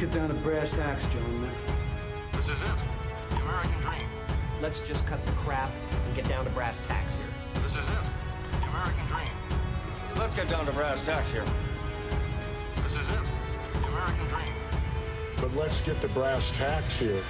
get down to brass tacks, gentlemen. This is it. The American dream. Let's just cut the crap and get down to brass tacks here. This is it. The American dream. Let's get down to brass tacks here. This is it. The American dream. But let's get to brass tacks here.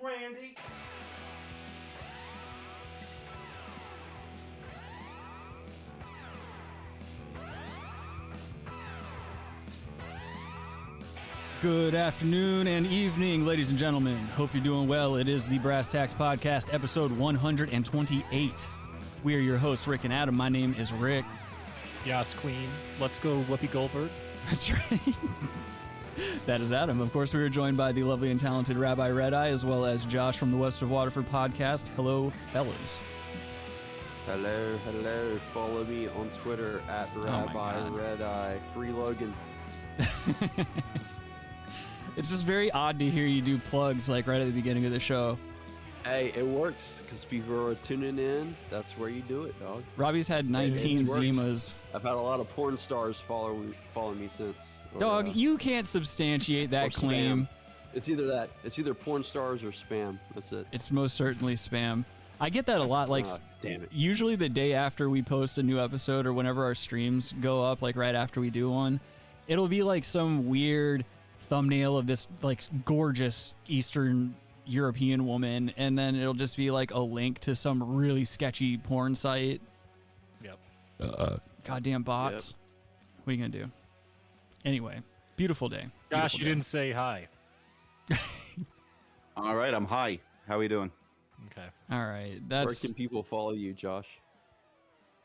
Randy. Good afternoon and evening, ladies and gentlemen. Hope you're doing well. It is the Brass Tacks Podcast, episode 128. We are your hosts, Rick and Adam. My name is Rick. Yas, Queen. Let's go, Whoopi Goldberg. That's right. That is Adam. Of course, we are joined by the lovely and talented Rabbi Redeye, as well as Josh from the West of Waterford podcast. Hello, fellas. Hello, hello. Follow me on Twitter at Rabbi Redeye. Free Logan. It's just very odd to hear you do plugs like right at the beginning of the show. Hey, it works because people are tuning in. That's where you do it, dog. Robbie's had 19 Zimas. I've had a lot of porn stars follow me since. Dog, you can't substantiate that claim. Spam. It's either that. It's either porn stars or spam. That's it. It's most certainly spam. I get that a lot. Like, damn it. Usually the day after we post a new episode or whenever our streams go up, like right after we do one, it'll be like some weird thumbnail of this like gorgeous Eastern European woman, and then it'll just be like a link to some really sketchy porn site. Yep. Goddamn bots. Yep. What are you gonna do? Anyway, beautiful day. Gosh, you didn't say hi. All right, I'm high. How are you doing? Okay. All right. Where can people follow you, Josh?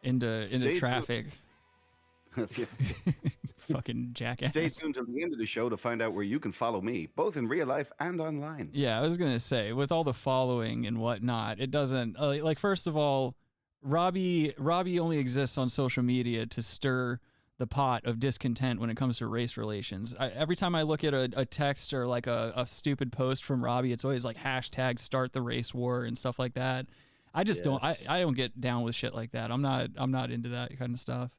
Into traffic. Fucking jackass. Stay tuned till the end of the show to find out where you can follow me, both in real life and online. Yeah, I was going to say, with all the following and whatnot, it doesn't, like, first of all, Robbie only exists on social media to stir the pot of discontent when it comes to race relations. Every time I look at a text or like a stupid post from Robbie, it's always like hashtag start the race war and stuff like that. I just don't don't get down with shit like that. I'm not into that kind of stuff.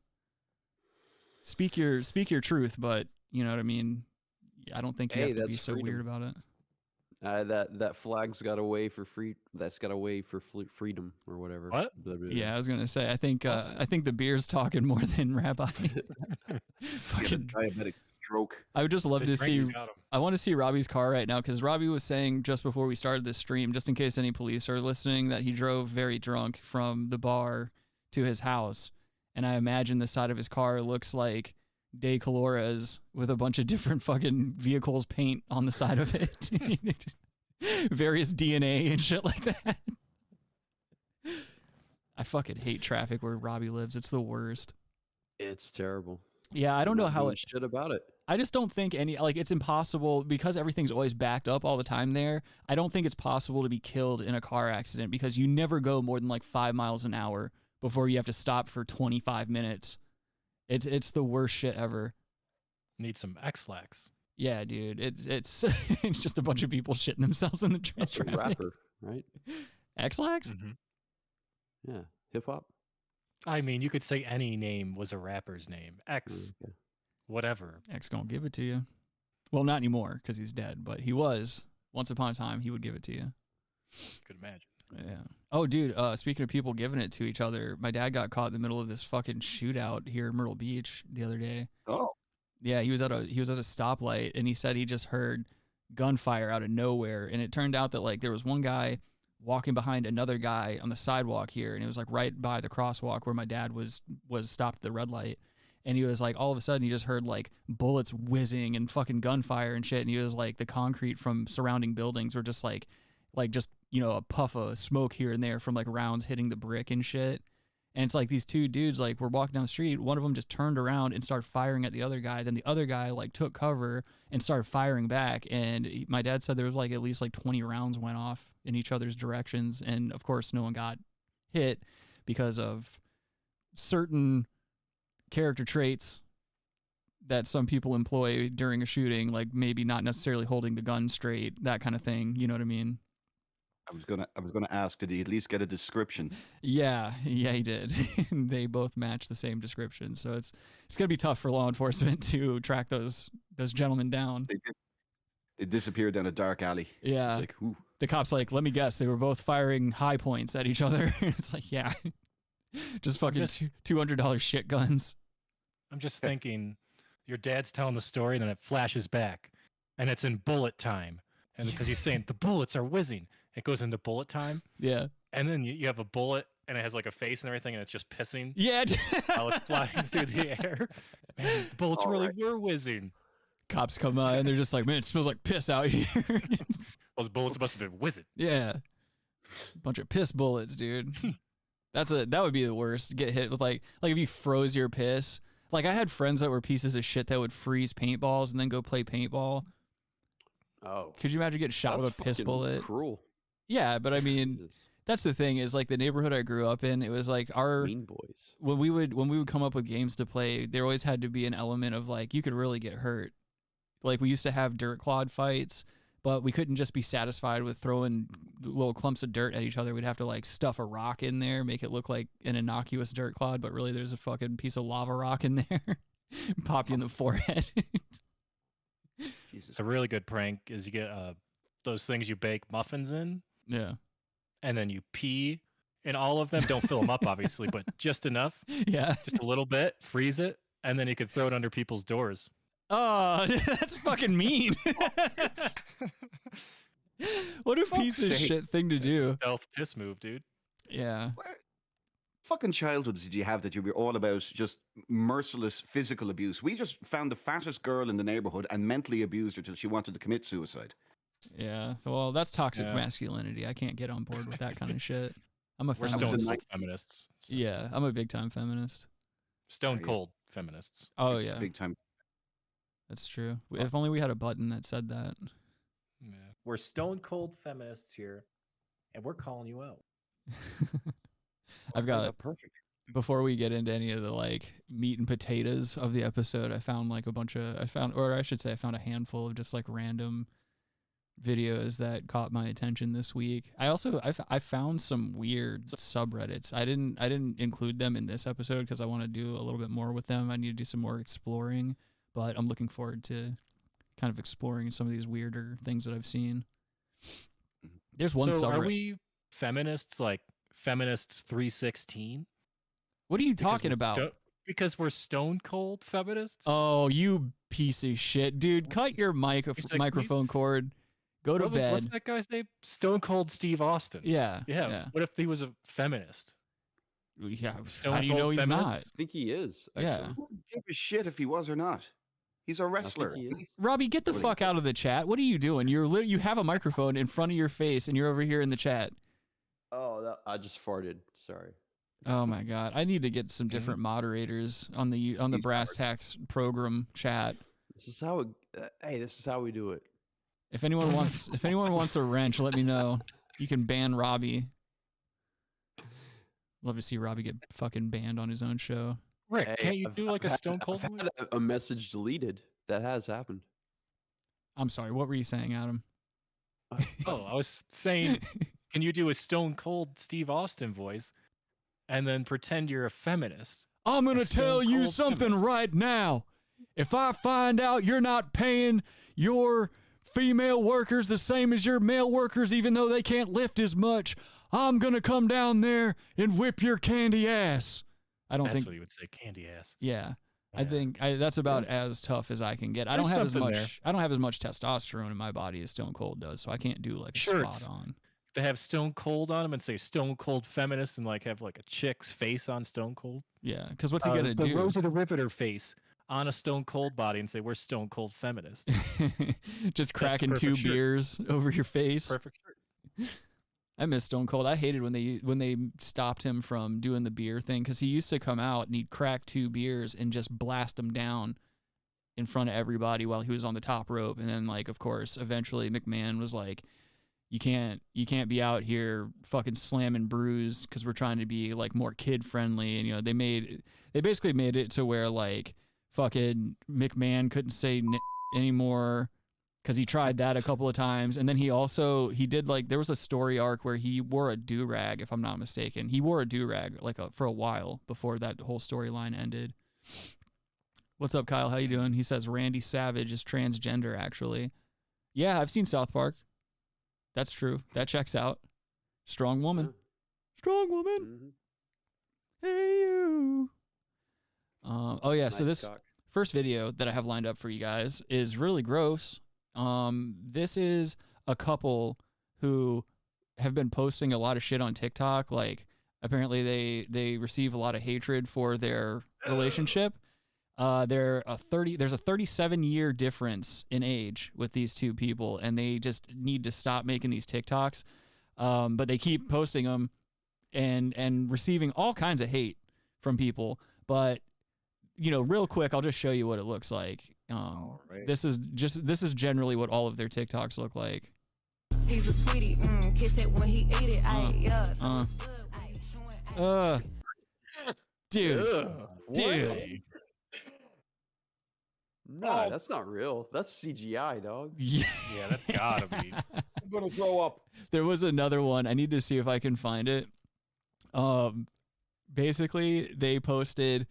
Speak your truth, but you know what I mean? I don't think you have to be so weird about it. That flag's got a way for free. That's got a way for freedom or whatever. What? Yeah, I was gonna say. I think the beer's talking more than Rabbi. Fucking diabetic stroke. I would just love to see. I want to see Robbie's car right now because Robbie was saying just before we started this stream, just in case any police are listening, that he drove very drunk from the bar to his house, and I imagine the side of his car looks like De Calora's with a bunch of different fucking vehicles paint on the side of it. Various DNA and shit like that. I fucking hate traffic where Robbie lives. It's the worst. It's terrible. Yeah, I don't know how shit about it. I just don't think it's impossible because everything's always backed up all the time there. I don't think it's possible to be killed in a car accident because you never go more than like 5 miles an hour before you have to stop for 25 minutes. It's the worst shit ever. Need some X-Lax. Yeah, dude. It's it's just a bunch of people shitting themselves in the traffic. That's a rapper, right? X-Lax? Mm-hmm. Yeah, hip hop. I mean, you could say any name was a rapper's name. X, whatever. X gonna give it to you. Well, not anymore because he's dead, but he was. Once upon a time, he would give it to you. Could imagine. Yeah. Oh, dude, speaking of people giving it to each other, my dad got caught in the middle of this fucking shootout here in Myrtle Beach the other day. Oh. Yeah, he was at a stoplight and he said he just heard gunfire out of nowhere, and it turned out that like there was one guy walking behind another guy on the sidewalk here, and it was like right by the crosswalk where my dad was stopped at the red light. And he was like, all of a sudden he just heard like bullets whizzing and fucking gunfire and shit, and he was like, the concrete from surrounding buildings were just, you know, a puff of smoke here and there from like rounds hitting the brick and shit. And it's like these two dudes like were walking down the street. One of them just turned around and started firing at the other guy. Then the other guy like took cover and started firing back. And my dad said there was like at least like 20 rounds went off in each other's directions. And of course, no one got hit because of certain character traits that some people employ during a shooting, like maybe not necessarily holding the gun straight, that kind of thing. You know what I mean? I was gonna ask, did he at least get a description? Yeah, he did. They both match the same description, so it's gonna be tough for law enforcement to track those gentlemen down. They disappeared down a dark alley. Yeah, it's like, ooh. The cop's like, let me guess, they were both firing high points at each other. It's like, yeah, just fucking $200 shit guns. I'm just thinking, your dad's telling the story, and then it flashes back, and it's in bullet time, and because he's saying the bullets are whizzing. It goes into bullet time. Yeah. And then you have a bullet and it has like a face and everything and it's just pissing. Yeah. While it's flying through the air. Man, the bullets were whizzing. Cops come by and they're just like, man, it smells like piss out here. Those bullets must have been whizzing. Yeah. Bunch of piss bullets, dude. That would be the worst. Get hit with like if you froze your piss. Like I had friends that were pieces of shit that would freeze paintballs and then go play paintball. Oh. Could you imagine getting shot with a piss bullet? Cruel. Yeah, but I mean, that's the thing is like the neighborhood I grew up in, it was like our Mean Boys. when we would come up with games to play, there always had to be an element of like you could really get hurt. Like we used to have dirt clod fights, but we couldn't just be satisfied with throwing little clumps of dirt at each other. We'd have to like stuff a rock in there, make it look like an innocuous dirt clod, but really there's a fucking piece of lava rock in there. Pop you in the forehead. Jesus. A really good prank is you get those things you bake muffins in. Yeah. And then you pee in all of them. Don't fill them up, obviously, but just enough. Yeah. Just a little bit. Freeze it. And then you could throw it under people's doors. Oh, that's fucking mean. What a piece of shit thing to do. It's a stealth piss move, dude. Yeah. What fucking childhoods did you have that you were all about just merciless physical abuse? We just found the fattest girl in the neighborhood and mentally abused her till she wanted to commit suicide. Yeah, well, that's toxic masculinity. I can't get on board with that kind of shit. I'm a We're feminist. stone cold feminists. So. Yeah, I'm a big time feminist. Stone cold feminists. Oh yeah, big time. That's true. If only we had a button that said that. Yeah. We're stone cold feminists here, and we're calling you out. I've got perfect. Before we get into any of the like meat and potatoes of the episode, I found like I found a handful of just like random videos that caught my attention this week. I found some weird subreddits. I didn't include them in this episode because I want to do a little bit more with them. I need to do some more exploring, but I'm looking forward to kind of exploring some of these weirder things that I've seen. There's one subreddit. Are we feminists like feminists 316? What are you talking about? Because we're stone cold feminists? Oh, you piece of shit. Dude, cut your microphone cord. Go to bed. What's that guy's name? Stone Cold Steve Austin. Yeah. What if he was a feminist? Yeah. Stone How do you know he's feminist? not? I think he is. Actually. Yeah. Who give a shit if he was or not? He's a wrestler. Robbie, get the fuck out of the chat. What are you doing? You have a microphone in front of your face and you're over here in the chat. Oh, I just farted. Sorry. Oh my god. I need to get some different moderators on the Brass Tacks program chat. This is how this is how we do it. If anyone wants a wrench, let me know. You can ban Robbie. Love to see Robbie get fucking banned on his own show. Rick, can't you do like a Stone Cold? I've had a message deleted. That has happened. I'm sorry. What were you saying, Adam? Oh, I was saying, can you do a Stone Cold Steve Austin voice and then pretend you're a feminist? I'm going to tell you something right now. If I find out you're not paying your female workers the same as your male workers, even though they can't lift as much, I'm going to come down there and whip your candy ass. That's what you would say, candy ass. Yeah. I think that's about as tough as I can get. I don't have as much testosterone in my body as Stone Cold does, so I can't do like a spot on. They have Stone Cold on them and say Stone Cold feminist and like have like a chick's face on Stone Cold. Yeah, because what's he gonna do? The Rosa the Riveter face on a Stone Cold body and say we're Stone Cold feminists. Just cracking two beers over your face. Perfect shirt. I miss Stone Cold. I hated when they stopped him from doing the beer thing because he used to come out and he'd crack 2 beers and just blast them down in front of everybody while he was on the top rope. And then, like, of course, eventually McMahon was like, you can't be out here fucking slamming brews because we're trying to be like more kid friendly. And, you know, they basically made it to where like fucking McMahon couldn't say anymore because he tried that a couple of times. And then he did like, there was a story arc where he wore a do-rag, if I'm not mistaken. He wore a do-rag like for a while before that whole storyline ended. What's up, Kyle? How you doing? He says Randy Savage is transgender, actually. Yeah, I've seen South Park. That's true. That checks out. Strong woman. Strong woman. Hey, you. Oh, yeah. So this first video that I have lined up for you guys is really gross. This is a couple who have been posting a lot of shit on TikTok. Like, apparently they receive a lot of hatred for their relationship. There's a 37-year difference in age with these two people, and they just need to stop making these TikToks. But they keep posting them and receiving all kinds of hate from people. But, you know, real quick, I'll just show you what it looks like. Right. This is generally what all of their TikToks look like. He's a sweetie, kiss it when he ate it. Dude. No, that's not real. That's CGI, dog. Yeah, that's gotta be. I'm gonna throw up. There was another one. I need to see if I can find it. Basically, they posted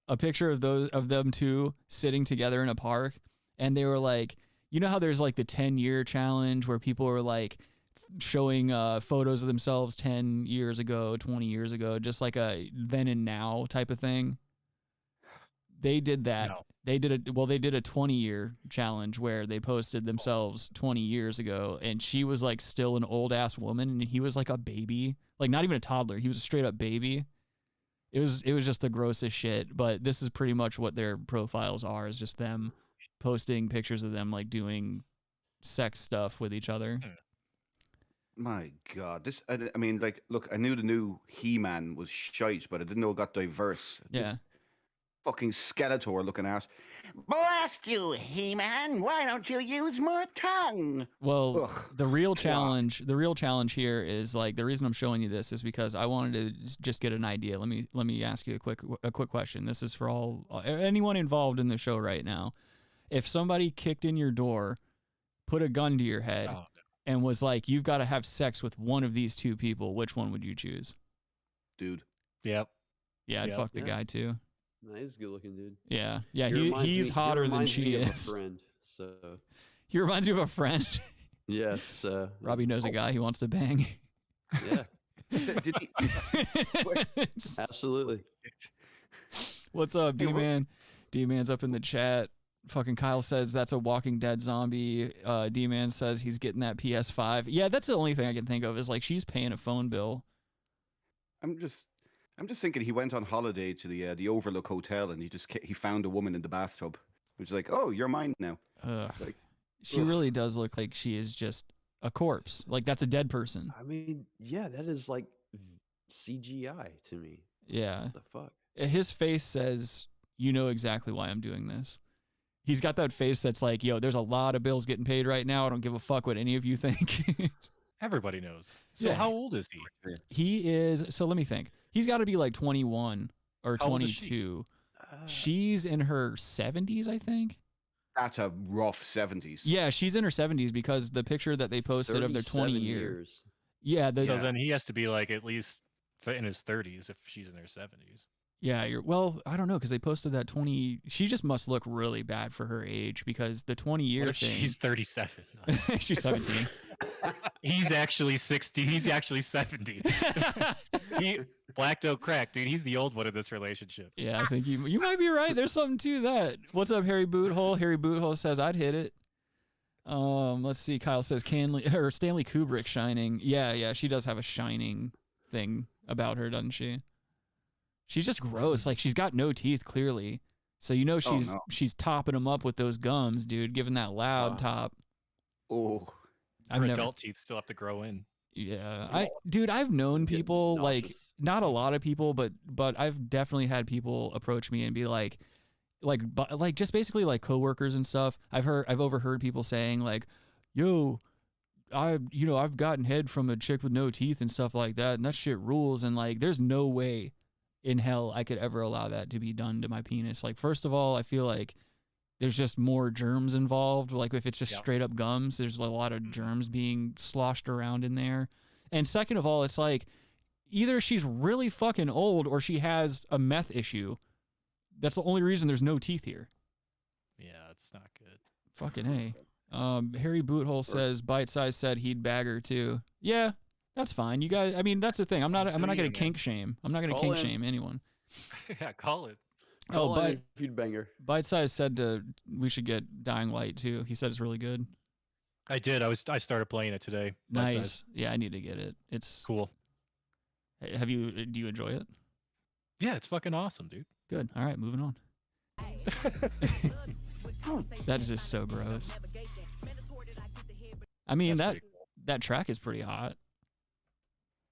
a picture of them two sitting together in a park, and they were like, you know how there's like the 10-year challenge where people are like showing photos of themselves 10 years ago, 20 years ago, just like a then and now type of thing. They did that. No. They did a 20-year challenge where they posted themselves 20 years ago, and she was like still an old ass woman, and he was like a baby, like not even a toddler. He was a straight up baby. It was just the grossest shit. But this is pretty much what their profiles are, is just them posting pictures of them like doing sex stuff with each other. My God, I mean, like, look, I knew the new He-Man was shite, but I didn't know it got diverse. Yeah. This fucking Skeletor looking ass. Blast you, He-Man! Why don't you use more tongue? Well, Ugh. the real challenge here is like, the reason I'm showing you this is because I wanted to just get an idea. Let me ask you a quick question. This is for anyone involved in the show right now. If somebody kicked in your door, put a gun to your head, and was like, you've got to have sex with one of these two people, which one would you choose? Dude. Yep. Yeah, I'd fuck the guy too. Nah, he's a good looking dude. Yeah. He's hotter than she is. A friend, so. He reminds you of a friend. Yes. Robbie knows a guy he wants to bang. Yeah. Did he? Absolutely. What's up, D-Man? D-Man's up in the chat. Fucking Kyle says that's a Walking Dead zombie. D-Man says he's getting that PS5. Yeah, that's the only thing I can think of is like she's paying a phone bill. I'm just thinking he went on holiday to the Overlook Hotel and he found a woman in the bathtub, which is like, oh, you're mine now. Like, she really does look like she is just a corpse. Like that's a dead person. I mean, yeah, that is like CGI to me. Yeah. What the fuck? His face says, you know exactly why I'm doing this. He's got that face that's like, yo, there's a lot of bills getting paid right now. I don't give a fuck what any of you think. Everybody knows. So how old is he? He is, so let me think. He's got to be like 21 or 22. She's in her 70s, I think. That's a rough 70s. Yeah, she's in her 70s because the picture that they posted of their 20 years. Yeah. So then he has to be like at least in his 30s if she's in her 70s. Yeah, well, I don't know, because they posted that 20. She just must look really bad for her age because the 20-year thing. She's 37. She's 17. He's actually 60. He's actually 70. Black don't crack, dude. He's the old one in this relationship. Yeah, I think you might be right. There's something to that. What's up, Harry Boothole? Harry Boothole says I'd hit it. Let's see. Kyle says Stanley Kubrick shining. Yeah, she does have a shining thing about her, doesn't she? She's just gross. Like she's got no teeth, clearly. So you know she's topping them up with those gums, dude. Giving that loud top. Oh, her adult teeth still have to grow in. Yeah, I've known people like not a lot of people, but I've definitely had people approach me and be like just basically like coworkers and stuff. I've overheard people saying like, "Yo, I've gotten head from a chick with no teeth and stuff like that, and that shit rules." And like, there's no way in hell I could ever allow that to be done to my penis. Like, first of all, I feel like there's just more germs involved. Like, if it's just straight up gums, there's a lot of germs being sloshed around in there. And second of all, it's like either she's really fucking old or she has a meth issue. That's the only reason there's no teeth here. Yeah, it's not good. Fucking A. Harry Boothole says Bite Size said he'd bag her too. Yeah, that's fine. You guys, I mean, that's the thing. I'm not gonna kink shame. I'm not gonna kink shame anyone. Yeah, call it. If you'd bang her. Bite Size said we should get Dying Light too. He said it's really good. I did. I started playing it today. Nice. Yeah, I need to get it. It's cool. Do you enjoy it? Yeah, it's fucking awesome, dude. Good. All right, moving on. That is just so gross. I mean, that track is pretty hot.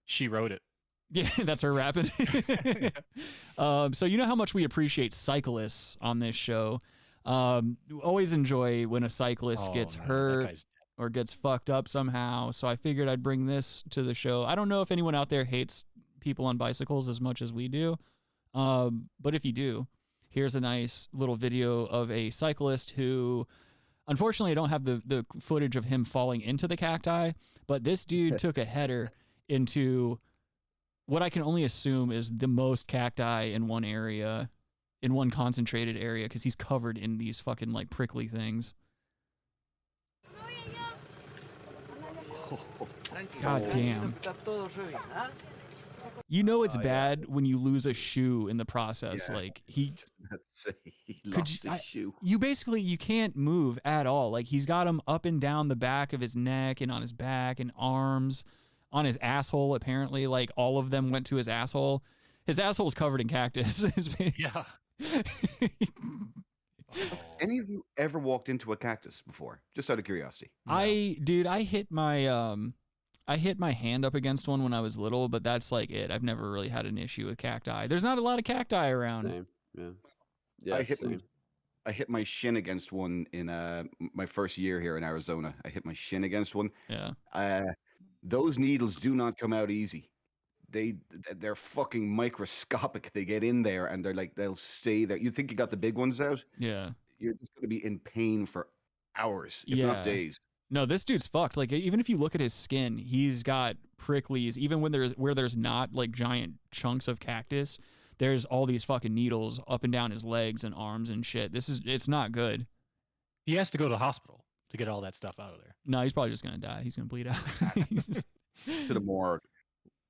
She wrote it. Yeah, that's her rapping. So you know how much we appreciate cyclists on this show. Always enjoy when a cyclist gets hurt or gets fucked up somehow. So I figured I'd bring this to the show. I don't know if anyone out there hates people on bicycles as much as we do. But if you do, here's a nice little video of a cyclist who, unfortunately, I don't have the footage of him falling into the cacti, but this dude took a header into what I can only assume is the most cacti in one area, in one concentrated area, because he's covered in these fucking like prickly things. God damn. You know it's bad when you lose a shoe in the process. Yeah. Like he lost his shoe. You can't move at all. Like he's got him up and down the back of his neck and on his back and arms, on his asshole. Apparently, like all of them went to his asshole. His asshole's covered in cactus. Yeah. Any of you ever walked into a cactus before? Just out of curiosity. No. I hit my hand up against one when I was little, but that's like it. I've never really had an issue with cacti. There's not a lot of cacti around. Same. Yeah. I hit my shin against one in my first year here in Arizona. I hit my shin against one. Yeah. Those needles do not come out easy. They're fucking microscopic. They get in there and they'll stay there. You think you got the big ones out? Yeah. You're just going to be in pain for hours, if not days. No, this dude's fucked. Like even if you look at his skin, he's got pricklies. Even when there's not like giant chunks of cactus, there's all these fucking needles up and down his legs and arms and shit. It's not good. He has to go to the hospital to get all that stuff out of there. No, he's probably just gonna die. He's gonna bleed out. To the morgue.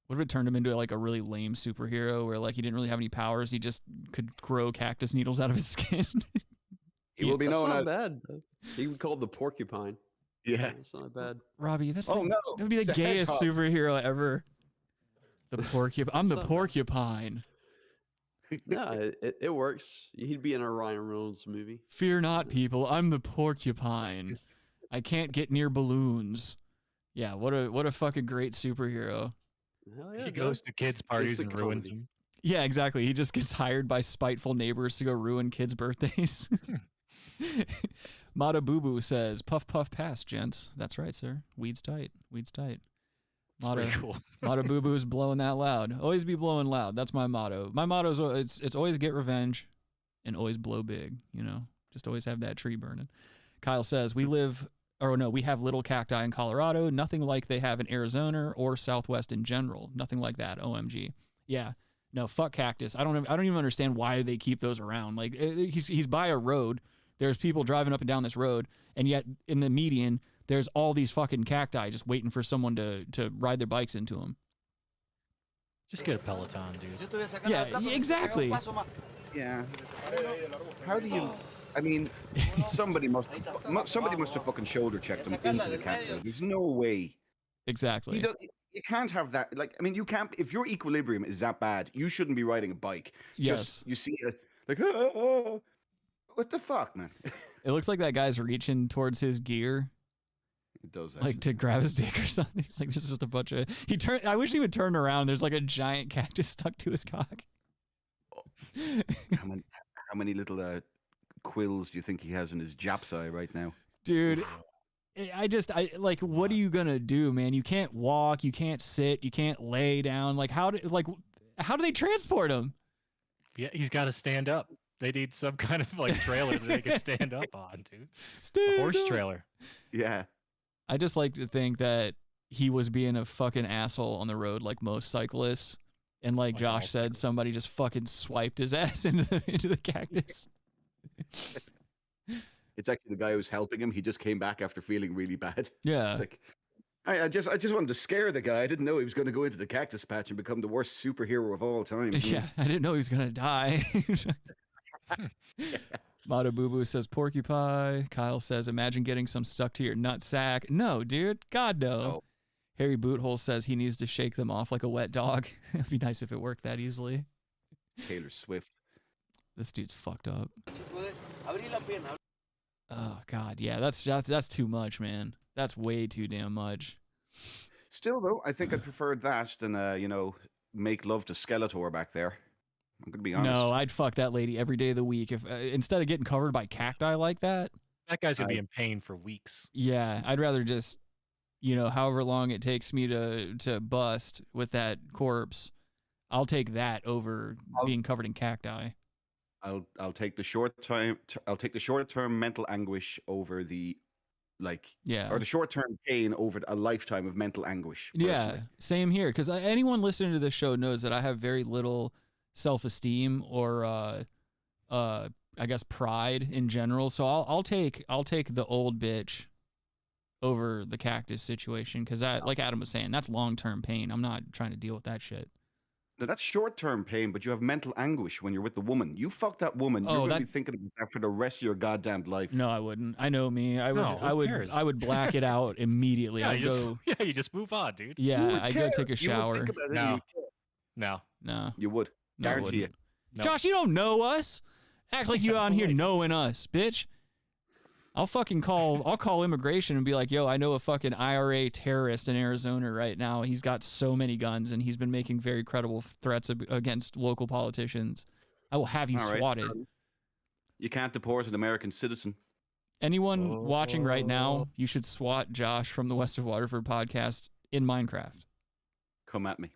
What if it turned him into like a really lame superhero where like he didn't really have any powers? He just could grow cactus needles out of his skin. He will be known as bad. He would call the porcupine. Yeah, it's not bad. Robbie, that would be the gayest superhero ever. The porcupine. I'm the porcupine. No, it works. He'd be in a Ryan Reynolds movie. Fear not, people. I'm the porcupine. I can't get near balloons. Yeah, what a fucking great superhero. Hell yeah, he goes to kids' parties and ruins them. Yeah, exactly. He just gets hired by spiteful neighbors to go ruin kids' birthdays. Mata Boo Boo says, "Puff puff pass, gents." That's right, sir. Weed's tight. Weed's tight. Mata, cool. Mata Boo Boo's blowing that loud. Always be blowing loud. That's my motto. My motto is it's always get revenge, and always blow big. You know, just always have that tree burning. Kyle says, we have little cacti in Colorado. Nothing like they have in Arizona or Southwest in general. Nothing like that. OMG. Yeah. No, fuck cactus. I don't even understand why they keep those around. Like he's by a road. There's people driving up and down this road, and yet in the median, there's all these fucking cacti just waiting for someone to ride their bikes into them. Just get a Peloton, dude. Yeah, exactly. Yeah. How do you? I mean, somebody must have fucking shoulder checked them into the cactus. There's no way. Exactly. You can't have that. Like, I mean, you can't. If your equilibrium is that bad, you shouldn't be riding a bike. Yes. You see it like, what the fuck, man? It looks like that guy's reaching towards his gear. It does. Like to grab his dick or something. He's like, there's just a bunch of. I wish he would turn around. There's like a giant cactus stuck to his cock. How many little quills do you think he has in his Japs eye right now? Dude, I like, what are you gonna do, man? You can't walk, you can't sit, you can't lay down. Like, how do they transport him? Yeah, he's got to stand up. They need some kind of like trailer that they can stand up on, dude. A horse trailer. Yeah. I just like to think that he was being a fucking asshole on the road like most cyclists. And like Josh said, somebody just fucking swiped his ass into the cactus. It's actually the guy who's helping him. He just came back after feeling really bad. Yeah. Like, I just wanted to scare the guy. I didn't know he was going to go into the cactus patch and become the worst superhero of all time. Yeah, I didn't know he was going to die. Mata Boo Boo says porcupine. Kyle says, imagine getting some stuck to your nut sack. No, dude. God, no. Harry Boothole says he needs to shake them off like a wet dog. It'd be nice if it worked that easily. Taylor Swift. This dude's fucked up. Oh, God. Yeah, that's too much, man. That's way too damn much. Still, though, I think I'd prefer that than, make love to Skeletor back there. I'm going to be honest. No, I'd fuck that lady every day of the week. If instead of getting covered by cacti like that. That guy's going to be in pain for weeks. Yeah, I'd rather just, however long it takes me to bust with that corpse, I'll take that over being covered in cacti. I'll take the short term mental anguish over the or the short term pain over a lifetime of mental anguish. Personally. Yeah, same here. Because anyone listening to this show knows that I have very little self-esteem or I guess pride in general. So I'll take the old bitch over the cactus situation because that, like Adam was saying, that's long-term pain. I'm not trying to deal with that shit. Now, that's short-term pain, but you have mental anguish when you're with the woman. You fuck that woman, you're going to be thinking about that for the rest of your goddamn life. No, I wouldn't. I know me. I would black it out immediately. Yeah, you just move on, dude. Yeah, I'd go take a shower. You would think about it. No. You would. Guarantee it. No. Josh, you don't know us. Act like you on here knowing us, bitch. I'll call immigration and be like, yo, I know a fucking IRA terrorist in Arizona right now. He's got so many guns and he's been making very credible threats against local politicians. I will have you swatted. You can't deport an American citizen. Anyone watching right now, you should swat Josh from the West of Waterford podcast in Minecraft. Come at me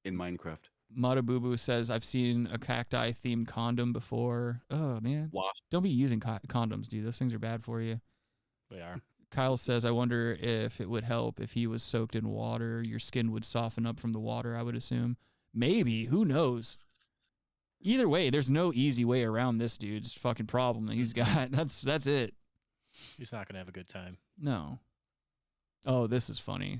in Minecraft. Mata Boo Boo says, I've seen a cacti themed condom before. Oh, man. What? Don't be using condoms, dude. Those things are bad for you. They are. Kyle says, I wonder if it would help if he was soaked in water. Your skin would soften up from the water, I would assume. Maybe. Who knows? Either way, there's no easy way around this dude's fucking problem that he's got. That's it. He's not going to have a good time. No. Oh, this is funny.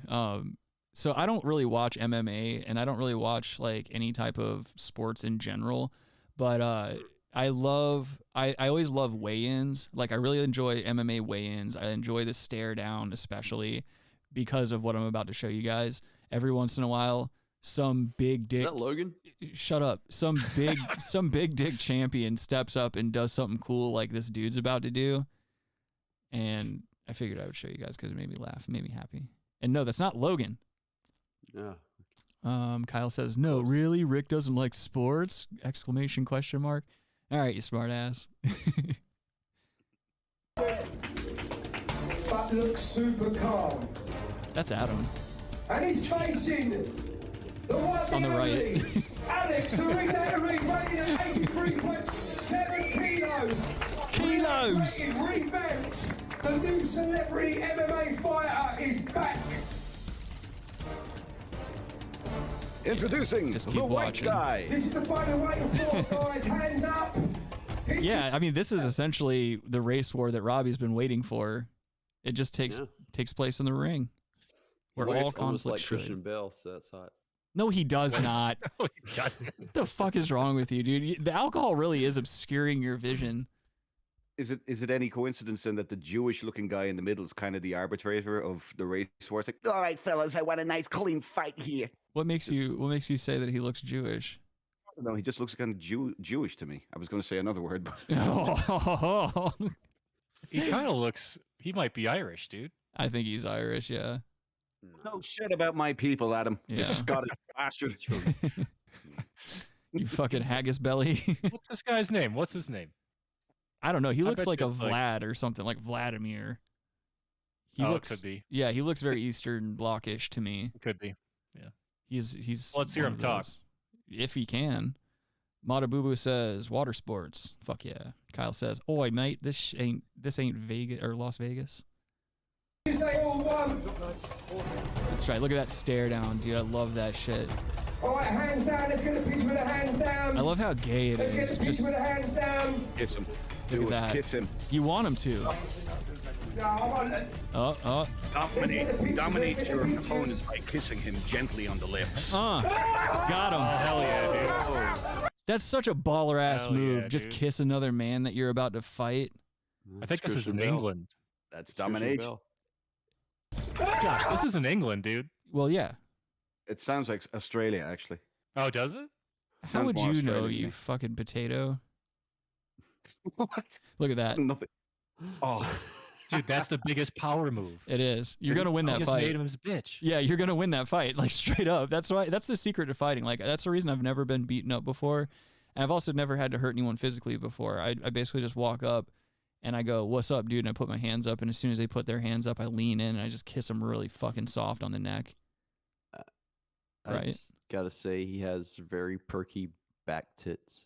So I don't really watch MMA and I don't really watch like any type of sports in general, but I always love weigh-ins. Like I really enjoy MMA weigh-ins. I enjoy the stare down, especially because of what I'm about to show you guys. Every once in a while, some big dick. Is that Logan? Shut up. Some big dick champion steps up and does something cool like this dude's about to do. And I figured I would show you guys because it made me laugh, it made me happy. And no, that's not Logan. Yeah. Kyle says, no, really? Rick doesn't like sports? Exclamation question mark. All right, you smart ass. But looks super calm. That's Adam. And he's facing the one on the right. Alex, the ringleader, rated at 83.7 kilos. Kilos! Revamped. The new celebrity MMA fighter is back. Introducing Just the keep white watching. guy. This is the final weight of 4 guys. Hands up. Yeah, I mean, this is essentially the race war that Robbie's been waiting for. It just takes place in the ring, where all Almost conflict like should. Christian Bale, so that's hot. No, he does not. No, he doesn't. What the fuck is wrong with you, dude? The alcohol really is obscuring your vision. Is it any coincidence then that the Jewish-looking guy in the middle is kind of the arbitrator of the race war? It's like, all right, fellas, I want a nice clean fight here. What makes you say that he looks Jewish? No, he just looks kind of Jewish to me. I was going to say another word, but Oh, He kind of looks. He might be Irish, dude. I think he's Irish, yeah. No shit about my people, Adam. You Yeah. Scottish bastard. You fucking haggis belly. What's this guy's name? What's his name? I don't know. He I looks bet like a you it's like- Vlad or something, like Vladimir. He Oh, it looks, could be. Yeah, he looks very Eastern Blockish to me. Could be. He's. Let's hear one him of talk. those. If he can. Matabubu says water sports. Fuck yeah. Kyle says, "Oi mate, this ain't Vegas or Las Vegas." They all won. That's right. Look at that stare down, dude. I love that shit. All right, hands down. Let's get the picture with the hands down. I love how gay it Let's get is. the picture Just with the hands down. Kiss him. look Do at it. that. Kiss him. You want him to. No, I'm on. Dominate your opponent by kissing him gently on the lips. Got him. Hell yeah, dude. That's such a baller ass Hell move. yeah, Just dude. kiss another man that you're about to fight. I think this is Christian in Bale. England. That's Christian domination. Bale. Josh, this is in England, dude. Well, yeah. It sounds like Australia, actually. Oh, does it? How Sounds would more you know, Australian to you me. fucking potato? What? Look at that. Nothing. Oh, Dude, that's the biggest power move. It is. You're gonna win I that just fight. made him his bitch. Yeah, you're gonna win that fight, like straight up. That's why. That's the secret to fighting. Like that's the reason I've never been beaten up before, and I've also never had to hurt anyone physically before. I basically just walk up, and I go, "What's up, dude?" And I put my hands up, and as soon as they put their hands up, I lean in and I just kiss them really fucking soft on the neck. I Right. just gotta say he has very perky back tits.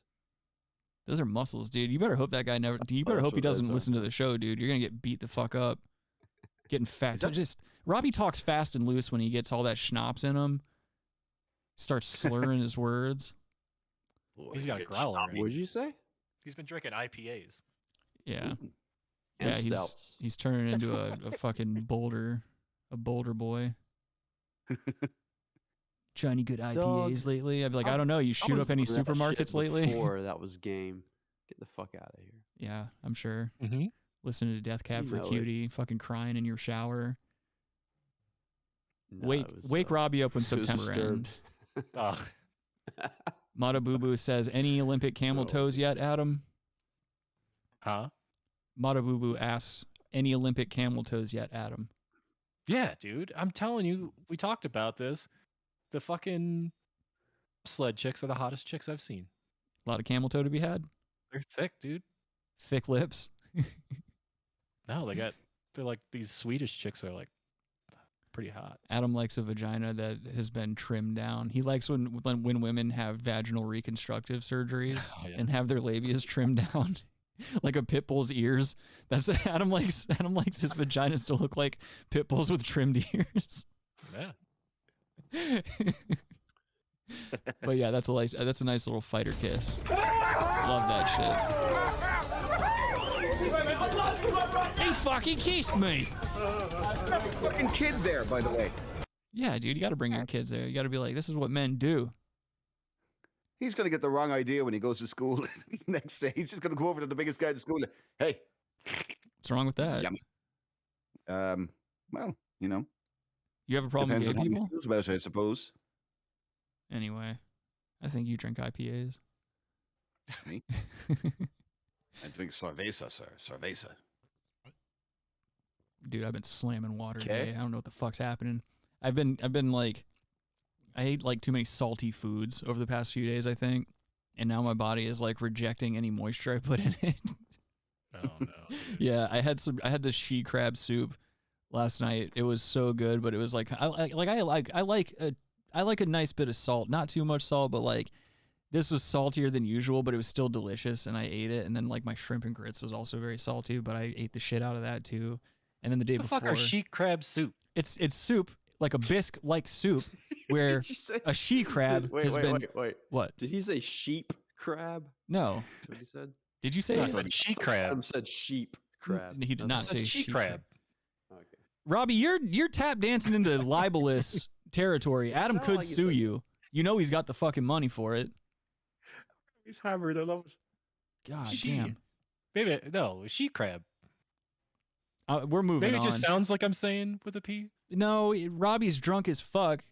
Those are muscles, dude. You better hope that guy never. You better that's hope he what those doesn't are. listen to the show, dude. You're gonna get beat the fuck up. Getting fat. Is that- Just Robbie talks fast and loose when he gets all that schnapps in him. Starts slurring his words. He's got a growler. What did you say? He's been drinking IPAs. Yeah. And Yeah, stouts. he's turning into a fucking boulder boy. Trying any good IPAs Dog. lately? I'd be like, I don't know. You I shoot was up any doing that shit supermarkets lately? Before that was game. Get the fuck out of here. Yeah, I'm sure. Mm-hmm. Listening to Death Cab You for know it. Cutie, fucking crying in your shower. No, Wake it was, wake Robbie up when it was September disturbed. ends. Oh, Mata Boo Boo says, any Olympic camel Oh. toes yet, Adam? huh? Mata Boo Boo asks, any Olympic camel toes yet, Adam? Yeah, dude. I'm telling you, we talked about this. The fucking sled chicks are the hottest chicks I've seen. A lot of camel toe to be had. They're thick, dude. Thick lips. No, they're like these Swedish chicks are like pretty hot. Adam likes a vagina that has been trimmed down. He likes when women have vaginal reconstructive surgeries Oh, yeah. and have their labias trimmed down, like a pit bull's ears. That's Adam likes. Adam likes his vaginas to look like pit bulls with trimmed ears. Yeah. But yeah, that's a nice little fighter kiss. Love that shit. He fucking kissed me. fucking kid there, by the way. Yeah, dude, you got to bring your kids there. You got to be like, this is what men do. He's going to get the wrong idea when he goes to school next day. He's just going to go over to the biggest guy at school. Hey. What's wrong with that? Yummy. Well, you know. You have a problem Depends with on gay how he people? feels about it, I suppose. Anyway, I think you drink IPAs. Me? I drink cerveza, sir. Cerveza. Dude, I've been slamming water Okay. today. I don't know what the fuck's happening. I've been like, I ate like too many salty foods over the past few days, I think, and now my body is like rejecting any moisture I put in it. Oh no. dude. Yeah, I had this she crab soup last night. It was so good, but it was like I like a nice bit of salt, not too much salt, but like this was saltier than usual, but it was still delicious, and I ate it. And then like my shrimp and grits was also very salty, but I ate the shit out of that too. And then the day What the before, fuck are sheep crab soup? it's soup, like a bisque like soup, where Did you say- a she crab Wait, has wait, been wait. what? Did he say sheep crab? No, That's what he said. did you say? No, I it? said she crab. Adam said sheep crab. He did not Said say she she crab. Okay. Robbie, you're tap dancing into libelous territory. Adam sound could like you sue said- you. You know he's got the fucking money for it. He's hammered. I love it. God She- damn. Maybe no, she crab. We're moving Maybe it on. just sounds like I'm saying with a P. No, Robbie's drunk as fuck,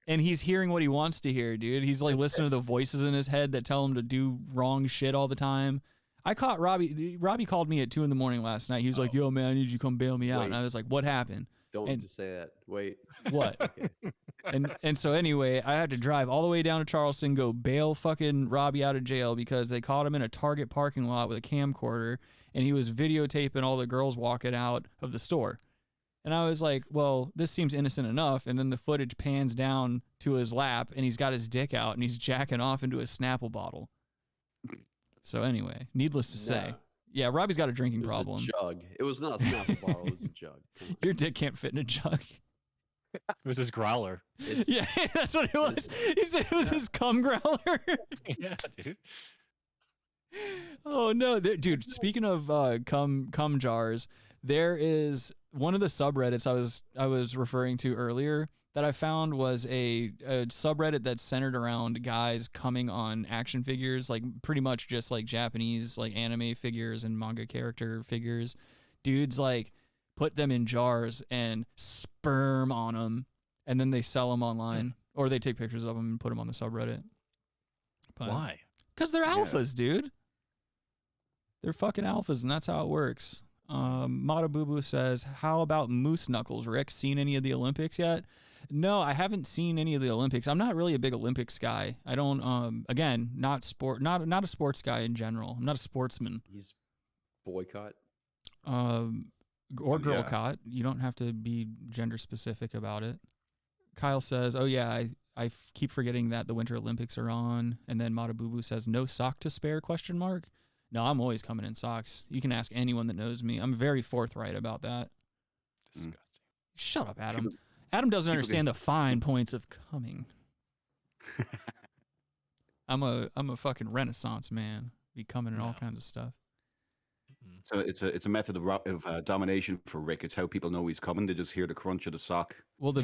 and he's hearing what he wants to hear, dude. He's like listening to the voices in his head that tell him to do wrong shit all the time. I caught Robbie. Robbie called me at 2 a.m. last night. He was like, "Yo, man, I need you to come bail me out." Wait. And I was like, "What happened?" Don't just say that. Wait. What? Okay. And so anyway, I had to drive all the way down to Charleston, go bail fucking Robbie out of jail because they caught him in a Target parking lot with a camcorder, and he was videotaping all the girls walking out of the store. And I was like, well, this seems innocent enough. And then the footage pans down to his lap, and he's got his dick out, and he's jacking off into a Snapple bottle. So anyway, needless to say, yeah, Robbie's got a drinking problem. A jug. It was not a Snapple bottle. It was a jug. Your dick can't fit in a jug. It was his growler. Yeah, that's what it was. He said it was his cum growler. Yeah, dude. Oh no, dude! Speaking of cum jars, there is one of the subreddits I was referring to earlier that I found was a subreddit that's centered around guys coming on action figures, like pretty much just like Japanese like anime figures and manga character figures. Dudes like put them in jars and sperm on them, and then they sell them online, or they take pictures of them and put them on the subreddit. But, why? Because they're alphas, dude. They're fucking alphas, and that's how it works. Mata Boo Boo says, how about moose knuckles? Rick, seen any of the Olympics yet? No, I haven't seen any of the Olympics. I'm not really a big Olympics guy. I don't, again, not a sports guy in general. I'm not a sportsman. He's boycott. Or girl caught. You don't have to be gender specific about it. Kyle says, oh yeah, I keep forgetting that the Winter Olympics are on. And then Mata Boo Boo says, no sock to spare, ? No, I'm always coming in socks. You can ask anyone that knows me. I'm very forthright about that. Disgusting. Shut up, Adam. Adam doesn't understand the fine points of coming. I'm a fucking Renaissance man. Be coming in all kinds of stuff. So it's a method of domination for Rick. It's how people know he's coming. They just hear the crunch of the sock. Well, the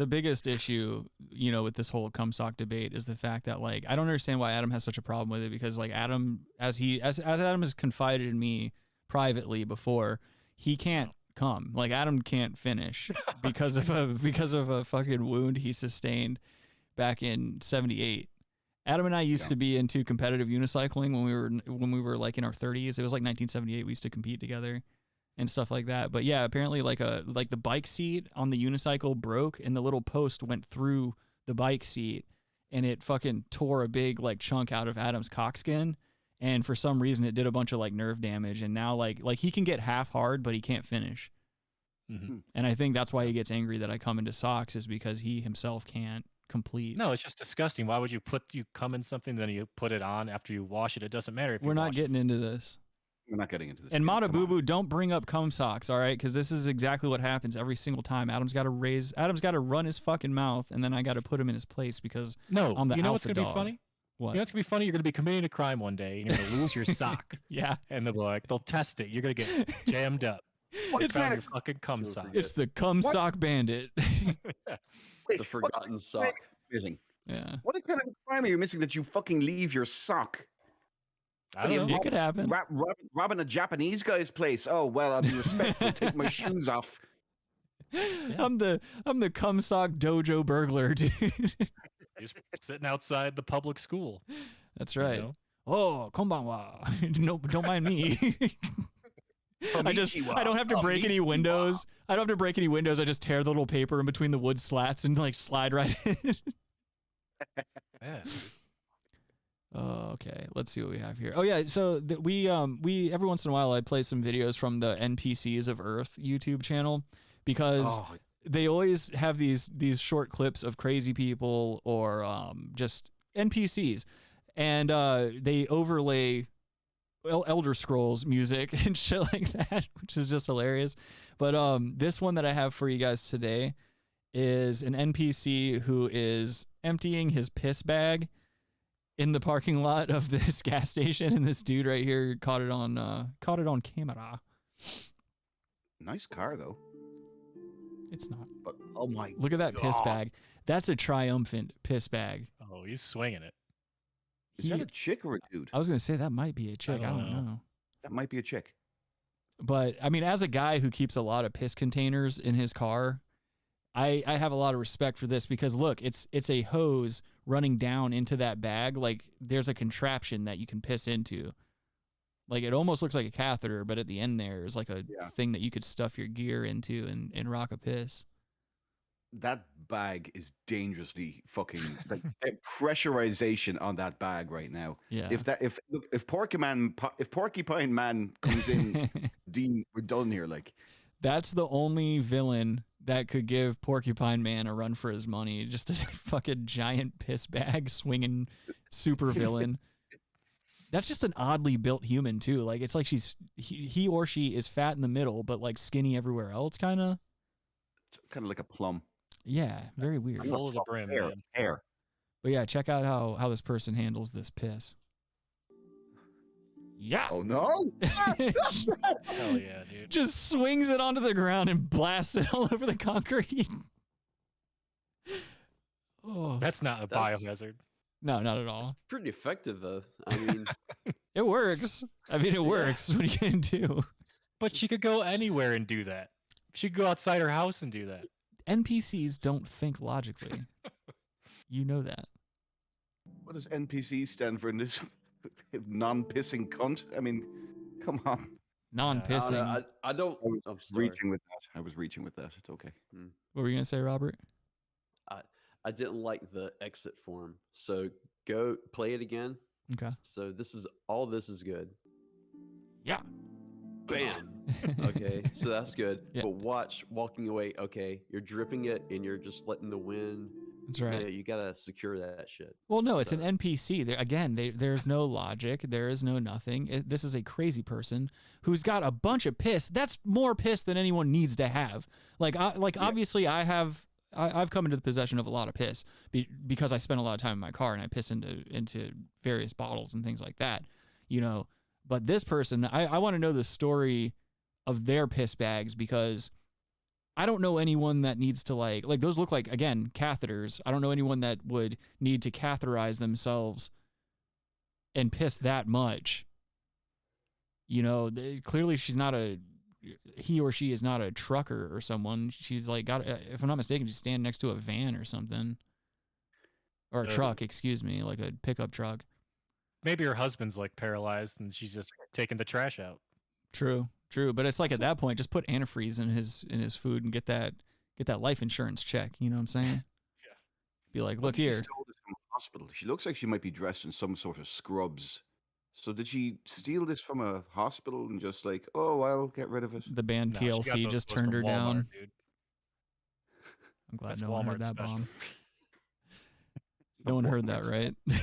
biggest issue, you know, with this whole cum sock debate is the fact that, like, I don't understand why Adam has such a problem with it, because like Adam, as Adam has confided in me privately before, he can't come. Like Adam can't finish because of a fucking wound he sustained back in '78. Adam and I used to be into competitive unicycling when we were like in our 30s. It was like 1978. We used to compete together and stuff like that. But yeah, apparently like the bike seat on the unicycle broke, and the little post went through the bike seat, and it fucking tore a big like chunk out of Adam's cockskin. And for some reason it did a bunch of like nerve damage, and now like he can get half hard, but he can't finish. Mm-hmm. And I think that's why he gets angry that I come into socks, is because he himself can't complete. No, it's just disgusting. Why would you come in something, then you put it on after you wash it? It doesn't matter if we're not getting into this. We're not getting into this. And Mata Boo Boo, don't bring up cum socks, all right? Because this is exactly what happens every single time. Adam's got to run his fucking mouth, and then I got to put him in his place because I'm the you know what's alpha gonna dog. be funny? What? You know what's gonna be funny? You're gonna be committing a crime one day, and you're gonna lose your sock. Yeah. And they'll test it. You're gonna get jammed up. It's found your fucking cum sock. It's the cum sock bandit. The forgotten sock. Yeah. What kind of crime are you missing that you fucking leave your sock? I don't know. It could happen. Robbing a Japanese guy's place. Oh well, I'll be respectful. Take my shoes off. Yeah. I'm the cum sock dojo burglar, dude. Just sitting outside the public school. That's right. You know? Oh, konbanwa. No, don't mind me. I don't have to break any windows. I don't have to break any windows. I just tear the little paper in between the wood slats and like slide right in. Yeah. Oh, okay. Let's see what we have here. Oh yeah, so we every once in a while I play some videos from the NPCs of Earth YouTube channel, because they always have these short clips of crazy people or just NPCs, and they overlay Elder Scrolls music and shit like that, which is just hilarious. But this one that I have for you guys today is an NPC who is emptying his piss bag in the parking lot of this gas station, and this dude right here caught it on camera. Nice car though. It's not. But oh my! Look at that God. piss bag. That's a triumphant piss bag. Oh, he's swinging it. Is that a chick or a dude? I was gonna say that might be a chick. I don't know. That might be a chick. But I mean, as a guy who keeps a lot of piss containers in his car, I have a lot of respect for this, because look, it's a hose running down into that bag. Like there's a contraption that you can piss into. Like it almost looks like a catheter, but at the end there is like a thing that you could stuff your gear into and rock a piss. That bag is dangerously fucking like pressurization on that bag right now. Yeah. If Porcupine Man comes in, Dean, we're done here. Like that's the only villain that could give Porcupine Man a run for his money. Just a fucking giant piss bag swinging super villain. That's just an oddly built human too. Like it's like he or she is fat in the middle, but like skinny everywhere else, kind of like a plum. Yeah, very weird. Full of the brim, man. Hair. But yeah, check out how this person handles this piss. Yeah. Oh no! Hell yeah, dude. Just swings it onto the ground and blasts it all over the concrete. Oh, That's not a biohazard. No, not at all. Pretty effective though. I mean, it works. I mean, it works. What are you gonna do? But she could go anywhere and do that. She could go outside her house and do that. NPCs don't think logically. You know that. What does NPC stand for in this? Non-pissing cunt? I mean, come on. Non-pissing. I don't. I was reaching with that. It's okay. What were you gonna say, Robert? I didn't like the exit form. So go play it again. Okay. So this is good. Yeah. Bam. Okay. So that's good. Yeah. But watch walking away. Okay. You're dripping it and you're just letting the wind. That's right. Yeah, you gotta secure that shit. Well, no, it's an NPC. There's no logic. There is no nothing. This is a crazy person who's got a bunch of piss. That's more piss than anyone needs to have. Obviously, I've come into the possession of a lot of piss because I spend a lot of time in my car and I piss into various bottles and things like that, you know. But this person, I want to know the story of their piss bags because I don't know anyone that needs to like those look like, again, catheters. I don't know anyone that would need to catheterize themselves and piss that much. You know, clearly he or she is not a trucker or someone. She's like if I'm not mistaken, she's standing next to a van or something. Or a truck, excuse me, like a pickup truck. Maybe her husband's like paralyzed and she's just taking the trash out. True. But it's like at that point, just put antifreeze in his food and get that life insurance check. You know what I'm saying? Yeah. Be like, look here. She stole this from a hospital. She looks like she might be dressed in some sort of scrubs. So did she steal this from a hospital and just like, oh, I'll get rid of it? The band TLC just turned her down. Dude. I'm glad That's no one heard Walmart that special. bomb. No one heard that, right? By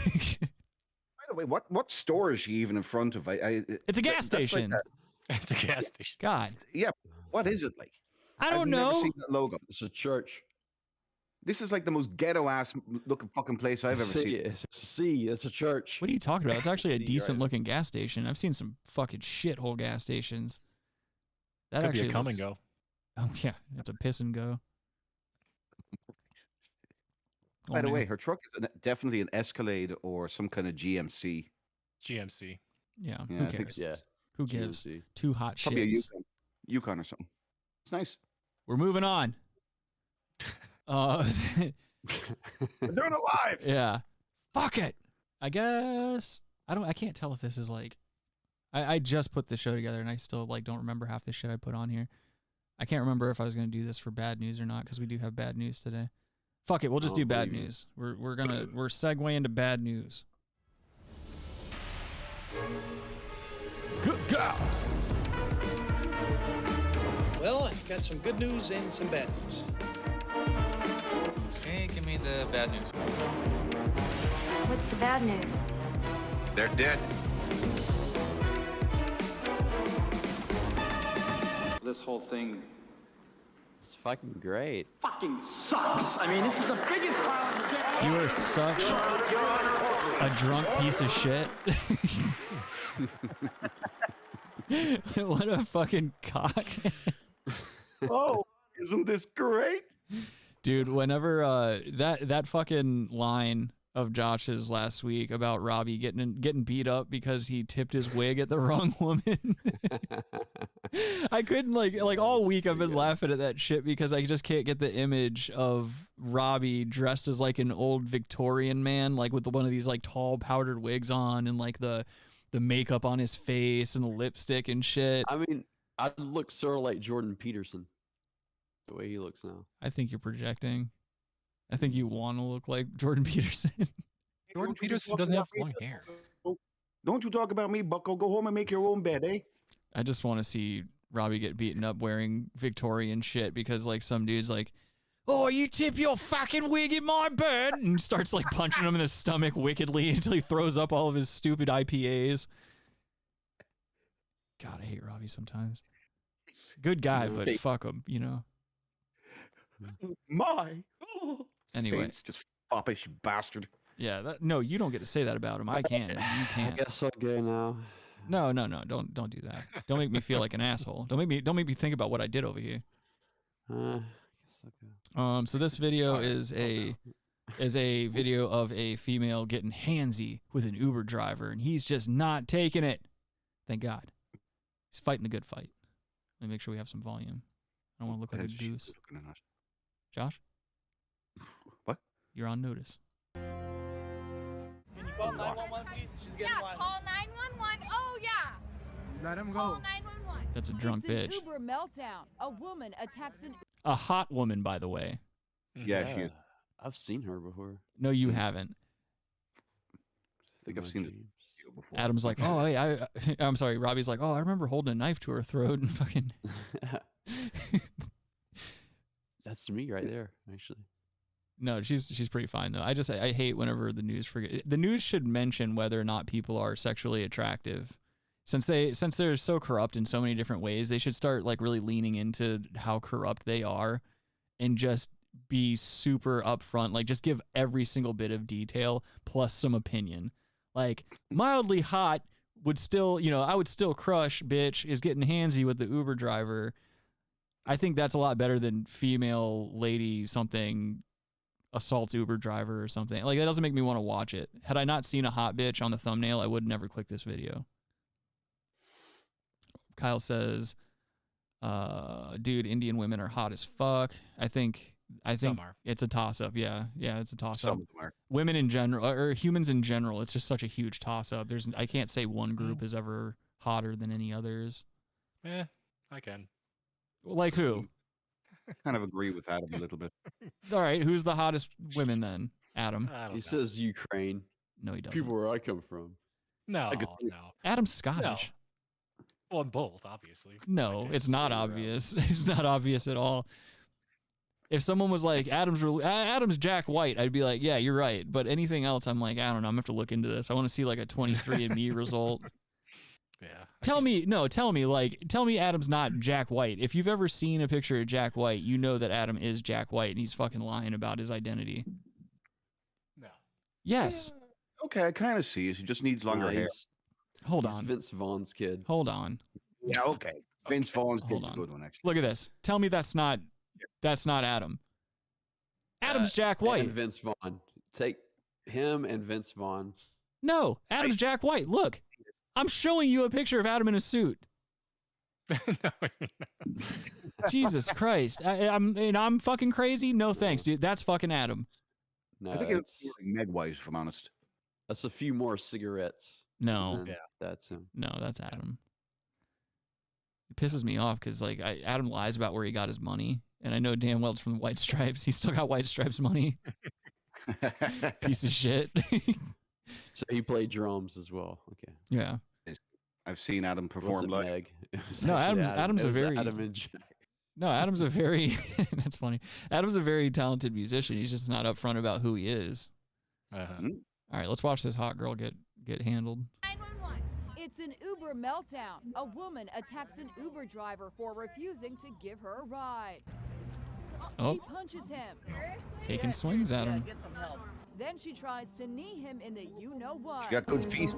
the way, what store is she even in front of? It's a gas station. It's a gas station. God. Yeah. What is it like? I don't know. I've never seen that logo. It's a church. This is like the most ghetto ass looking fucking place I've ever seen. It's a church. What are you talking about? It's actually a decent looking gas station. I've seen some fucking shithole gas stations. That Could actually be a come and go. Oh yeah, it's a piss and go. By the way, her truck is definitely an Escalade or some kind of GMC. GMC. Yeah. Yeah, Who I think cares? Yeah. Who gives? GMC. Two hot Probably shits. a Yukon or something. It's nice. We're moving on. We're doing it live. Yeah. Fuck it. I guess I can't tell if this is like I just put the show together and I still like don't remember half the shit I put on here. I can't remember if I was gonna do this for bad news or not because we do have bad news today. Fuck it, we'll just do bad news. We're segue into bad news. Good God. Well, I've got some good news and some bad news. Okay, give me the bad news. What's the bad news? They're dead. This whole thing. It's fucking great. Fucking sucks. I mean, this is the biggest pile of shit. You are such a drunk piece of shit. What a fucking cock. Oh, isn't this great? Dude, whenever that fucking line of Josh's last week about Robbie getting beat up because he tipped his wig at the wrong woman. I couldn't like all week I've been laughing at that shit because I just can't get the image of Robbie dressed as like an old Victorian man, like with one of these like tall powdered wigs on and like the the makeup on his face and the lipstick and shit. I mean, I look sort of like Jordan Peterson, the way he looks now. I think you're projecting. I think you want to look like Jordan Peterson. Jordan Peterson doesn't have long hair. Don't you talk about me, Bucko. Go home and make your own bed, eh? I just want to see Robbie get beaten up wearing Victorian shit because like some dude's like, oh, you tip your fucking wig in my bed, and starts like punching him in the stomach wickedly until he throws up all of his stupid IPAs. God, I hate Robbie sometimes. Good guy, but fuck him, you know. Anyway, Face, just foppish bastard. Yeah, no, you don't get to say that about him. I can. You can't. I guess I'll go now. No, don't do that. Don't make me feel like an asshole. Don't make me think about what I did over here. So this video is a video of a female getting handsy with an Uber driver, and he's just not taking it. Thank God. He's fighting the good fight. Let me make sure we have some volume. I don't want to look like a goose. Josh? What? You're on notice. Can you call 911, please? She's getting wild. Call 911. Oh, yeah. Let him go. Call 911. That's a drunk bitch. Uber meltdown. A woman attacks an A hot woman, by the way. Yeah, she is. I've seen her before. No, you haven't. I think I've seen it before. Adam's like, oh, hey, I'm sorry. Robbie's like, oh, I remember holding a knife to her throat and fucking. That's me right there, actually. No, she's pretty fine though. I hate whenever the news forget. The news should mention whether or not people are sexually attractive. Since they're so corrupt in so many different ways, they should start like really leaning into how corrupt they are and just be super upfront. Like just give every single bit of detail plus some opinion. Like mildly hot would still, I would still crush bitch is getting handsy with the Uber driver. I think that's a lot better than female lady something assaults Uber driver or something. Like that doesn't make me want to watch it. Had I not seen a hot bitch on the thumbnail, I would never click this video. Kyle says, dude, Indian women are hot as fuck. I think it's a toss-up. Yeah, it's a toss-up. Some of them are. Women in general, or humans in general, it's just such a huge toss-up. I can't say one group is ever hotter than any others. I can. Like who? Kind of agree with Adam a little bit. All right, who's the hottest women then? Adam. He says Ukraine. No, he doesn't. People where I come from. No. Adam's Scottish. Well, both, obviously. No, it's not obvious. It's not obvious at all. If someone was like, Adam's Jack White, I'd be like, yeah, you're right. But anything else, I'm like, I don't know. I'm going to have to look into this. I want to see like a 23andMe result. Yeah. Tell me Adam's not Jack White. If you've ever seen a picture of Jack White, you know that Adam is Jack White and he's fucking lying about his identity. No. Yes. Yeah, okay, I kind of see it. He just needs longer hair. Hold He's on. Vince Vaughn's kid. Hold on. Yeah, okay. Vince Vaughn's kid's a good one, actually. Look at this. Tell me that's not Adam. Adam's Jack White. And Vince Vaughn. Take him and Vince Vaughn. No, Adam's Jack White. Look. I'm showing you a picture of Adam in a suit. Jesus Christ. I'm fucking crazy? No thanks, dude. That's fucking Adam. No, I think it's Megwise, if I'm honest. That's a few more cigarettes. No. Yeah, that's him. No, that's Adam. It pisses me off because like Adam lies about where he got his money, and I know damn well it's from the White Stripes. He's still got White Stripes money. Piece of shit. So he played drums as well. Okay. Yeah. I've seen Adam perform live. No, Adam's a very Adam and Jack. No, Adam's a very that's funny. Adam's a very talented musician. He's just not upfront about who he is. All right, let's watch this hot girl get handled. 911. It's an Uber meltdown. A woman attacks an Uber driver for refusing to give her a ride. Oh. She punches him. Taking swings at him. Then she tries to knee him in the you-know-what. She got good feet.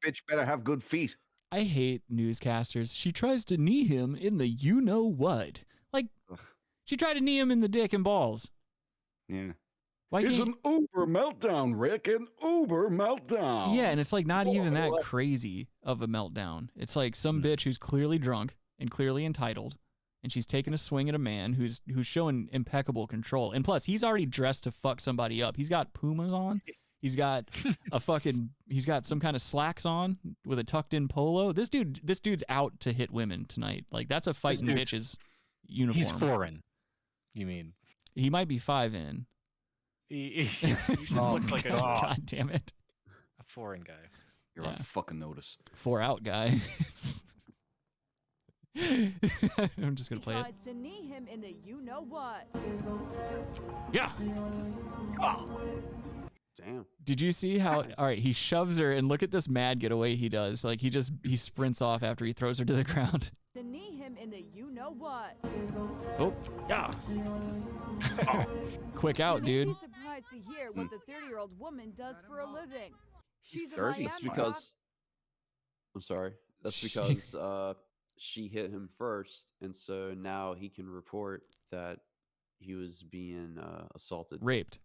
Bitch better have good feet. I hate newscasters. She tries to knee him in the you-know-what. Like, she tried to knee him in the dick and balls. Yeah. It's an Uber meltdown, Rick. An Uber meltdown. Yeah, and it's like not even that crazy of a meltdown. It's like some bitch who's clearly drunk and clearly entitled, and she's taking a swing at a man who's showing impeccable control. And plus, he's already dressed to fuck somebody up. He's got Pumas on. He's got he's got some kind of slacks on with a tucked in polo. This dude's out to hit women tonight. Like that's a fighting bitches uniform. He's foreign. You mean? He might be 5 in. He just looks like a God damn it. A foreign guy. You're on fucking notice. 4 out guy. I'm just gonna play it. Tries to knee him in the you know what. Yeah. Damn. Did you see how? All right, he shoves her, and look at this mad getaway he does. Like he sprints off after he throws her to the ground. To knee him in the you know what. Oh, yeah. Quick out, dude. You'd be surprised to hear what the 30-year-old woman does for a living. She's 30. a That's Miami because. I'm sorry. That's because she hit him first, and so now he can report that he was being assaulted, raped.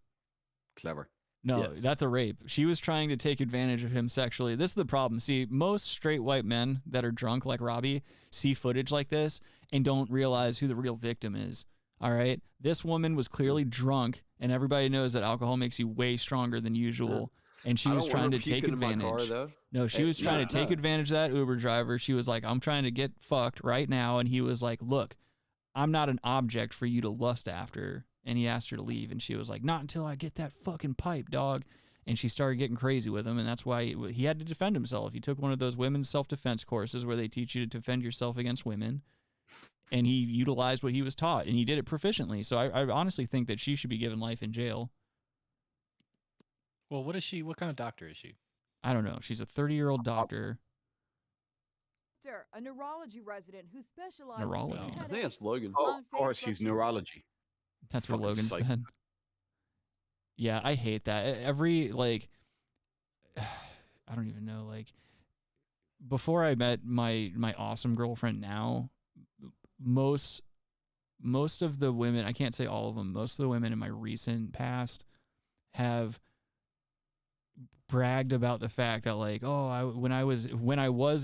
Clever. No, Yes. that's a rape. She was trying to take advantage of him sexually. This is the problem. See, most straight white men that are drunk like Robbie see footage like this and don't realize who the real victim is. All right? This woman was clearly drunk, and everybody knows that alcohol makes you way stronger than usual. And she I was don't want trying her to take puking in my advantage. car, though. No, she was trying to take advantage of that Uber driver. She was like, I'm trying to get fucked right now. And he was like, look, I'm not an object for you to lust after. And he asked her to leave. And she was like, not until I get that fucking pipe, dog. And she started getting crazy with him. And that's why he had to defend himself. He took one of those women's self-defense courses where they teach you to defend yourself against women. And he utilized what he was taught. And he did it proficiently. So I honestly think that she should be given life in jail. Well, what is she? What kind of doctor is she? I don't know. She's a 30-year-old doctor. A neurology resident who specializes Neurology? in I think that's Logan. Oh, of course, she's neurology. That's where Fucking Logan's psycho. been. Yeah, I hate that. Every, like, I don't even know, like, before I met my awesome girlfriend now, most of the women, I can't say all of them, most of the women in my recent past have bragged about the fact that, like, when I was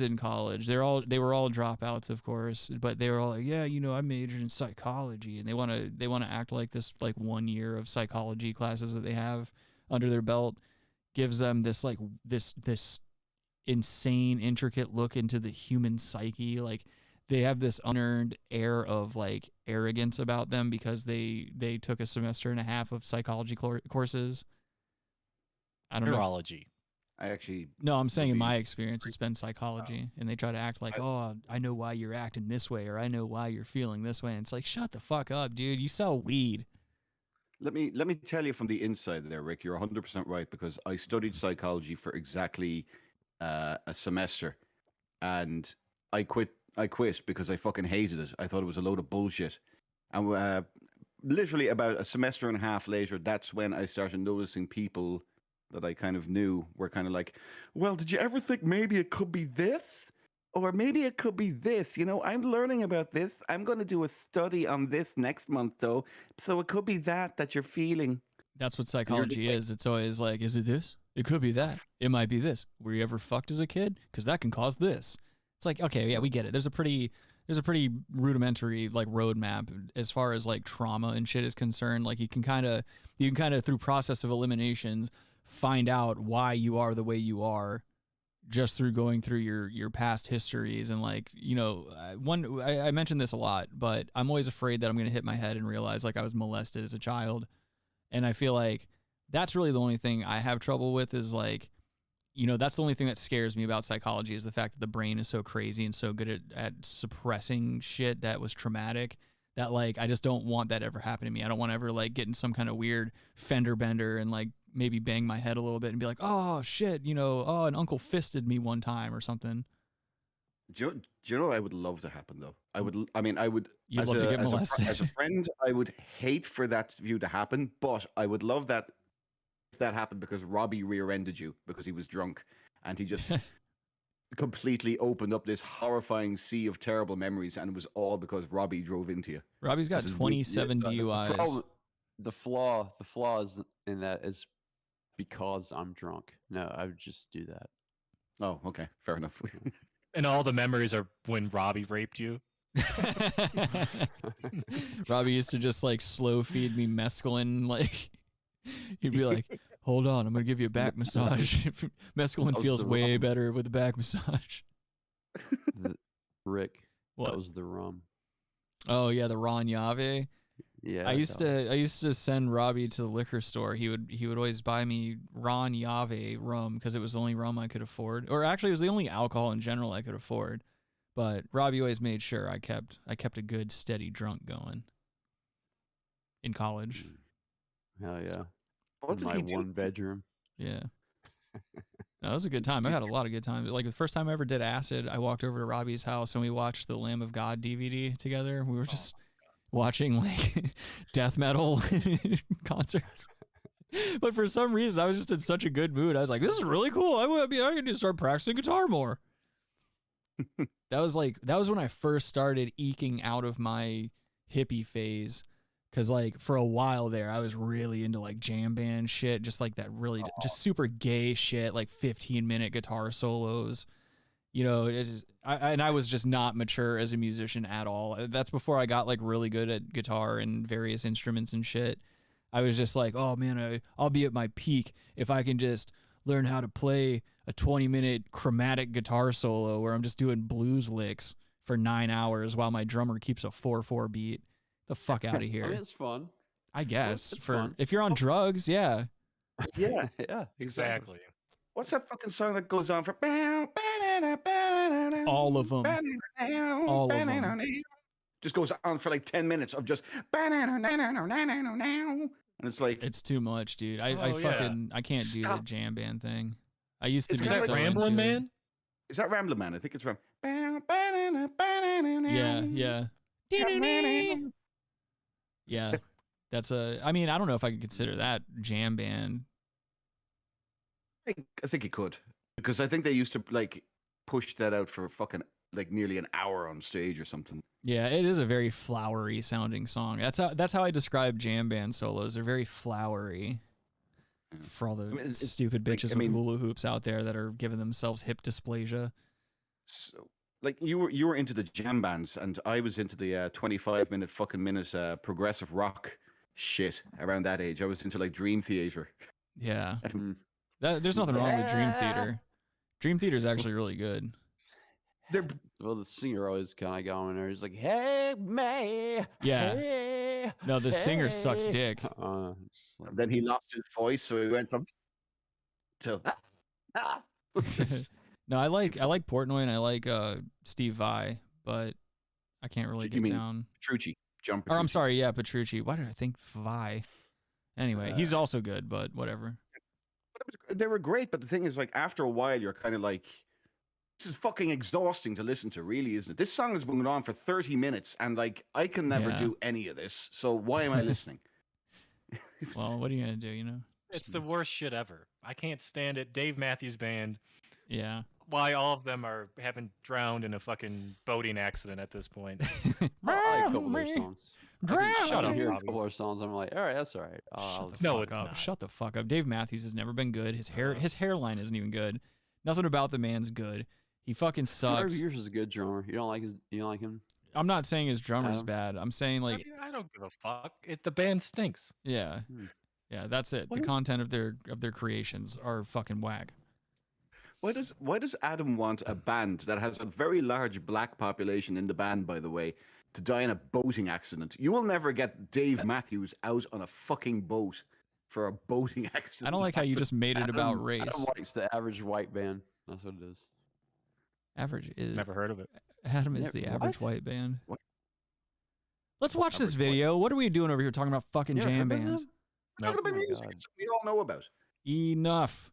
in college, they were all dropouts, of course, but they were all like, yeah, you know, I majored in psychology, and they want to act like this, like, 1 year of psychology classes that they have under their belt gives them this, like, this insane intricate look into the human psyche. Like, they have this unearned air of, like, arrogance about them because they took a semester and a half of psychology courses. I don't Neurology. I actually... No, I'm saying in my experience, it's been psychology. And they try to act like, I know why you're acting this way, or I know why you're feeling this way. And it's like, shut the fuck up, dude. You sell weed. Let me tell you from the inside there, Rick, you're 100% right, because I studied psychology for exactly a semester. And I quit because I fucking hated it. I thought it was a load of bullshit. And literally about a semester and a half later, that's when I started noticing people that I kind of knew were kind of like, well, did you ever think maybe it could be this? Or maybe it could be this. You know, I'm learning about this. I'm going to do a study on this next month, though. So it could be that you're feeling. That's what psychology is. It's always like, is it this? It could be that. It might be this. Were you ever fucked as a kid? Because that can cause this. It's like, okay, yeah, we get it. There's a pretty rudimentary, like, roadmap as far as, like, trauma and shit is concerned. Like, you can kind of through process of eliminations find out why you are the way you are just through going through your past histories. And, like, you know, I mentioned this a lot, but I'm always afraid that I'm going to hit my head and realize, like, I was molested as a child. And I feel like that's really the only thing I have trouble with is, like, you know, that's the only thing that scares me about psychology is the fact that the brain is so crazy and so good at suppressing shit that was traumatic that, like, I just don't want that ever happen to me. I don't want to ever, like, get in some kind of weird fender bender and, like, maybe bang my head a little bit and be like, oh shit, you know, an uncle fisted me one time or something. Do you know what I would love to happen, though? You'd love to get molested. As a friend, I would hate for that view to happen, but I would love that if that happened because Robbie rear-ended you because he was drunk and he just completely opened up this horrifying sea of terrible memories, and it was all because Robbie drove into you. Robbie's got 27 DUIs. The flaw is in that is because I'm drunk. No, I would just do that. Oh, okay. Fair enough. And all the memories are when Robbie raped you. Robbie used to just, like, slow feed me mescaline. Like, he'd be like, Hold on, I'm gonna give you a back massage. Mescaline feels way better with a back massage. Rick, what? That was the rum. Oh yeah, the Ron Yave. Yeah, I used to send Robbie to the liquor store. He would always buy me Ron Yave rum because it was the only rum I could afford, or actually it was the only alcohol in general I could afford. But Robbie always made sure I kept a good steady drunk going in college. Hell yeah! What in did my he do? one bedroom. Yeah. No, it was a good time. I had a lot of good times. Like the first time I ever did acid, I walked over to Robbie's house and we watched the Lamb of God DVD together. We were just watching like death metal concerts. But for some reason, I was just in such a good mood. I was like, this is really cool. I can just start practicing guitar more. That was when I first started eking out of my hippie phase. Cause like for a while there, I was really into like jam band shit, just like that really just super gay shit, like 15-minute guitar solos. You know, I was just not mature as a musician at all. That's before I got like really good at guitar and various instruments and shit. I was just like, oh man, I'll be at my peak if I can just learn how to play a 20-minute chromatic guitar solo where I'm just doing blues licks for 9 hours while my drummer keeps a 4/4 beat. The fuck out of here. I mean, it's fun. I guess It's fun. if you're on drugs, yeah. Yeah, yeah, exactly. What's that fucking song that goes on for All of them. All of them. Just goes on for like 10 minutes of just and it's like it's too much, dude. I can't do the jam band thing. I used to be that so Ramblin' into it. Man? Is that Ramblin' Man? I think it's from Yeah. Yeah. That's I mean, I don't know if I could consider that jam band. I think it could, because I think they used to like push that out for fucking like nearly an hour on stage or something. Yeah, it is a very flowery sounding song. That's how I describe jam band solos. They're very flowery. For all the stupid bitches with hula hoops out there that are giving themselves hip dysplasia. So, like you were into the jam bands, and I was into the 25-minute fucking minute progressive rock shit around that age. I was into like Dream Theater. Yeah. There's nothing wrong with Dream Theater. Dream Theater is actually really good. Well, the singer always kind of going there. He's like, "Hey, May." Yeah. Hey, No, the singer sucks dick. Then he lost his voice, so he went from to. No, I like Portnoy and I like Steve Vai, but I can't really get down. Petrucci, John Petrucci. Or I'm sorry, yeah, Petrucci. Why did I think Vai? Anyway, he's also good, but whatever. They were great, but the thing is, like, after a while, you're kind of like, this is fucking exhausting to listen to, really, isn't it? This song has been on for 30 minutes, and like, I can never do any of this, so why am I listening? Well, what are you gonna do? You know, It's the worst shit ever. I can't stand it. Dave Matthews Band. Yeah. Why all of them are having drowned in a fucking boating accident at this point. I like a couple of their songs. Shut I up, hear a Robbie. couple of their songs. I'm like, all right, that's all right. Shut the fuck up. Dave Matthews has never been good. His hairline isn't even good. Nothing about the man's good. He fucking sucks. Yours is a good drummer. You don't like him? I'm not saying his drummer's bad. I'm saying like I don't give a fuck. The band stinks. yeah. Yeah, that's it. The content of their creations are fucking whack. Why does Adam want a band that has a very large black population in the band, by the way, to die in a boating accident? You will never get Dave Matthews out on a fucking boat for a boating accident. I don't like how you just made it about race. Adam White's the average white band. That's what it is. Average is Never heard of it. Adam is the average white band. What? Let's watch this video. What are we doing over here talking about fucking jam bands? Talking about music we all know about. Enough.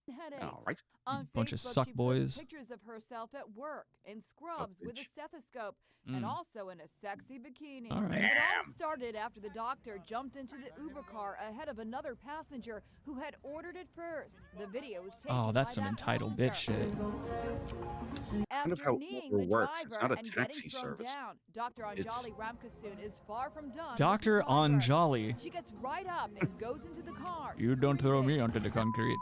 Headaches. All right. On Bunch of Facebook, suck she boys. posts pictures of herself at work in scrubs with a stethoscope and Mm. also in a sexy bikini. All right. It all started after the doctor jumped into the Uber car ahead of another passenger who had ordered it first. The video was taken Oh, that's by some that entitled loser. bitch shit. Kind of After how kneeing Uber the works. It's driver not a and taxi getting thrown service. down, Dr. It's- Anjali Ramkasoon is far from done. with Dr. the driver. Anjali. She gets right up and goes into the car. You don't throw me onto the concrete.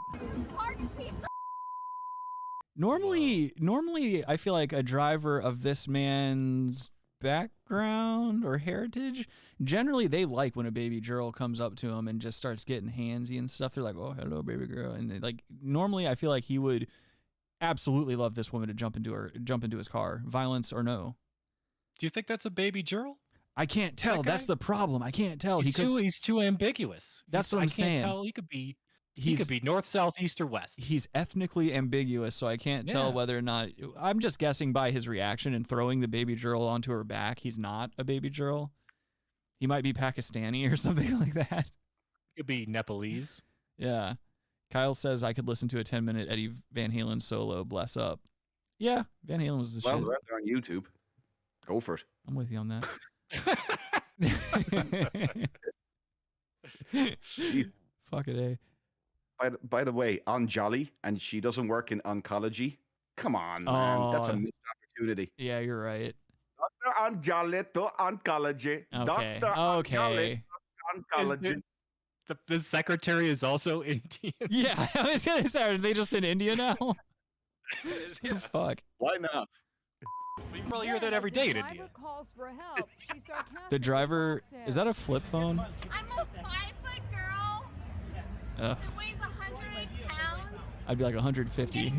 Normally, I feel like a driver of this man's background or heritage, generally they like when a baby girl comes up to him and just starts getting handsy and stuff. They're like, "Oh, hello, baby girl," and they, like normally I feel like he would absolutely love this woman to jump into his car, violence or no. Do you think that's a baby girl? I can't tell. That's the problem. I can't tell. He's too ambiguous. That's what I'm saying. I can't tell. He could be north, south, east, or west. He's ethnically ambiguous, so I can't tell whether or not. I'm just guessing by his reaction and throwing the baby girl onto her back. He's not a baby girl. He might be Pakistani or something like that. Could be Nepalese. Yeah. Kyle says I could listen to a 10-minute Eddie Van Halen solo. Bless up. Yeah, Van Halen was the shit. Well, they're out there on YouTube. Go for it. I'm with you on that. Fuck it, eh? By the way, on Jolly, and she doesn't work in oncology. Come on, man. That's a missed opportunity. Yeah, you're right. Doctor on Jolly to oncology. Okay. Doctor on Jolly Okay. to oncology. The secretary is also Indian. Yeah, I was gonna say, are they just in India now? Yeah. Fuck. Why not? You probably hear that every day in India. Calls for help. She The driver, is that a flip phone? I'm a 5-foot girl Ugh. that weighs 100 pounds. I'd be like 150.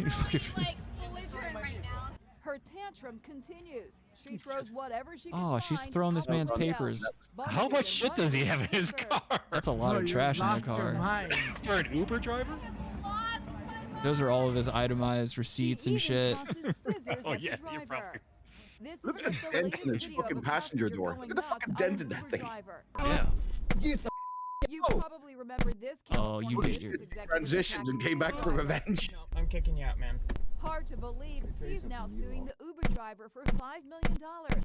Like belligerent right now. Her tantrum continues. She throws whatever she can Oh, she's find throwing this out man's of papers. the How much shit does he have in his car? That's a lot of trash in that car. For an Uber driver? Those are all of his itemized receipts and shit. Oh yeah, you're probably. Look at the dent in his fucking passenger door. Look at the fucking dent in that thing. Yeah. You probably remember this. Oh, you get your transitioned and came back for revenge. I'm kicking you out, man. Hard to believe he's now suing the Uber driver for $5 million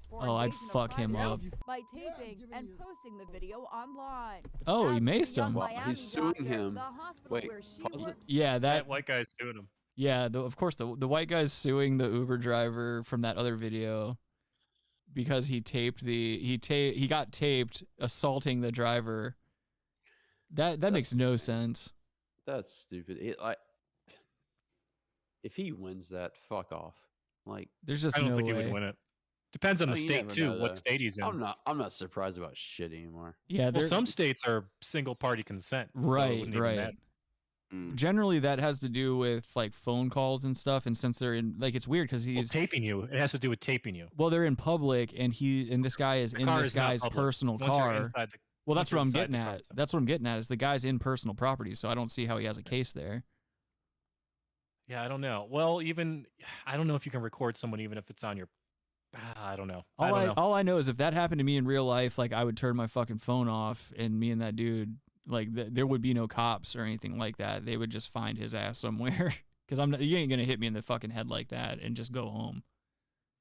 for Oh, I'd invasion of fuck him privacy up. by taping and posting the video online. Oh, he As for the maced young him. Wow, Miami he's suing doctor, him. the hospital Wait, where she pause it. works Yeah, That white guy's suing him. Yeah, of course, the white guy's suing the Uber driver from that other video because he taped he got taped assaulting the driver. That makes no sense. That's stupid. If he wins that, fuck off. Like, There's just I don't no think way. he would win it. Depends on the you state never too. know, What though. state he's in. I'm not surprised about shit anymore. Yeah, Well, there- some states are single party consent. so it right, wouldn't even right. matter. Generally, that has to do with like phone calls and stuff. And since they're in, like, it's weird because he's taping you. It has to do with taping you. Well, they're in public, and this guy is The in car this is not guy's public. personal Once you're car. inside the- Well, once that's you're what I'm inside getting the car, at. That's what I'm getting at. Is the guy's in personal property, so I don't see how he has a case there. Yeah, I don't know. Well, I don't know if you can record someone even if it's on your. I don't know. All I know is if that happened to me in real life, like I would turn my fucking phone off, and me and that dude, like there would be no cops or anything like that. They would just find his ass somewhere because you ain't gonna hit me in the fucking head like that and just go home.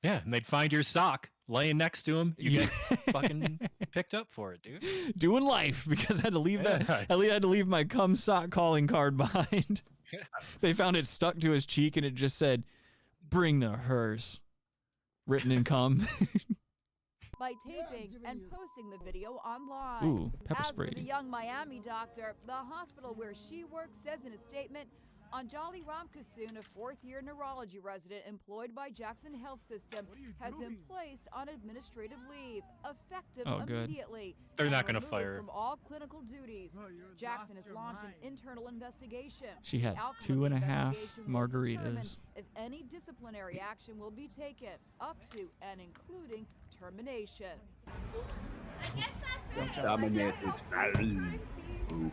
Yeah, and they'd find your sock laying next to him. You get fucking picked up for it, dude. Doing life because I had to leave I had to leave my cum sock calling card behind. They found it stuck to his cheek and it just said, "Bring the hearse," written in cum. by taping and posting the video online. Ooh, pepper As spray. for the young Miami doctor, the hospital where she works says in a statement, Anjali Ramkasoon, a fourth-year neurology resident employed by Jackson Health System, has been placed on administrative leave, effective immediately. They're and not gonna removed fire her. from all clinical duties. Jackson has launched an internal investigation. She had The outcome of the 2.5 investigation will determine margaritas. if any disciplinary action will be taken, up to and including termination. I guess that's it. Dominated. Ooh.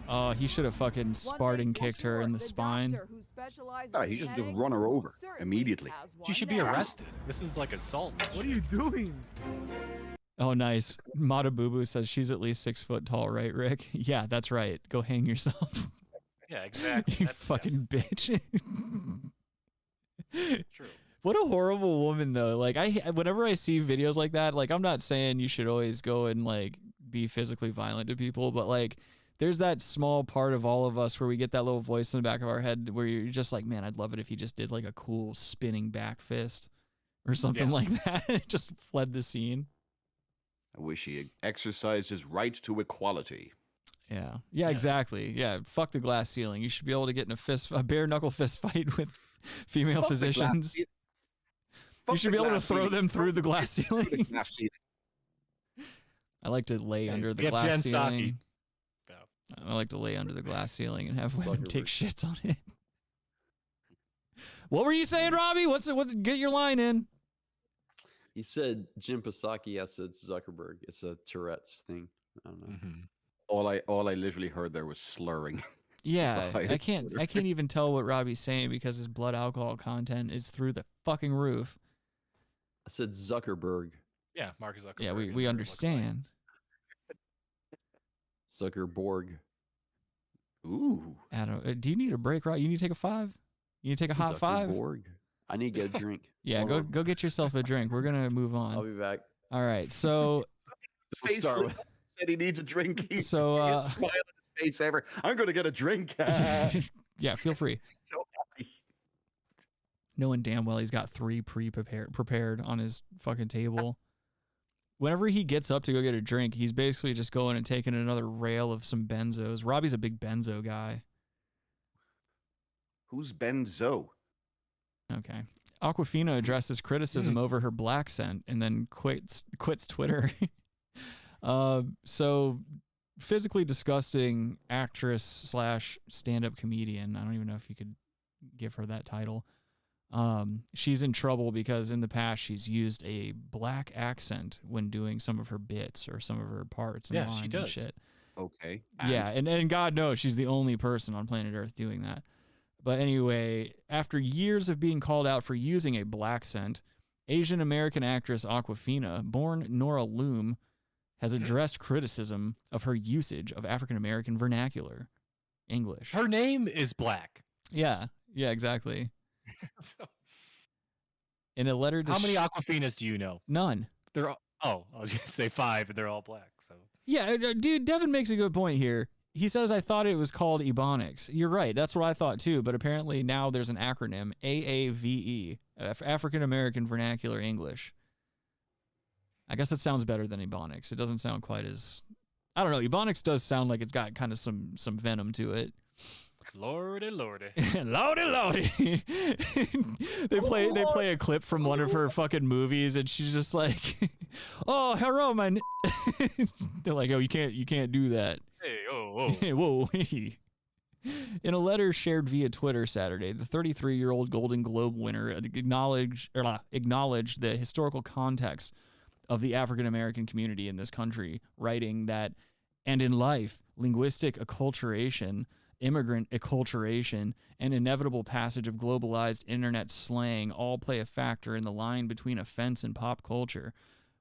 Oh, he should have fucking Spartan kicked her in the spine. Oh, he should just run her over immediately. She should be arrested. This is like assault. What are you doing? Oh, nice. Mata Boo Boo says she's at least 6 foot tall, right, Rick? Yeah, that's right. Go hang yourself. Yeah, exactly. You fucking bitch. True. What a horrible woman, though. Like, whenever I see videos like that, like, I'm not saying you should always go and like be physically violent to people, but like, there's that small part of all of us where we get that little voice in the back of our head where you're just like, man, I'd love it if he just did like a cool spinning back fist or something like that. Just fled the scene. I wish he exercised his right to equality. Yeah, exactly. Yeah, fuck the glass ceiling. You should be able to get in a bare knuckle fist fight with female Fuck the glass physicians. You should be able to throw them through the glass ceiling. Glass ceiling. I like to lay under the get glass Jen ceiling. Psaki. I like to lay under the glass ceiling and have women take shits on it. What were you saying, Robbie? Get your line in. He said Jim Psaki. I said Zuckerberg. It's a Tourette's thing. I don't know. All I literally heard there was slurring. Yeah, I can't even tell what Robbie's saying because his blood alcohol content is through the fucking roof. I said Zuckerberg. Yeah, Mark Zuckerberg. Yeah, we understand. Zuckerborg. Ooh. Adam, do you need a break, right? You need to take a 5? You need to take a hot 5? Zuckerborg. I need to get a drink. Yeah, go get yourself a drink. We're gonna move on. I'll be back. All right, so We'll start with said he needs a drink. He's smile on his face ever. I'm gonna get a drink. Yeah, feel free. So happy. Knowing damn well he's got 3 prepared on his fucking table. Whenever he gets up to go get a drink, he's basically just going and taking another rail of some benzos. Robbie's a big benzo guy. Who's Benzo? Okay. Awkwafina addresses criticism over her blaccent and then quits Twitter. So physically disgusting actress / stand-up comedian. I don't even know if you could give her that title. She's in trouble because in the past she's used a black accent when doing some of her bits or some of her parts and lines and shit. Okay. Yeah, and God knows she's the only person on planet Earth doing that. But anyway, after years of being called out for using a blaccent, Asian American actress Awkwafina, born Nora Loom, has addressed criticism of her usage of African American vernacular English. Her name is Black. Yeah, exactly. In a letter to how many Awkwafinas do you know? None. They're all, I was gonna say 5, and they're all black. So yeah, dude, Devin makes a good point here. He says, I thought it was called Ebonics. You're right. That's what I thought too. But apparently now there's an acronym, AAVE, African American Vernacular English. I guess it sounds better than Ebonics. It doesn't sound quite as, I don't know. Ebonics does sound like it's got kind of some venom to it. Lordy. Lordy. They play a clip from one of her fucking movies, and she's just like, "Oh, hello, man." They're like, "Oh, you can't do that." Hey, oh. Hey, whoa. In a letter shared via Twitter Saturday, the 33-year-old Golden Globe winner acknowledged the historical context of the African American community in this country, writing that, and in life, linguistic acculturation, immigrant acculturation, and inevitable passage of globalized internet slang all play a factor in the line between offense and pop culture.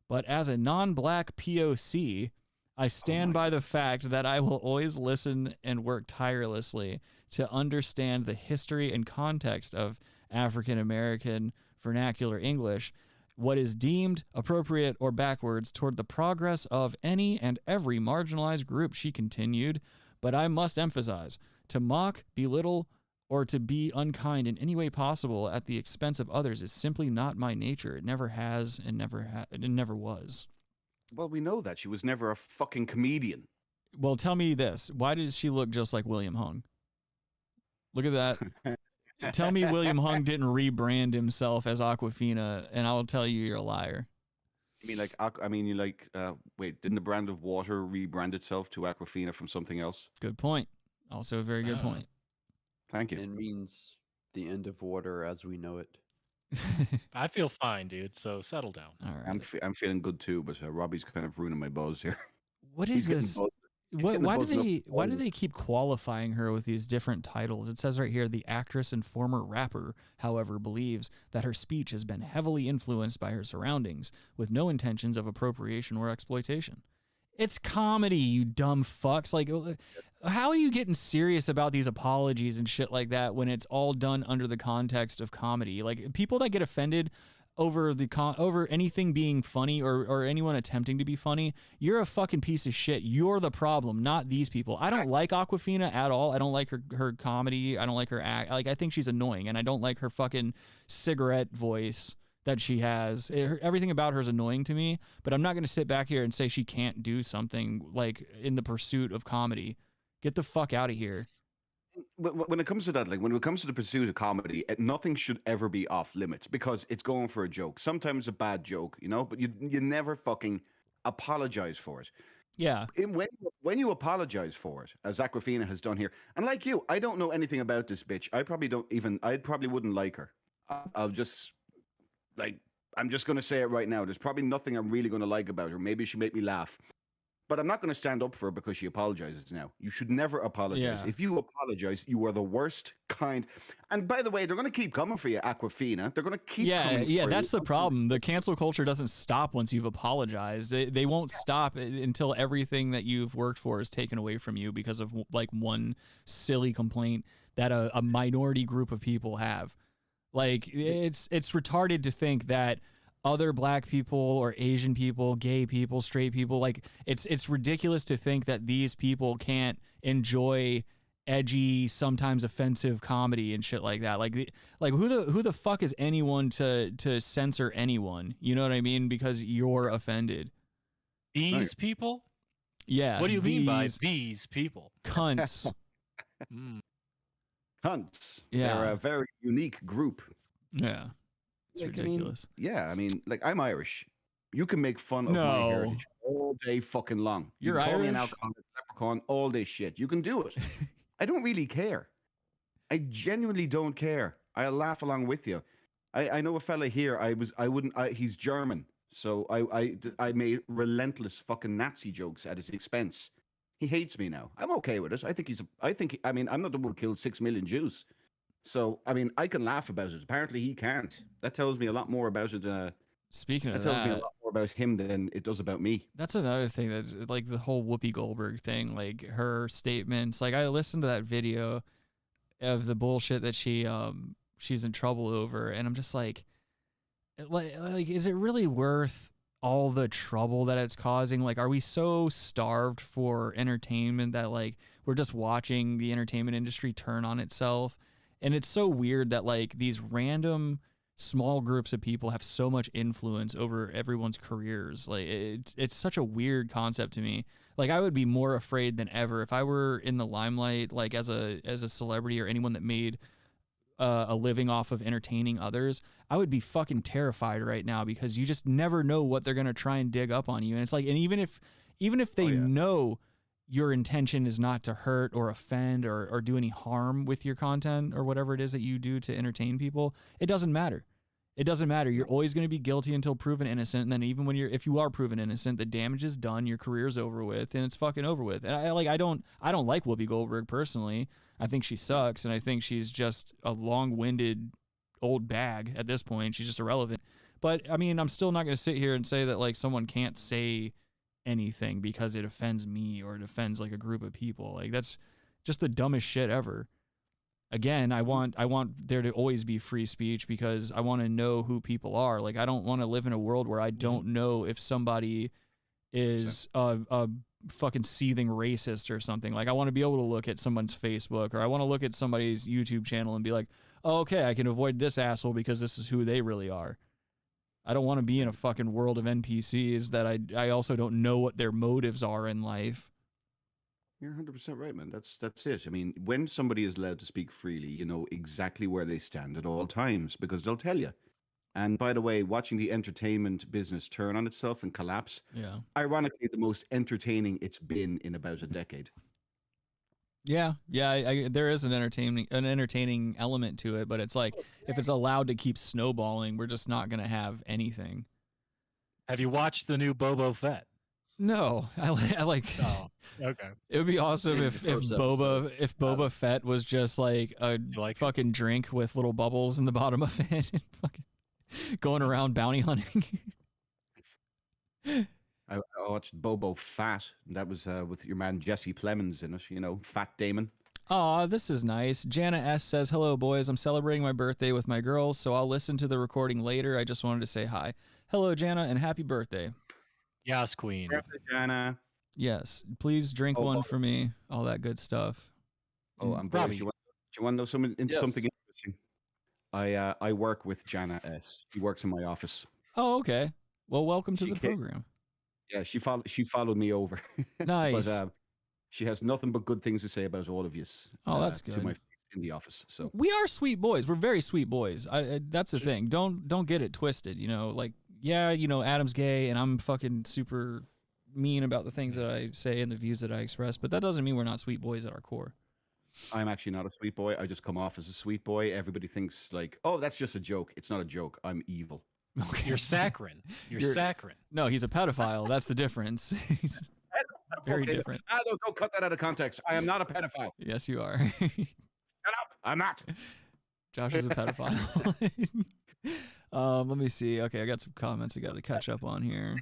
But as a non-black POC, I stand by the fact that I will always listen and work tirelessly to understand the history and context of African American vernacular English, what is deemed appropriate or backwards toward the progress of any and every marginalized group, she continued. But I must emphasize, to mock, belittle, or to be unkind in any way possible at the expense of others is simply not my nature. It never has and never was. Well, we know that. She was never a fucking comedian. Well, tell me this. Why does she look just like William Hung? Look at that. Tell me William Hung didn't rebrand himself as Awkwafina, and I'll tell you you're a liar. Wait, didn't the brand of water rebrand itself to Awkwafina from something else? Good point. Also a very good point. Thank you. It means the end of water as we know it. I feel fine, dude. So settle down. All right. I'm feeling good too, but Robbie's kind of ruining my buzz here. What is this? Why do they keep qualifying her with these different titles? It says right here, the actress and former rapper, however, believes that her speech has been heavily influenced by her surroundings, with no intentions of appropriation or exploitation. It's comedy, you dumb fucks. Like, how are you getting serious about these apologies and shit like that when it's all done under the context of comedy? Like, people that get offended over over anything being funny or anyone attempting to be funny, you're a fucking piece of shit. You're the problem, not these people. I don't like Awkwafina at all. I don't like her comedy. I don't like her act. Like, I think she's annoying, and I don't like her fucking cigarette voice that she has. Everything about her is annoying to me, but I'm not going to sit back here and say she can't do something like in the pursuit of comedy. Get the fuck out of here. when it comes to that, like when it comes to the pursuit of comedy, nothing should ever be off limits because it's going for a joke. Sometimes a bad joke, you know, but you never fucking apologize for it. Yeah. When you apologize for it, as Awkwafina has done here, and like you, I don't know anything about this bitch. I probably wouldn't like her. I'm just going to say it right now. There's probably nothing I'm really going to like about her. Maybe she make me laugh. But I'm not going to stand up for her because she apologizes now. You should never apologize. Yeah. If you apologize, you are the worst kind. And by the way, they're going to keep coming for you, Awkwafina. They're going to keep coming for you. Yeah, that's the problem. The cancel culture doesn't stop once you've apologized. They won't stop until everything that you've worked for is taken away from you because of like one silly complaint that a minority group of people have. Like it's retarded to think that other black people or Asian people, gay people, straight people, like it's ridiculous to think that these people can't enjoy edgy, sometimes offensive comedy and shit like that. Like who the fuck is anyone to censor anyone? You know what I mean? Because you're offended. These people? Yeah. What do you mean by these people? Cunts. Cunts. Yeah. They're a very unique group. Yeah. It's ridiculous. I mean, like I'm Irish. You can make fun of my heritage all day fucking long. You You're can call me an Irish? alcoholic, leprechaun, all this shit. You can do it. I don't really care. I genuinely don't care. I'll laugh along with you. I know a fella here. He's German, so I made relentless fucking Nazi jokes at his expense. He hates me now. I'm okay with it. I mean, I'm not the one who killed 6 million Jews. So, I mean, I can laugh about it. Apparently, he can't. That tells me a lot more about it. Speaking of that tells me a lot more about him than it does about me. That's another thing that's like the whole Whoopi Goldberg thing, like her statements. Like I listened to that video of the bullshit that she's in trouble over, and I'm just like is it really worth all the trouble that it's causing? Like, are we so starved for entertainment that like we're just watching the entertainment industry turn on itself? And it's so weird that like these random small groups of people have so much influence over everyone's careers. Like it's such a weird concept to me. Like I would be more afraid than ever if I were in the limelight, like as a celebrity or anyone that made a living off of entertaining others. I would be fucking terrified right now because you just never know what they're gonna try and dig up on you. And it's like, and even if they know your intention is not to hurt or offend or do any harm with your content or whatever it is that you do to entertain people, it doesn't matter. It doesn't matter. You're always going to be guilty until proven innocent. And then even if you are proven innocent, the damage is done, your career's over with, and it's fucking over with. And I don't like Whoopi Goldberg personally. I think she sucks, and I think she's just a long-winded old bag at this point. She's just irrelevant. But I mean, I'm still not going to sit here and say that like someone can't say anything because it offends me or it offends like a group of people. Like that's just the dumbest shit ever. Again, I want there to always be free speech because I want to know who people are. Like I don't want to live in a world where I don't know if somebody is a fucking seething racist or something. Like I want to be able to look at someone's Facebook or I want to look at somebody's YouTube channel and be like, oh, okay, I can avoid this asshole because this is who they really are. I don't want to be in a fucking world of NPCs that I also don't know what their motives are in life. You're 100% right, man. That's it. I mean, when somebody is allowed to speak freely, you know exactly where they stand at all times because they'll tell you. And by the way, watching the entertainment business turn on itself and collapse, ironically, the most entertaining it's been in about a decade. Yeah, there is an entertaining element to it, but it's like if it's allowed to keep snowballing, we're just not gonna have anything. Have you watched the new Boba Fett? No, I like. Oh, okay. It would be awesome if Boba Fett was just like a fucking drink with little bubbles in the bottom of it, and fucking going around bounty hunting. I watched Bobo Fat. And that was with your man Jesse Plemons in it. You know, Fat Damon. Aw, this is nice. Jana S says, hello, boys. I'm celebrating my birthday with my girls, so I'll listen to the recording later. I just wanted to say hi. Hello, Jana, and happy birthday. Yes, Queen. Happy Jana. Yes, please drink one for me. All that good stuff. Oh, I'm Robbie. Do you want to know something interesting? I work with Jana S. She works in my office. Oh, okay. Well, welcome to the program. Yeah, she followed me over. Nice. But She has nothing but good things to say about all of you. Oh, that's To good. my face in the office. So We are sweet boys. We're very sweet boys. That's the thing. Don't get it twisted. You know, like, yeah, you know, Adam's gay and I'm fucking super mean about the things that I say and the views that I express, but that doesn't mean we're not sweet boys at our core. I'm actually not a sweet boy. I just come off as a sweet boy. Everybody thinks like, oh, that's just a joke. It's not a joke. I'm evil. Okay. You're saccharine. You're saccharine. No, he's a pedophile. That's the difference. He's very Okay, different. Don't cut that out of context. I am not a pedophile. Yes, you are. Shut up. I'm not. Josh is a pedophile. Let me see. Okay, I got some comments I got to catch up on here.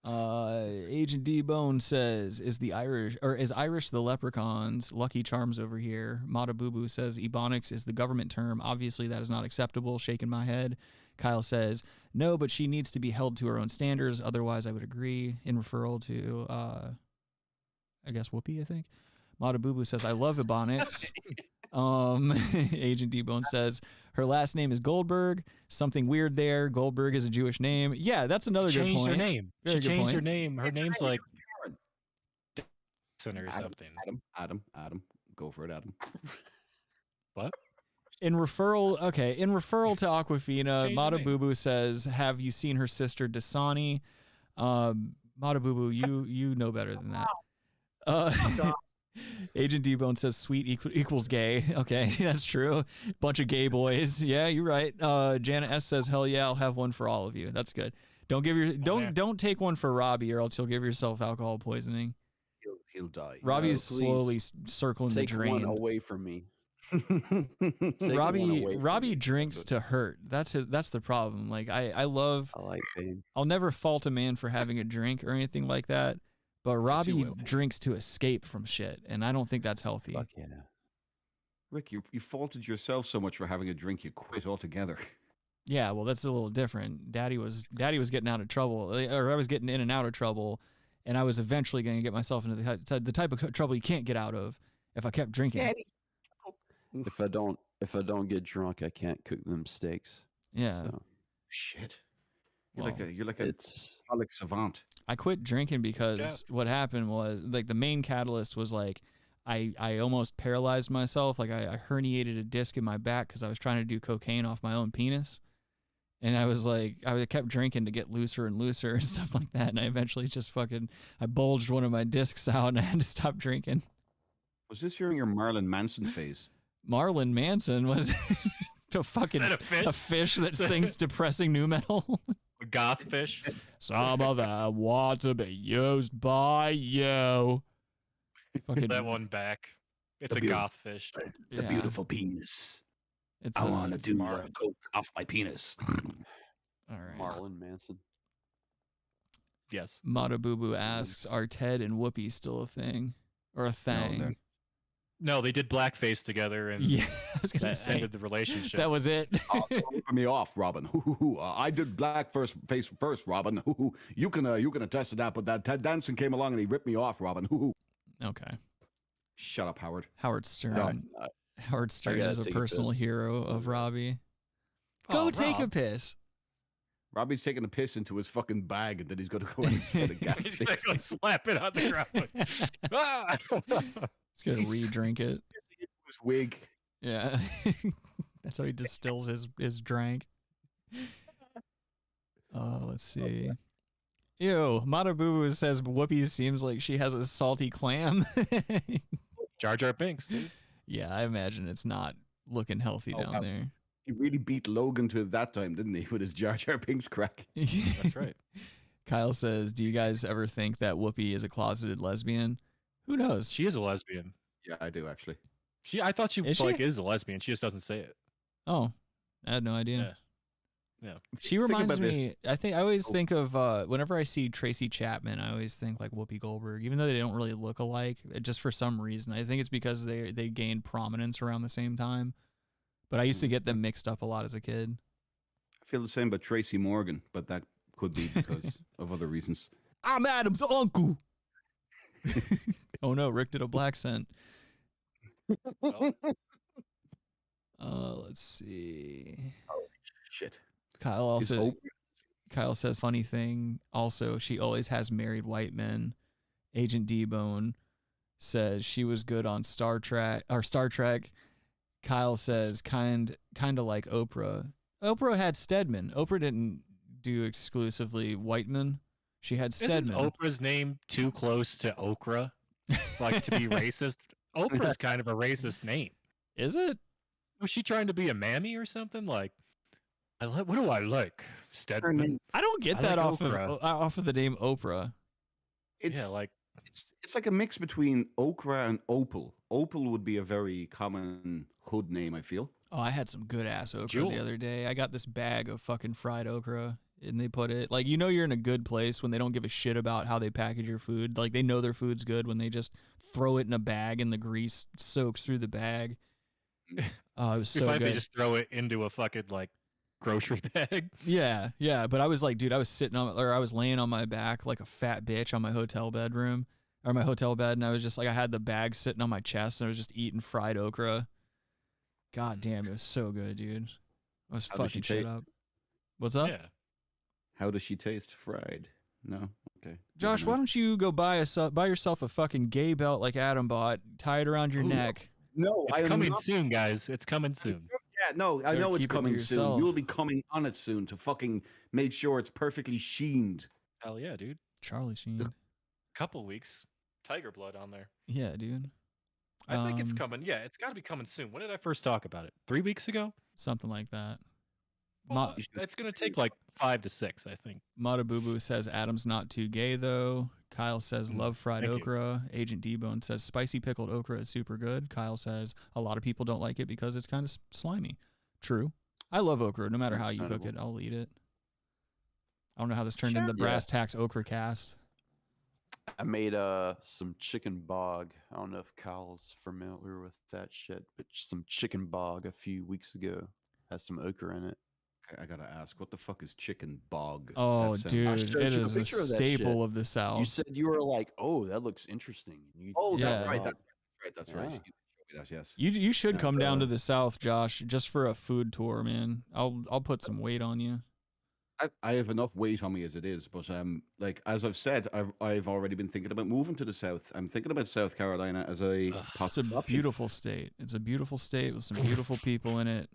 Agent D Bone says, is Irish the leprechauns? Lucky Charms over here. Mata Boo Boo says Ebonics is the government term. Obviously that is not acceptable. Shaking my head. Kyle says, no, but she needs to be held to her own standards. Otherwise I would agree. In referral to I guess Whoopi, I think. Mata Boo Boo says, I love Ebonics. Agent D-Bone says, her last name is Goldberg. Something weird there. Goldberg is a Jewish name. Yeah, that's another good point. Changed her name. Very She good changed point. her name. Her name's like or something. Adam. Go for it, Adam. What? In referral to Awkwafina, Change Mata her Boo Boo says, have you seen her sister Dasani? Mata Boo Boo, you know better than that. Agent D-Bone says sweet equals gay. Okay, that's true. Bunch of gay boys. Yeah, you're right. Janet S says, hell yeah, I'll have one for all of you. That's good. Don't take one for Robbie or else you'll give yourself alcohol poisoning. He'll die. Robbie's please slowly circling the Take drain. one away from me. Robbie drinks to hurt. That's the problem. Like I like pain. I'll never fault a man for having a drink or anything like that, but Robbie drinks to escape from shit, and I don't think that's healthy. Fuck yeah. Rick, you faulted yourself so much for having a drink, you quit altogether. Yeah, well, that's a little different. Daddy was getting out of trouble, or I was getting in and out of trouble, and I was eventually going to get myself into the type of trouble you can't get out of if I kept drinking. Daddy. If I don't get drunk, I can't cook them steaks. Yeah. So. Shit. You're like a alcoholic savant. I quit drinking because what happened was, like, the main catalyst was like I almost paralyzed myself. Like I herniated a disc in my back because I was trying to do cocaine off my own penis. And I was like, I kept drinking to get looser and looser and stuff like that. And I eventually just I bulged one of my discs out and I had to stop drinking. Was this during your Marilyn Manson phase? Marlon Manson was a fish that sings depressing nu metal. A goth fish. Some of them want to be used by you. That one back. It's a goth fish. The beautiful penis. It's I want to do coke off my penis. All right. Marlon Manson. Yes. Mata Boo Boo asks, are Ted and Whoopi still a thing? Or a thing? No, they did blackface together, and yeah, I was gonna say ended the relationship. That was it. Ripping me off, Robin. I did face first, Robin. You can attest to that. But that Ted Danson came along and he ripped me off, Robin. Okay. Shut up, Howard. Howard Stern. Howard Stern is a take a personal piss. hero of Robbie. Go take a piss. Robbie's taking a piss into his fucking bag, and then he's going to go inside a gas He's station. gonna slap it on the ground. Ah! He's gonna re-drink it. His wig. Yeah. That's how he distills his drink. Let's see. Ew, Mata Boo Boo says Whoopi seems like she has a salty clam. Jar Jar Binks, dude. Yeah, I imagine it's not looking healthy down there. He really beat Logan to it that time, didn't he? With his Jar Jar Binks crack. That's right. Kyle says, do you guys ever think that Whoopi is a closeted lesbian? Who knows? She is a lesbian. Yeah, I do actually. I thought she Is is a lesbian. She just doesn't say it. Oh, I had no idea. Yeah. She reminds me. I always think of whenever I see Tracy Chapman, I always think like Whoopi Goldberg, even though they don't really look alike. Just for some reason, I think it's because they gained prominence around the same time. But I used to get them mixed up a lot as a kid. I feel the same about Tracy Morgan, but that could be because of other reasons. I'm Adam's uncle. Oh no, Rick did a blaccent. Let's see. Oh shit. Kyle says funny thing. Also, she always has married white men. Agent D-Bone says she was good on Star Trek. Kyle says kind of like Oprah. Oprah had Stedman. Oprah didn't do exclusively Whiteman. She had Stedman. Isn't Oprah's name too close to okra, like to be racist? Oprah's kind of a racist name. Is it? Was she trying to be a mammy or something? Like, what do I like? Stedman. I don't get that off of the name Oprah. It's like a mix between okra and opal. Opal would be a very common hood name, I feel. Oh, I had some good ass okra the other day. I got this bag of fucking fried okra, and they put it like, you know, you're in a good place when they don't give a shit about how they package your food. Like, they know their food's good when they just throw it in a bag and the grease soaks through the bag. Oh, it was so good. They just throw it into a fucking like grocery bag. Yeah. But I was like, dude, I was laying on my back like a fat bitch on my hotel bed, and I was just like, I had the bag sitting on my chest, and I was just eating fried okra. God damn, it was so good, dude. I was fucking shit up. What's up? Yeah. How does she taste? Fried? No. Okay. Josh, why don't you go buy yourself a fucking gay belt like Adam bought, tie it around your neck? No, it's coming soon, guys. It's coming soon. Yeah, no, I know it's coming soon. You'll be coming on it soon to fucking make sure it's perfectly sheened. Hell yeah, dude. Charlie Sheen. Couple weeks. Tiger blood on there. Yeah, dude. I think it's coming. Yeah, it's got to be coming soon. When did I first talk about it? 3 weeks ago? Something like that. Well, it's going to take like 5 to 6, I think. Mata Boo Boo says Adam's not too gay, though. Kyle says love fried okra. Agent D-Bone says spicy pickled okra is super good. Kyle says a lot of people don't like it because it's kind of slimy. True. I love okra. No matter how you cook it, I'll eat it. I don't know how this turned into the Brass Tacks Okra cast. I made some chicken bog. I don't know if Kyle's familiar with that shit, but some chicken bog a few weeks ago has some okra in it. I gotta ask, what the fuck is chicken bog? Oh, dude, it is a staple of the South. You said you were like, "Oh, that looks interesting." That's right. That's right. Yes. You should come down to the South, Josh, just for a food tour, man. I'll put some weight on you. I have enough weight on me as it is, but like as I've said, I've already been thinking about moving to the South. I'm thinking about South Carolina as a possible option. Beautiful state. It's a beautiful state with some beautiful people in it.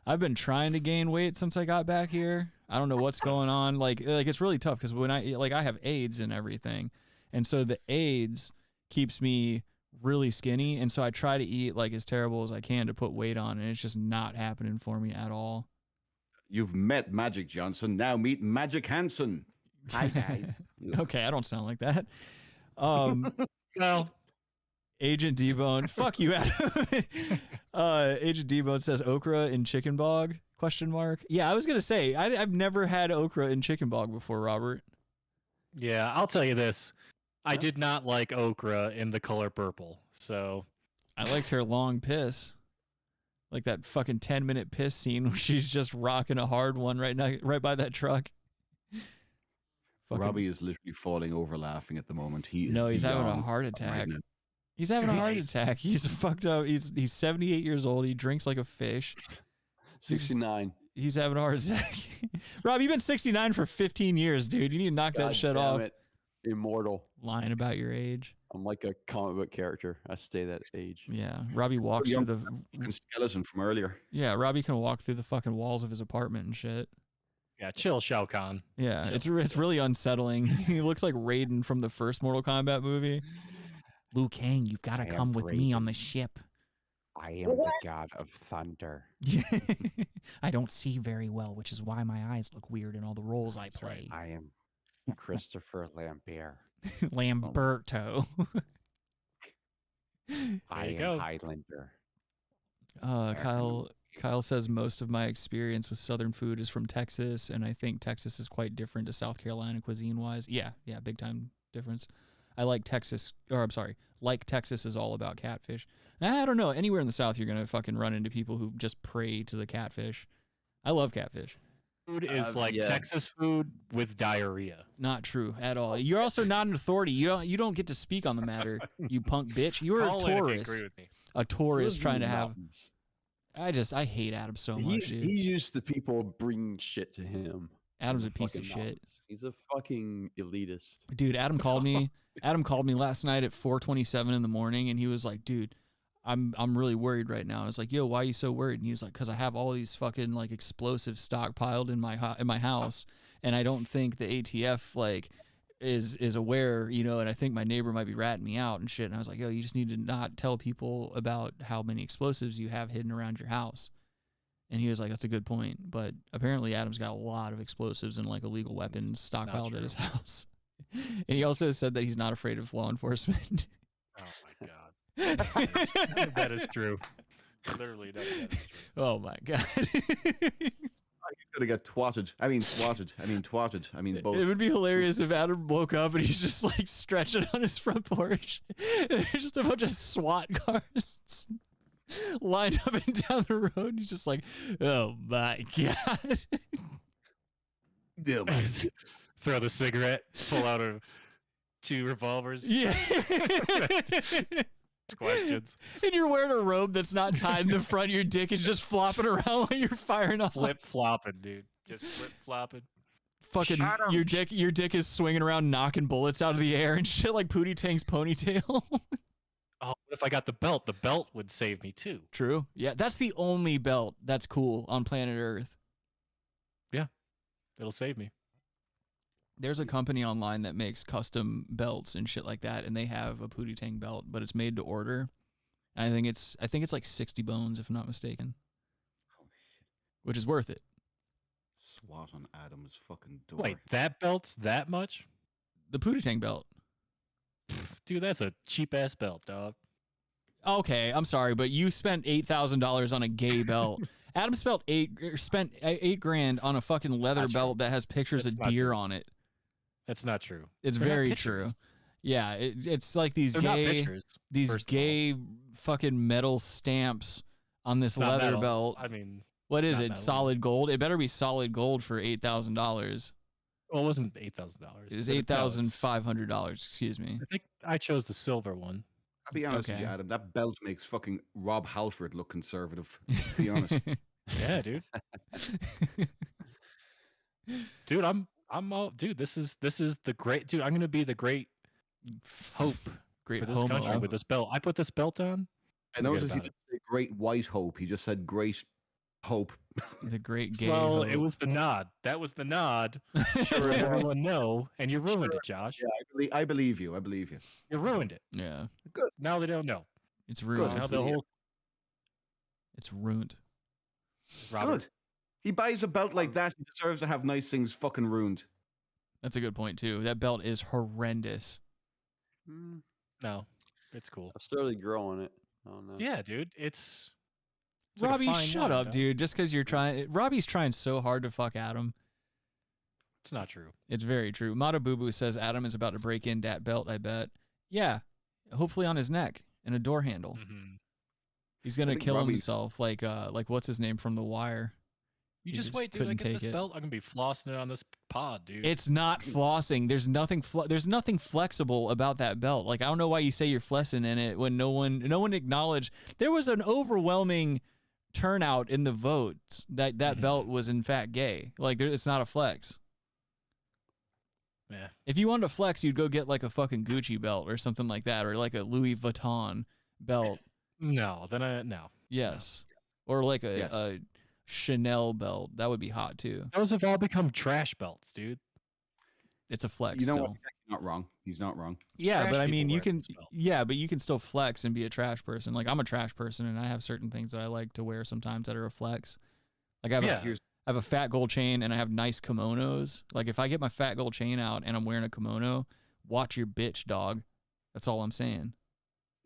I've been trying to gain weight since I got back here. I don't know what's going on. Like it's really tough because when I have AIDS and everything, and so the AIDS keeps me really skinny, and so I try to eat like as terrible as I can to put weight on, and it's just not happening for me at all. You've met Magic Johnson, now meet Magic Hansen. Hi guys. Okay, I don't sound like that. Well, Agent D-Bone, fuck you, Adam. Agent D-Bone says okra in chicken bog? ? Yeah, I was gonna say I've never had okra in chicken bog before, Robert. Yeah, I'll tell you this. I did not like okra in the color purple. So I liked her long piss. Like that fucking 10-minute piss scene where she's just rocking a hard one right by that truck. Robbie is literally falling over laughing at the moment. He's having a heart attack. Right, he's having a heart attack. He's fucked up. He's 78 years old. He drinks like a fish. 69. He's having a heart attack. Rob, you've been 69 for 15 years, dude. You need to knock that shit off. It. Immortal. Lying about your age. I'm like a comic book character. I stay that age. Yeah. Robbie walks through the skeleton from earlier. Yeah, Robbie can walk through the fucking walls of his apartment and shit. Yeah, chill, Shao Kahn. Yeah, chill. It's really unsettling. He looks like Raiden from the first Mortal Kombat movie. Liu Kang, you've got to come with me on the ship. I am the god of thunder. I don't see very well, which is why my eyes look weird in all the roles I play. I am Christopher Lambert. Lamberto. I am Highlander. Kyle says most of my experience with Southern food is from Texas, and I think Texas is quite different to South Carolina cuisine-wise. Yeah, big time difference. Texas is all about catfish. I don't know. Anywhere in the South, you're going to fucking run into people who just pray to the catfish. I love catfish. Food is Texas food with diarrhea. Not true at all. You're also not an authority. You don't get to speak on the matter, you punk bitch. You're a tourist. A tourist trying to have... I hate Adam so much, dude. He's used to people bringing shit to him. Adam's a piece of fucking shit. He's a fucking elitist. Dude, Adam called me. Adam called me last night at 4:27 in the morning, and he was like, "Dude, I'm really worried right now." I was like, "Yo, why are you so worried?" And he was like, "Cause I have all these fucking like explosives stockpiled in my house, and I don't think the ATF like is aware, you know, and I think my neighbor might be ratting me out and shit." And I was like, "Yo, you just need to not tell people about how many explosives you have hidden around your house." And he was like, "That's a good point." But apparently Adam's got a lot of explosives and like illegal weapons stockpiled at his house. And he also said that he's not afraid of law enforcement. Oh my god. That is true. Literally, that is true. Oh my god. You're gonna get twatted. I mean swatted. I mean twatted. I mean both. It would be hilarious if Adam woke up and he's just like stretching on his front porch. And there's just a bunch of SWAT cars lined up and down the road. He's just like, oh my god. Throw the cigarette, pull out 2 revolvers. Yeah. Questions. And you're wearing a robe that's not tied in the front. Your dick is just flopping around while you're firing off. Flip flopping, dude. Just flip flopping. Fucking your dick is swinging around, knocking bullets out of the air and shit like Pootie Tang's ponytail. Oh, what if I got the belt? The belt would save me too. True. Yeah, that's the only belt that's cool on planet Earth. Yeah, it'll save me. There's a company online that makes custom belts and shit like that, and they have a Pootie Tang belt, but it's made to order. And I think it's like 60 bones, if I'm not mistaken. Oh shit. Which is worth it. SWAT on Adam's fucking door. Wait, that belt's that much? The Pootie Tang belt. Dude, that's a cheap ass belt, dog. Okay, I'm sorry, but you spent $8,000 on a gay belt. Adam spent $8,000 on a fucking leather belt that has pictures of deer on it. That's not true. It's very true. Yeah, it's like these gay fucking metal stamps on this leather metal. belt. I mean, what is it? metal. Solid gold? It better be solid gold for $8,000. Well, it wasn't $8,000. It was $8,500. Excuse me. I think I chose the silver one. I'll be honest with you, Adam. That belt makes fucking Rob Halford look conservative. To be honest. Yeah, dude. Dude, I'm all dude. This is the great dude. I'm gonna be the great hope for this country with this belt. I put this belt on. I noticed he didn't say great white hope. He just said great hope. The great gay. Well, hope. it was the nod. That was the nod. Sure, everyone know, and you ruined it, Josh. Yeah, I believe you. I believe you. You ruined it. Yeah. Good. Now they don't know. It's ruined. Now the whole. It's ruined. Robert. Good. He buys a belt like that. He deserves to have nice things fucking ruined. That's a good point too. That belt is horrendous. No, it's cool. I'm slowly growing it. I don't know. Yeah, dude. It's Robbie, like a fine shut wine, up, dog. dude. Just because you're trying. Robbie's trying so hard to fuck Adam. It's not true. It's very true. Mata Boo Boo says Adam is about to break in that belt, I bet. Yeah. Hopefully on his neck and a door handle. Mm-hmm. He's going to kill himself like what's his name from The Wire. You He just wait, dude. I couldn't get take this it. belt. I'm gonna be flossing it on this pod, dude. It's not flossing. There's nothing flexible about that belt. Like I don't know why you say you're flexing in it when no one acknowledged. There was an overwhelming turnout in the votes that belt was in fact gay. Like it's not a flex. Yeah. If you wanted to flex, you'd go get like a fucking Gucci belt or something like that, or like a Louis Vuitton belt. No, then no. Yes. Or like a Chanel belt. That would be hot too. Those have all become trash belts, dude. It's a flex. You know still. what? He's not wrong. He's not wrong. Yeah, Trash but I people mean, you wear can. this belt. Yeah, but you can still flex and be a trash person. Like I'm a trash person, and I have certain things that I like to wear sometimes that are a flex. Like I have a fat gold chain, and I have nice kimonos. Like if I get my fat gold chain out and I'm wearing a kimono, watch your bitch, dog. That's all I'm saying.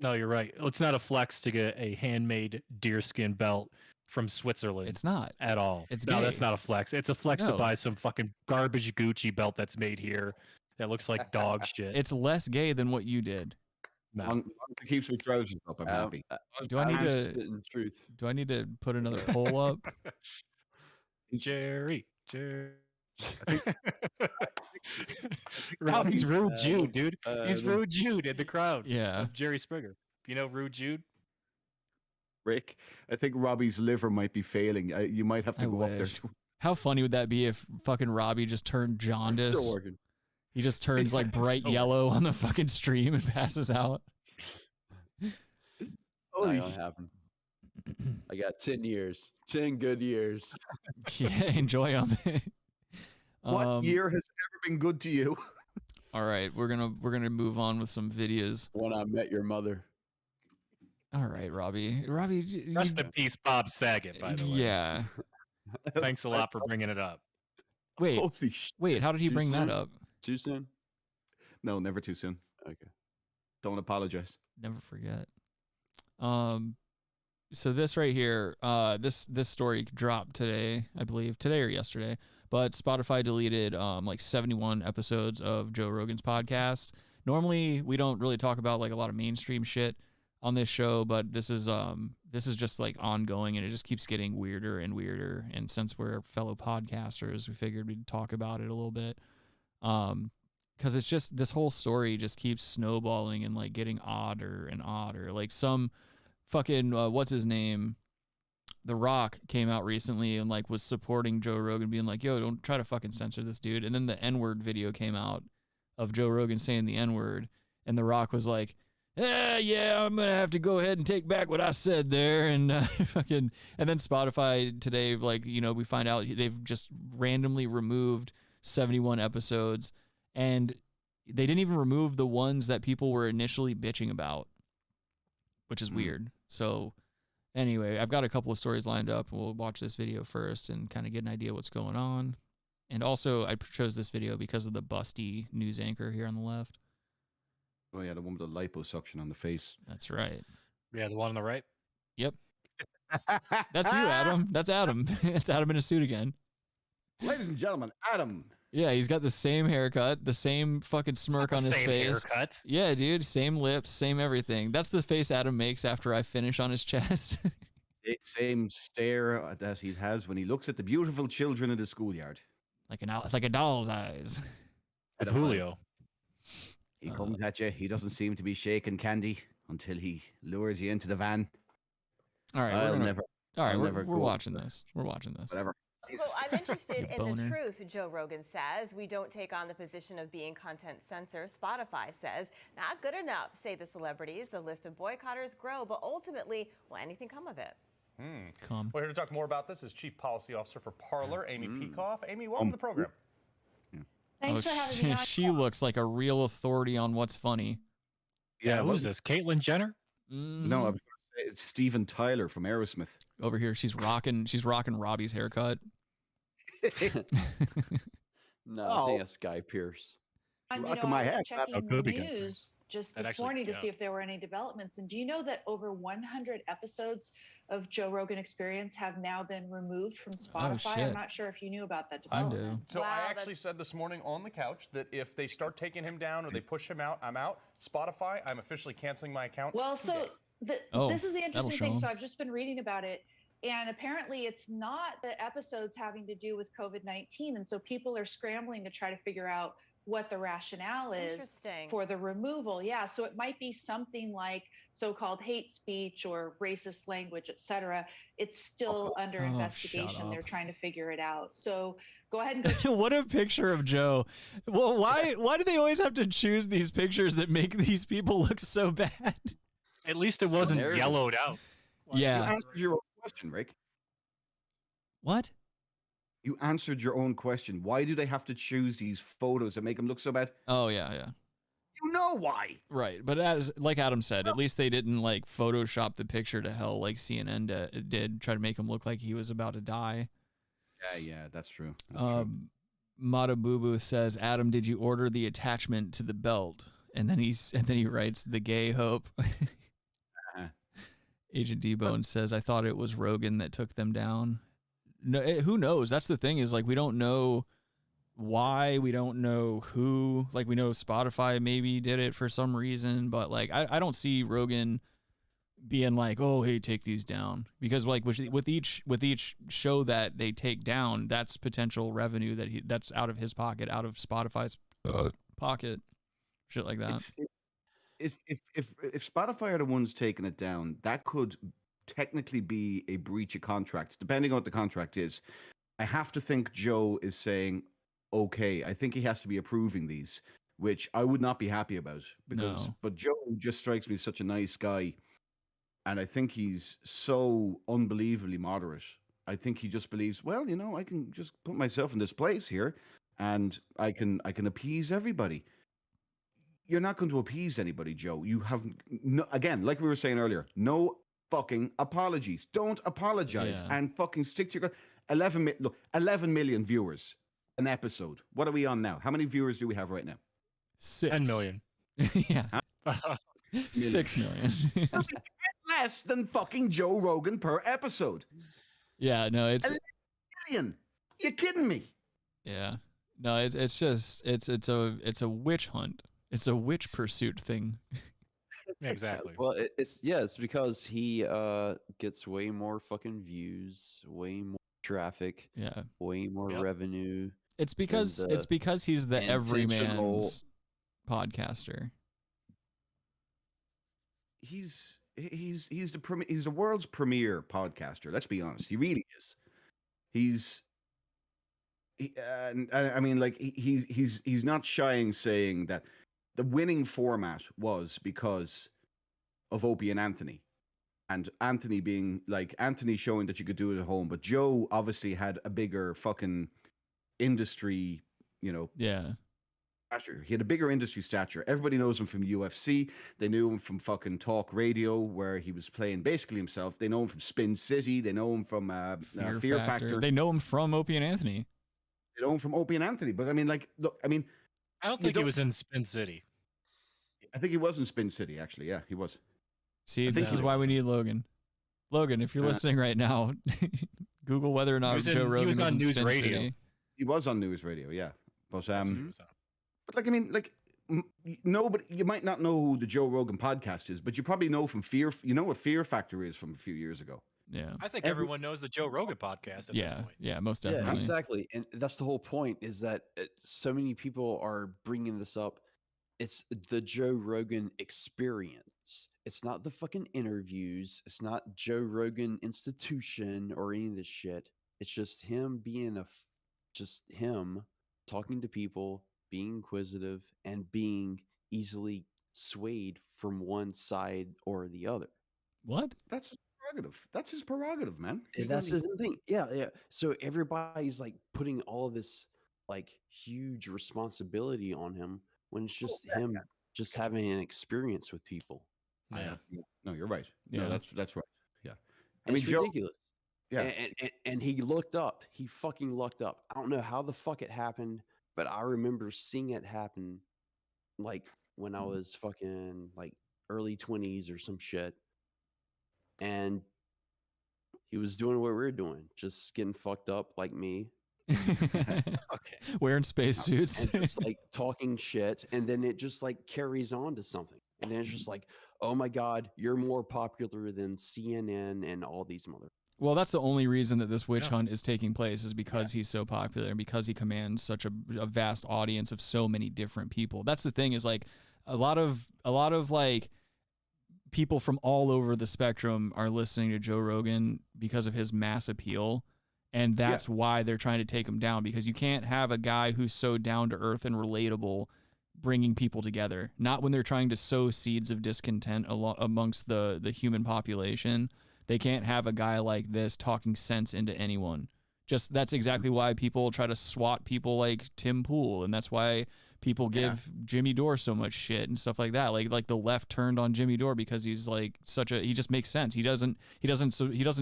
No, you're right. It's not a flex to get a handmade deerskin belt from Switzerland. It's not at all. It's no, gay. that's not a flex. It's a flex to No. buy some fucking garbage Gucci belt that's made here that looks like dog shit. It's less gay than what you did. No. He keeps my trousers up. I'm happy. Do I need I'm to? spitting truth. Do I need to put another poll up? Jerry. Robbie's Rude Jude, dude. He's Rude Jude in the crowd. Yeah. Of Jerry Springer. You know Rude Jude? Rick, I think Robbie's liver might be failing. You might have to go up there. How funny would that be if fucking Robbie just turned jaundice? Still working. He just turns like bright yellow on the fucking stream and passes out. Not gonna happen. I got 10 years. 10 good years. Yeah, enjoy them. What year has ever been good to you? All right, we're gonna move on with some videos. When I met your mother. All right, Robbie. Rest in peace, Bob Saget, by the way. Yeah. Thanks a lot for bringing it up. Wait, Holy shit. wait. How did he Too bring that soon? up? Too soon? No, never too soon. Okay. Don't apologize. Never forget. So this right here, this story dropped today, I believe, today or yesterday. But Spotify deleted like 71 episodes of Joe Rogan's podcast. Normally, we don't really talk about like a lot of mainstream shit on this show, but this is just like ongoing, and it just keeps getting weirder and weirder. And since we're fellow podcasters, we figured we'd talk about it a little bit. Because it's just, this whole story just keeps snowballing and like getting odder and odder. Like some fucking what's his name, The Rock, came out recently and like was supporting Joe Rogan, being like, yo, don't try to fucking censor this dude. And then the N-word video came out of Joe Rogan saying the N-word, and The Rock was like, yeah, I'm gonna have to go ahead and take back what I said there. And fucking, and then Spotify today, like, you know, we find out they've just randomly removed 71 episodes, and they didn't even remove the ones that people were initially bitching about, which is weird. So anyway, I've got a couple of stories lined up. We'll watch this video first and kind of get an idea what's going on. And also, I chose this video because of the busty news anchor here on the left. Oh yeah, the one with the liposuction on the face. That's right. Yeah, the one on the right. Yep. That's you, Adam. That's Adam. It's Adam in a suit again. Ladies and gentlemen, Adam. Yeah, he's got the same haircut, the same fucking smirk on his Same face. haircut. Yeah, dude, same lips, same everything. That's the face Adam makes after I finish on his chest. Same stare that he has when he looks at the beautiful children in the schoolyard. It's like a doll's eyes. With Julio. He comes at you. He doesn't seem to be shaking candy until he lures you into the van. All right, we're watching this. We're watching this. Whatever. So I'm interested in boner. the truth. Joe Rogan says we don't take on the position of being content censor. Spotify says not good enough, say the celebrities. The list of boycotters grow, but ultimately, will anything come of it? Come. We're here to talk more about this is Chief Policy Officer for Parler, Ame Peikoff. Amy, welcome to the program. Thanks for having me on. She looks like a real authority on what's funny. Yeah, who's this? Caitlyn Jenner? No, I was going to say it's Steven Tyler from Aerosmith. Over here, she's rocking Robbie's haircut. No, I think that's Guy Pearce. And, you Rocking know, my I head. was checking could the be good. news just That this actually- morning to yeah. see if there were any developments. And do you know that over 100 episodes of Joe Rogan Experience have now been removed from Spotify? shit. I'm not sure if you knew about that I development. do. So I actually said this morning on the couch that if they start taking him down or they push him out, I'm out. Spotify, I'm officially canceling my account. Well, so Oh, this is the that'll interesting show thing. 'em. So I've just been reading about it. And apparently it's not the episodes having to do with COVID-19. And so people are scrambling to try to figure out what the rationale is Interesting. for the removal. Yeah, so it might be something like so-called hate speech or racist language, et cetera. It's still under Oh, investigation. shut They're up. trying to figure it out. So go ahead and go. What a picture of Joe. Well, why do they always have to choose these pictures that make these people look so bad? At least it wasn't There it is. yellowed out. You Yeah. answered your own question, Rick. What? You answered your own question. Why do they have to choose these photos that make them look so bad? Oh, yeah. You know why. Right. But as like Adam said, at least they didn't like Photoshop the picture to hell like CNN did, try to make him look like he was about to die. Yeah, that's true. That's true. Matabubu says, Adam, did you order the attachment to the belt? And then he writes the gay hope. Agent D-Bone says, I thought it was Rogan that took them down. No, who knows? That's the thing, is like we don't know why, we don't know who. Like we know Spotify maybe did it for some reason, but like I don't see Rogan being like, oh hey, take these down, because like with each show that they take down, that's potential revenue that's out of his pocket, out of Spotify's pocket, shit like that. If Spotify are the ones taking it down, that could technically be a breach of contract, depending on what the contract is. I have to think Joe is saying, okay, I think he has to be approving these, which I would not be happy about because, No. but Joe just strikes me as such a nice guy. And I think he's so unbelievably moderate. I think he just believes, well, you know, I can just put myself in this place here and I can appease everybody. You're not going to appease anybody, Joe. You have no, again, like we were saying earlier, no fucking apologies. Don't apologize and fucking stick to your 11 million viewers an episode. What are we on now? How many viewers do we have right now? 10 million. Yeah. 6 million. Less than fucking Joe Rogan per episode. Yeah, no, it's 11 million. You kidding me? Yeah. No, it's just it's a witch hunt. It's a witch pursuit thing. Exactly. Well, it's because he gets way more fucking views, way more traffic, way more revenue. It's because he's the everyman's podcaster. He's the world's premier podcaster. Let's be honest. He really is. He's not shying saying that the winning format was because of Opie and Anthony. And Anthony being like Anthony showing that you could do it at home, but Joe obviously had a bigger fucking industry, stature. He had a bigger industry stature. Everybody knows him from UFC. They knew him from fucking Talk Radio, where he was playing basically himself. They know him from Spin City. They know him from Fear Factor. They know him from Opie and Anthony. They know him from Opie and Anthony. But I mean, like, look, I mean, I don't think he was in Spin City. I think he was in Spin City, actually. Yeah, he was. See, this is why we need Logan. Logan, if you're listening right now, Google whether or not Joe Rogan was on News Radio. City. He was on News Radio, yeah. But like, I mean, like, nobody, you might not know who the Joe Rogan podcast is, but you probably know from you know what Fear Factor is from a few years ago. Yeah. I think everyone knows the Joe Rogan podcast at this point. Yeah, most definitely. Yeah, exactly. And that's the whole point, is that so many people are bringing this up. It's the Joe Rogan experience. It's not the fucking interviews. It's not Joe Rogan institution or any of this shit. It's just him being just him talking to people, being inquisitive, and being easily swayed from one side or the other. What? That's his prerogative. That's his prerogative, man. That's his thing. Yeah, yeah. So everybody's like putting all this like huge responsibility on him when it's just him just having an experience with people. Yeah. No, you're right. Yeah. No, that's right. Yeah. I mean, it's ridiculous. Yeah. And he looked up. He fucking looked up. I don't know how the fuck it happened, but I remember seeing it happen like when I was fucking like early 20s or some shit. And he was doing what we were doing, just getting fucked up like me. Okay. Wearing spacesuits. And just like talking shit. And then it just like carries on to something. And then it's just like, oh my God, you're more popular than CNN and all these mother. Well, that's the only reason that this witch hunt is taking place, is because he's so popular and because he commands such a vast audience of so many different people. That's the thing, is like a lot of like people from all over the spectrum are listening to Joe Rogan because of his mass appeal. And that's why they're trying to take him down, because you can't have a guy who's so down to earth and relatable bringing people together. Not when they're trying to sow seeds of discontent amongst the human population. They can't have a guy like this talking sense into anyone. That's exactly why people try to swat people like Tim Pool, and that's why people give Jimmy Dore so much shit and stuff like that. Like the left turned on Jimmy Dore because he's like he just makes sense. He doesn't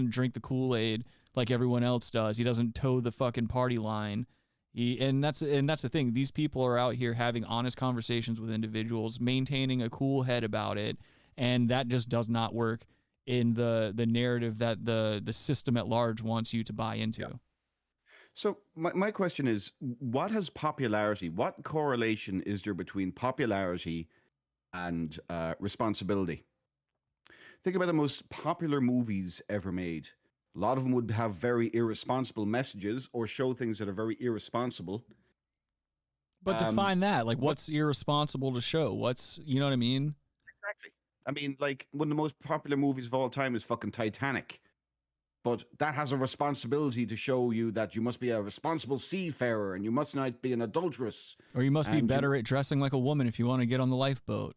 drink the Kool-Aid like everyone else does. He doesn't toe the fucking party line. And that's the thing. These people are out here having honest conversations with individuals, maintaining a cool head about it, and that just does not work in the narrative that the system at large wants you to buy into. Yeah. So my question is, what correlation is there between popularity and responsibility? Think about the most popular movies ever made. A lot of them would have very irresponsible messages or show things that are very irresponsible. But define that. Like, what's irresponsible to show? What's, you know what I mean? Exactly. I mean, like, one of the most popular movies of all time is fucking Titanic. but that has a responsibility to show you that you must be a responsible seafarer and you must not be an adulteress. Or you must be better at dressing like a woman if you want to get on the lifeboat.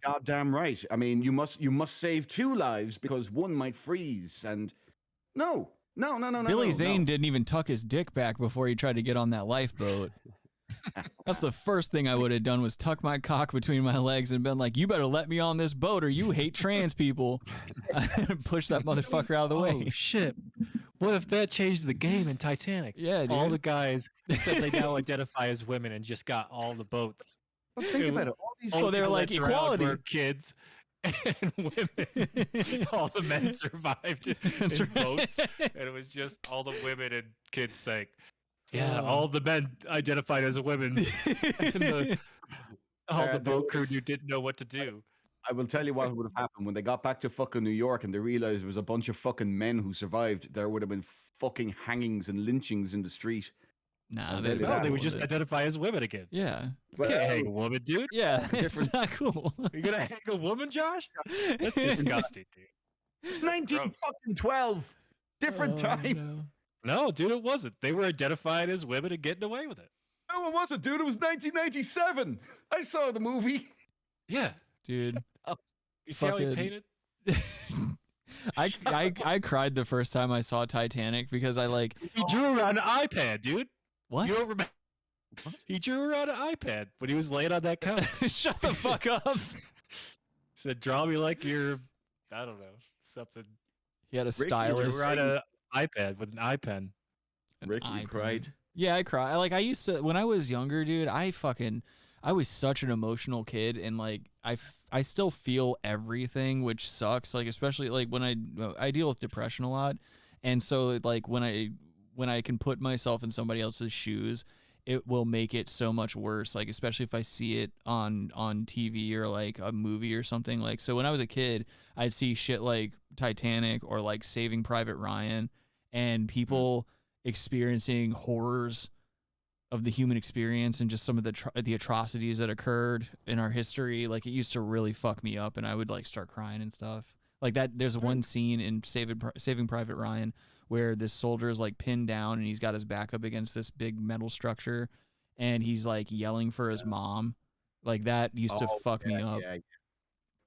Goddamn right. I mean, you must save 2 lives because one might freeze. And no. Billy Zane didn't even tuck his dick back before he tried to get on that lifeboat. That's the first thing I would have done, was tuck my cock between my legs and been like, you better let me on this boat or you hate trans people. Push that motherfucker out of the way. Oh, shit. What if that changed the game in Titanic? Yeah, dude. All the guys said they now identify as women and just got all the boats. Well, think about it. All these So they're like equality. Were kids and women. All the men survived in boats, and it was just all the women and kids sank. Yeah, all the men identified as women. And all the boat crew didn't know what to do. I will tell you what would have happened when they got back to fucking New York and they realized there was a bunch of fucking men who survived. There would have been fucking hangings and lynchings in the street. Nah, they would just identify as women again. Yeah. You can't hang a woman, dude. Yeah, it's not cool. You're gonna hang a woman, Josh? That's disgusting, dude. It's 1912. Different time. No, dude, it wasn't. They were identified as women and getting away with it. No, it wasn't, dude. It was 1997. I saw the movie. Yeah, dude. You see how he painted? I cried the first time I saw Titanic because I like. He drew her on an iPad, dude. What? You don't remember? What? He drew her on an iPad when he was laying on that couch. Shut the fuck up. Said, draw me like you're, I don't know, something. He had a stylus. Drew her on an iPad with an iPen. Rick, you cried? Yeah, I cry. Like, I used to, when I was younger, dude, I was such an emotional kid, and like I still feel everything, which sucks. Like, especially like when I deal with depression a lot, and so like when I can put myself in somebody else's shoes, it will make it so much worse. Like, especially if I see it on TV or like a movie or something. Like, so when I was a kid, I'd see shit like Titanic or like Saving Private Ryan, and people experiencing horrors of the human experience and just some of the atrocities that occurred in our history. Like, it used to really fuck me up, and I would like start crying and stuff like that. There's one scene in Saving Private Ryan where this soldier is like pinned down and he's got his back up against this big metal structure and he's like yelling for his mom. Like, that used to fuck me up. Yeah.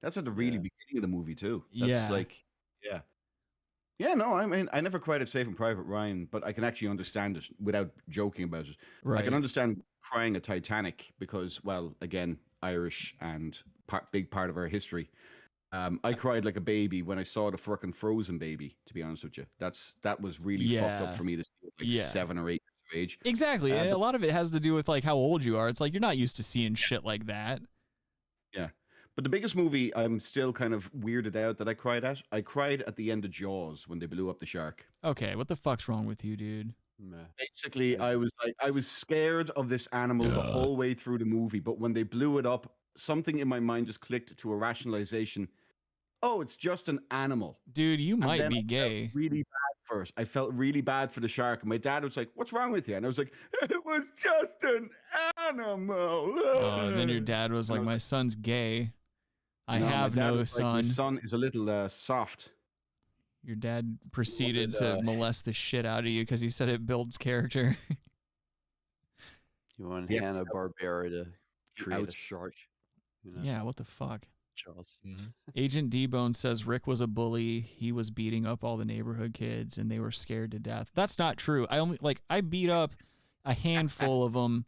That's at the really beginning of the movie too. That's no, I mean, I never cried at Saving Private Ryan, but I can actually understand it without joking about it. Right. I can understand crying at Titanic because, well, again, Irish and big part of our history. I cried like a baby when I saw the frickin' Frozen baby, to be honest with you. That was really fucked up for me to see at like 7 or 8 years of age. Exactly. And a lot of it has to do with like how old you are. It's like you're not used to seeing shit like that. Yeah. But the biggest movie I'm still kind of weirded out that I cried at the end of Jaws when they blew up the shark. Okay, what the fuck's wrong with you, dude? Basically, I was scared of this animal the whole way through the movie, but when they blew it up, something in my mind just clicked to a rationalization. Oh, it's just an animal. Dude, you might be gay. Really bad first. I felt really bad for the shark, and my dad was like, "What's wrong with you?" And I was like, "It was just an animal." And then your dad was like, "My son's gay. I have no son." Like, my son is a little soft. Your dad proceeded to molest the shit out of you because he said it builds character. You want Hanna-Barbera to create a shark? You know? Yeah, what the fuck? Charles. Agent D-Bone says Rick was a bully. He was beating up all the neighborhood kids, and they were scared to death. That's not true. I beat up a handful of them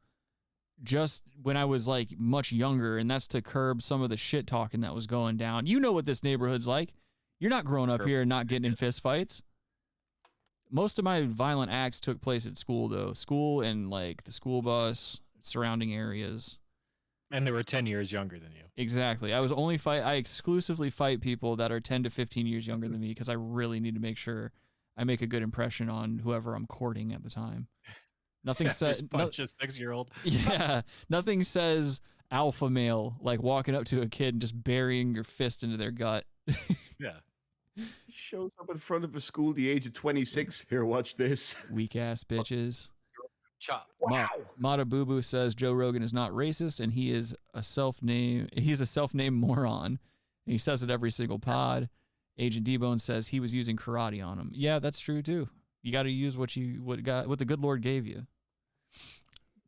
just when I was like much younger, and that's to curb some of the shit talking that was going down. You know what this neighborhood's like. You're not growing up here and not getting in fist fights. Most of my violent acts took place at school, though. School and like the school bus, surrounding areas. And they were 10 years younger than you. Exactly. I exclusively fight people that are 10 to 15 years younger than me because I really need to make sure I make a good impression on whoever I'm courting at the time. Nothing says punch a 6-year-old. Yeah. Nothing says alpha male like walking up to a kid and just burying your fist into their gut. Yeah. Shows up in front of a school the age of 26. Here, watch this. Weak ass bitches. Chop. Wow. Mata Boo Boo says Joe Rogan is not racist and he's a self-named moron. And he says it every single pod. Agent D-Bone says he was using karate on him. Yeah, that's true too. You got to use what the good Lord gave you.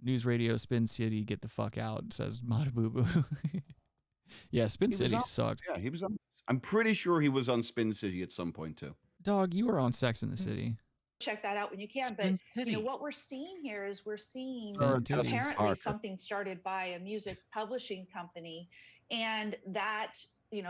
News Radio Spin City, get the fuck out, says Matabubu. Yeah, Spin City sucked. Yeah, he was on. I'm pretty sure he was on Spin City at some point too. Dog, you were on Sex in the City. Check that out when you can. But what we're seeing here is we're seeing apparently something started by a music publishing company, and that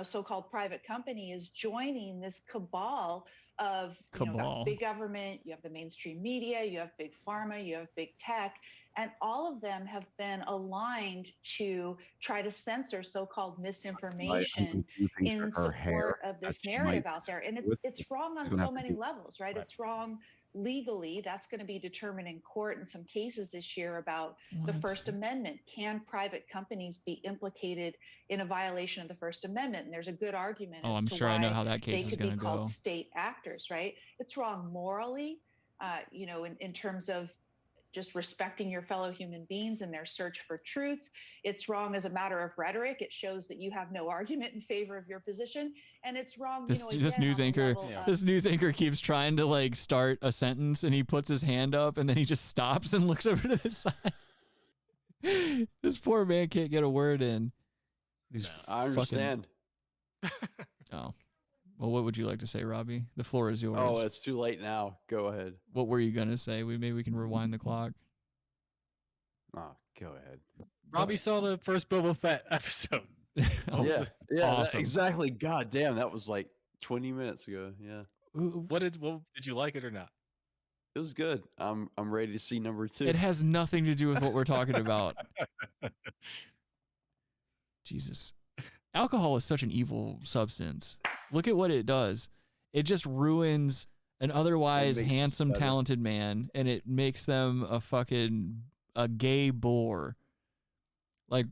so-called private company is joining this cabal of got big government. You have the mainstream media, you have big pharma, you have big tech, and all of them have been aligned to try to censor so-called misinformation in support of this narrative out there. And it's wrong on so many levels, right? It's wrong legally. That's going to be determined in court in some cases this year about the First Amendment. Can private companies be implicated in a violation of the First Amendment? And there's a good argument. Oh, I'm sure I know how that case is going to go. They could be called state actors, right? It's wrong morally, in terms of just respecting your fellow human beings and their search for truth. It's wrong as a matter of rhetoric. It shows that you have no argument in favor of your position, and it's wrong. This news anchor keeps trying to start a sentence, and he puts his hand up, and then he just stops and looks over to the side. This poor man can't get a word in. I understand. Oh. Well, what would you like to say, Robbie? The floor is yours. Oh, it's too late now. Go ahead. What were you going to say? Maybe we can rewind the clock. Oh, go ahead. Robbie saw the first Boba Fett episode. Yeah, awesome. Exactly. God damn, that was like 20 minutes ago. Yeah. Did you like it or not? It was good. I'm ready to see number 2. It has nothing to do with what we're talking about. Jesus. Alcohol is such an evil substance. Look at what it does. It just ruins an otherwise handsome, talented man, and it makes them a gay bore. Like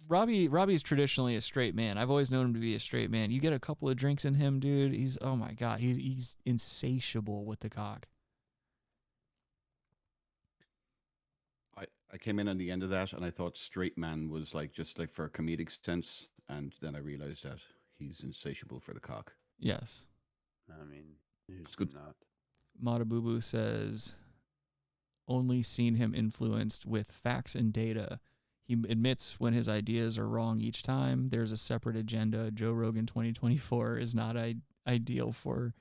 Robbie's traditionally a straight man. I've always known him to be a straight man. You get a couple of drinks in him, dude. He's, oh my God, he's insatiable with the cock. I came in on the end of that, and I thought straight man was just for a comedic sense, and then I realized that he's insatiable for the cock. Yes. I mean, it's good. Not. Matabubu says, only seen him influenced with facts and data. He admits when his ideas are wrong each time. There's a separate agenda. Joe Rogan 2024 is not ideal for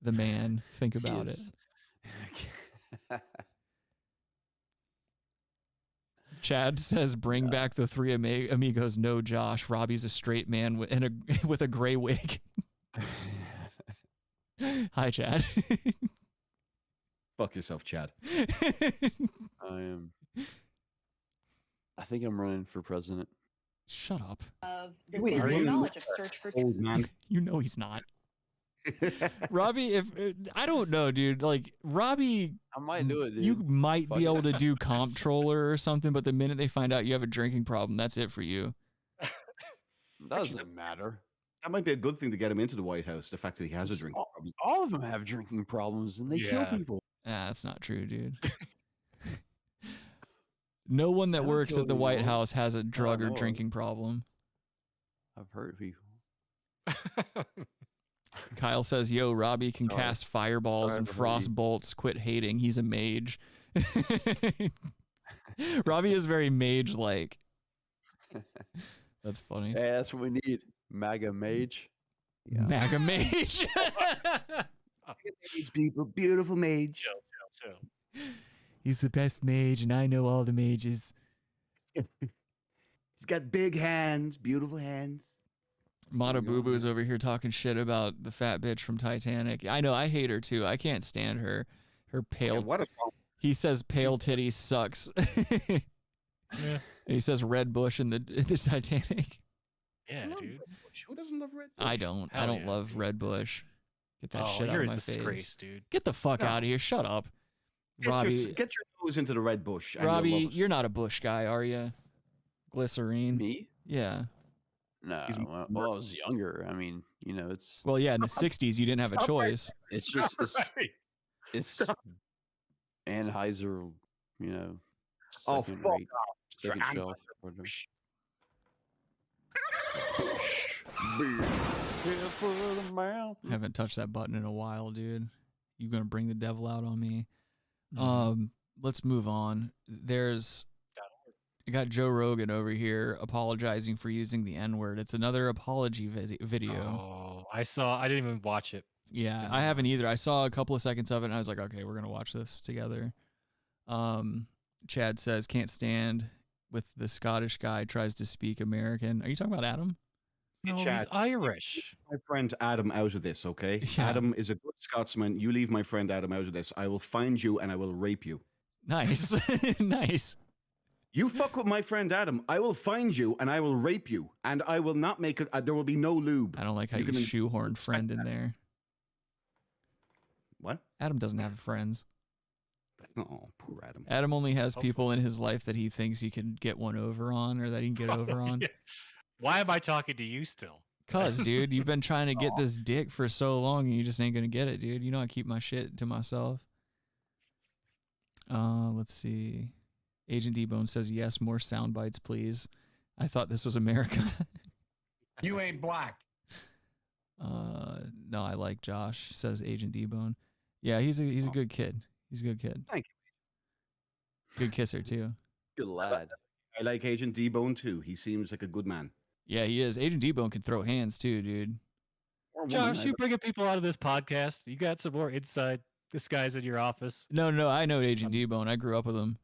the man. Think about it. Chad says, bring back the 3 amigos. No, Josh. Robbie's a straight man with a gray wig. Hi, Chad. Fuck yourself, Chad. I think I'm running for president. Shut up. Of the knowledge of search for truth. Man. You know he's not. Robbie, I don't know, dude. Robbie, I might do it, dude. You might be able to do comptroller or something, but the minute they find out you have a drinking problem, that's it for you. Doesn't matter. That might be a good thing to get him into the White House. The fact that he has a drinking problem. All of them have drinking problems, and they kill people. That's not true, dude. No one that works at the White House has a drug or drinking problem. I've heard people. Kyle says, yo, Robbie can cast fireballs and frost bolts. Quit hating. He's a mage. Robbie is very mage-like. That's funny. Hey, that's what we need. MAGA mage. Yeah. MAGA mage. Mage people. Beautiful mage. Chill. He's the best mage, and I know all the mages. He's got big hands. Beautiful hands. Matabubu is over here talking shit about the fat bitch from Titanic. I know, I hate her too. I can't stand her. Her pale. He says pale titty sucks. Yeah. And he says Red Bush in the Titanic. Yeah, dude. Who doesn't love Red Bush? I don't. I don't love Red Bush. Get that shit out of my face, dude. Get the fuck out of here. Shut up, Robbie. Get your nose into the Red Bush. Robbie, you're not a Bush guy, are you? Glycerine. Me? Yeah. No, well, I was younger. I mean, it's... Well, yeah, in the 60s, you didn't have a choice. It's just... It's Anheuser, oh, fuck off. Second shelf. Haven't touched that button in a while, dude. You gonna bring the devil out on me? Let's move on. You got Joe Rogan over here apologizing for using the N-word. It's another apology video. Oh, I didn't even watch it. Yeah, I haven't either. I saw a couple of seconds of it and I was like, okay, we're gonna watch this together. Chad says can't stand with the Scottish guy tries to speak American. Are you talking about Adam? No, Chad, he's Irish. my friend Adam out of this, okay? Yeah. Adam is a good Scotsman. You leave my friend Adam out of this. I will find you and I will rape you. Nice. Nice. You fuck with my friend Adam, I will find you and I will rape you. And I will not make it, there will be no lube. I don't like how you shoehorned friend in there. What? Adam doesn't have friends. Oh, poor Adam. Adam only has people in his life that he thinks he can get one over on or that he can get over on. Yeah. Why am I talking to you still? Cause, dude, you've been trying to get this dick for so long and you just ain't gonna get it, dude. You know I keep my shit to myself. Let's see. Agent D-Bone says yes, more sound bites, please. I thought this was America. You ain't black. No, I like Josh, says Agent D-Bone. Yeah, he's a good kid. He's a good kid. Thank you. Good kisser too. Good lad. I like Agent D-Bone too. He seems like a good man. Yeah, he is. Agent D-Bone can throw hands too, dude. Josh, you bringing people out of this podcast? You got some more inside? This guy's in your office. No, I know Agent D-Bone. I grew up with him.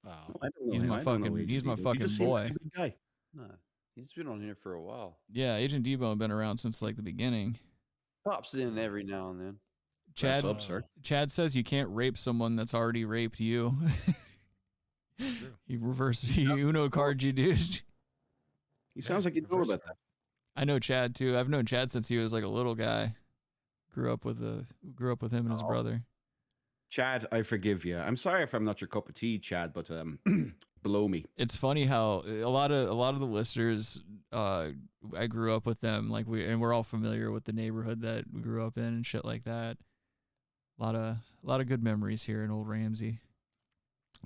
Oh, he's my fucking boy. Guy. No, he's been on here for a while. Yeah, Agent D-Bone been around since like the beginning. Pops in every now and then. Chad says you can't rape someone that's already raped you. He Uno card you, dude. He sounds like you know about that. I know Chad too. I've known Chad since he was like a little guy. Grew up with him and his brother. Chad, I forgive you. I'm sorry if I'm not your cup of tea, Chad, but below me. It's funny how a lot of the listeners, I grew up with them, like we're all familiar with the neighborhood that we grew up in and shit like that. A lot of good memories here in Old Ramsey.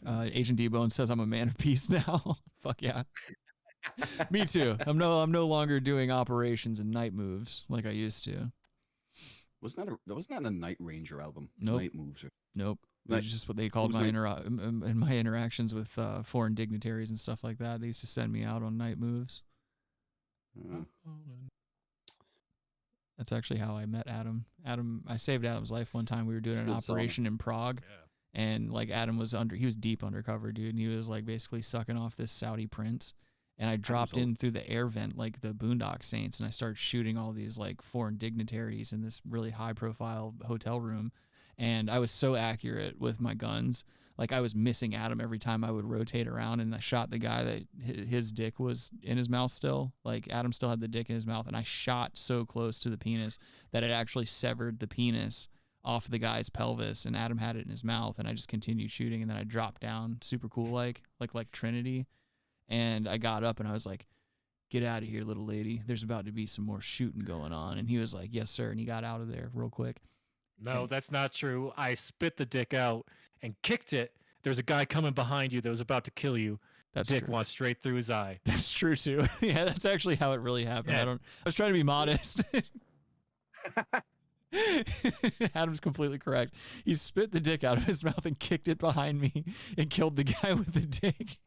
Agent D-Bone says I'm a man of peace now. Fuck yeah. Me too. I'm no longer doing operations and night moves like I used to. Wasn't that a Night Ranger album? Nope. Night moves. Nope. That's just what they called my interactions with foreign dignitaries and stuff like that. They used to send me out on night moves. That's actually how I met Adam. I saved Adam's life one time. We were doing an operation in Prague. Yeah. And like Adam was he was deep undercover, dude. And he was like basically sucking off this Saudi prince. And I dropped in through the air vent like the Boondock Saints, and I started shooting all these like foreign dignitaries in this really high profile hotel room. And I was so accurate with my guns. Like I was missing Adam every time I would rotate around, and I shot the guy that his dick was in his mouth still. Like Adam still had the dick in his mouth, and I shot so close to the penis that it actually severed the penis off the guy's pelvis, and Adam had it in his mouth, and I just continued shooting, and then I dropped down super cool like Trinity. And I got up and I was like, get out of here, little lady. There's about to be some more shooting going on. And he was like, yes, sir. And he got out of there real quick. No, that's not true. I spit the dick out and kicked it. There's a guy coming behind you that was about to kill you. That's dick true. went straight through his eye. That's true, too. Yeah, that's actually how it really happened. Yeah. I was trying to be modest. Adam's completely correct. He spit the dick out of his mouth and kicked it behind me and killed the guy with the dick.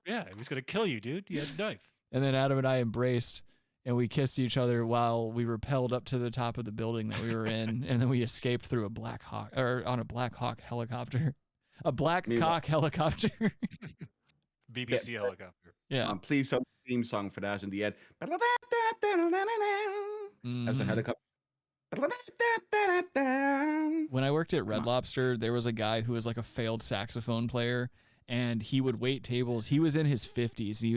Yeah, he was going to kill you, dude. He had a knife. And then Adam and I embraced, and we kissed each other while we rappelled up to the top of the building that we were in, and then we escaped through on a Black Hawk helicopter. A Black Cock helicopter. BBC helicopter. Yeah. Please some theme song for that in the end. As a helicopter. When I worked at Red Lobster, there was a guy who was like a failed saxophone player, and he would wait tables. He was in his 50s. And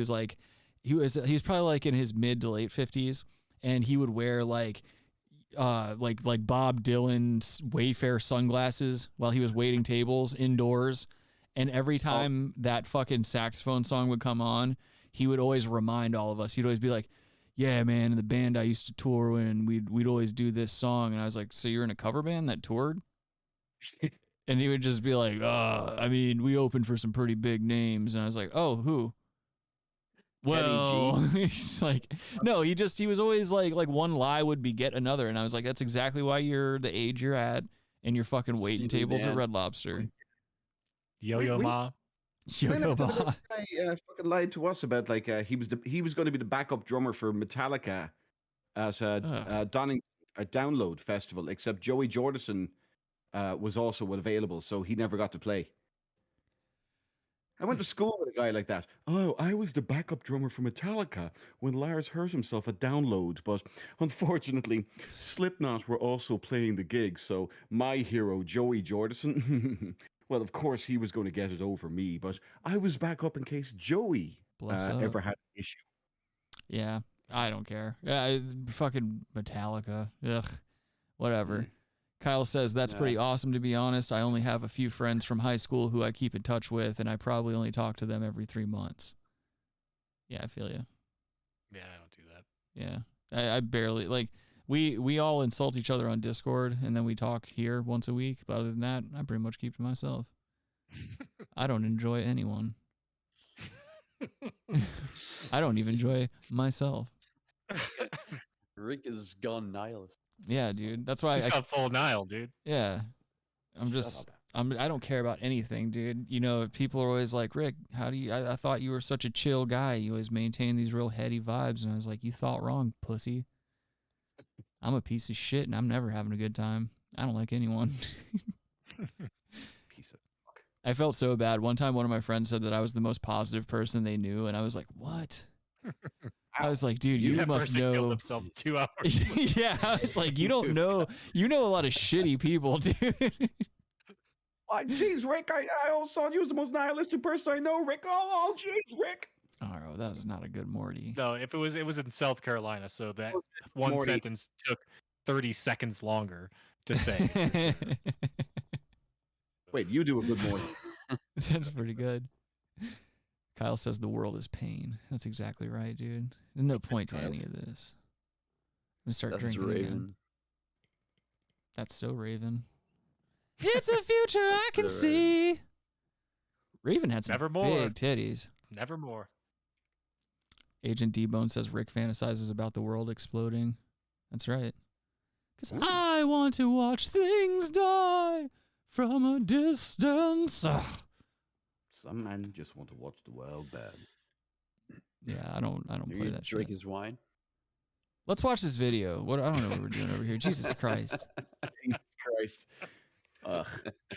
he was probably like in his mid to late 50s, and he would wear like Bob Dylan's Wayfair sunglasses while he was waiting tables indoors. And every time that fucking saxophone song would come on, he would always remind all of us. He'd always be like, yeah, man, in the band I used to tour with, we'd always do this song. And I was like, so you're in a cover band that toured? And he would just be like, I mean, we opened for some pretty big names. And I was like, oh, who? Well, he's like, no, he was always like one lie would beget another. And I was like, that's exactly why you're the age you're at and you're fucking waiting tables at Red Lobster. Yo-yo ma. Yo-yo ma. Guy fucking lied to us about like he was going to be the backup drummer for Metallica at a Download festival, except Joey Jordison was also available, so he never got to play. I went to school with a guy like that. Oh, I was the backup drummer for Metallica when Lars hurt himself at Download, but unfortunately, Slipknot were also playing the gig, so my hero, Joey Jordison, well, of course he was going to get it over me, but I was back up in case Joey ever had an issue. Yeah, I don't care. Fucking Metallica. Ugh, whatever. Kyle says, that's pretty awesome, to be honest. I only have a few friends from high school who I keep in touch with, and I probably only talk to them every 3 months. Yeah, I feel you. Yeah, I don't do that. Yeah, I barely, like, we all insult each other on Discord, and then we talk here once a week. But other than that, I pretty much keep to myself. I don't enjoy anyone. I don't even enjoy myself. Rick is gone nihilist. Yeah, dude. That's why He's got full Nile, dude. Yeah. I don't care about anything, dude. You know, people are always like, Rick, how do you, I thought you were such a chill guy. You always maintain these real heady vibes. And I was like, you thought wrong, pussy. I'm a piece of shit and I'm never having a good time. I don't like anyone. Piece of fuck. I felt so bad. One time, one of my friends said that I was the most positive person they knew. And I was like, what? I was like, dude, you must know. Killed himself 2 hours. Yeah, I was like, you don't know. You know a lot of shitty people, dude. Jeez, Rick, I always thought you was the most nihilistic person I know, Rick. Oh, jeez, Rick. Oh, that was not a good Morty. No, it was in South Carolina, so that one Morty. sentence took 30 seconds longer to say. Wait, you do a good Morty. That's pretty good. Kyle says the world is pain. That's exactly right, dude. There's no point to any of this. I'm gonna start drinking again. That's so Raven. It's a future I can see. Raven had some big titties. Nevermore. Agent D-Bone says Rick fantasizes about the world exploding. That's right. Because I want to watch things die from a distance. Ugh. Some men just want to watch the world burn. Yeah, I don't play that Drink shit. his wine. Let's watch this video. I don't know what we're doing over here. Jesus Christ. Jesus Christ.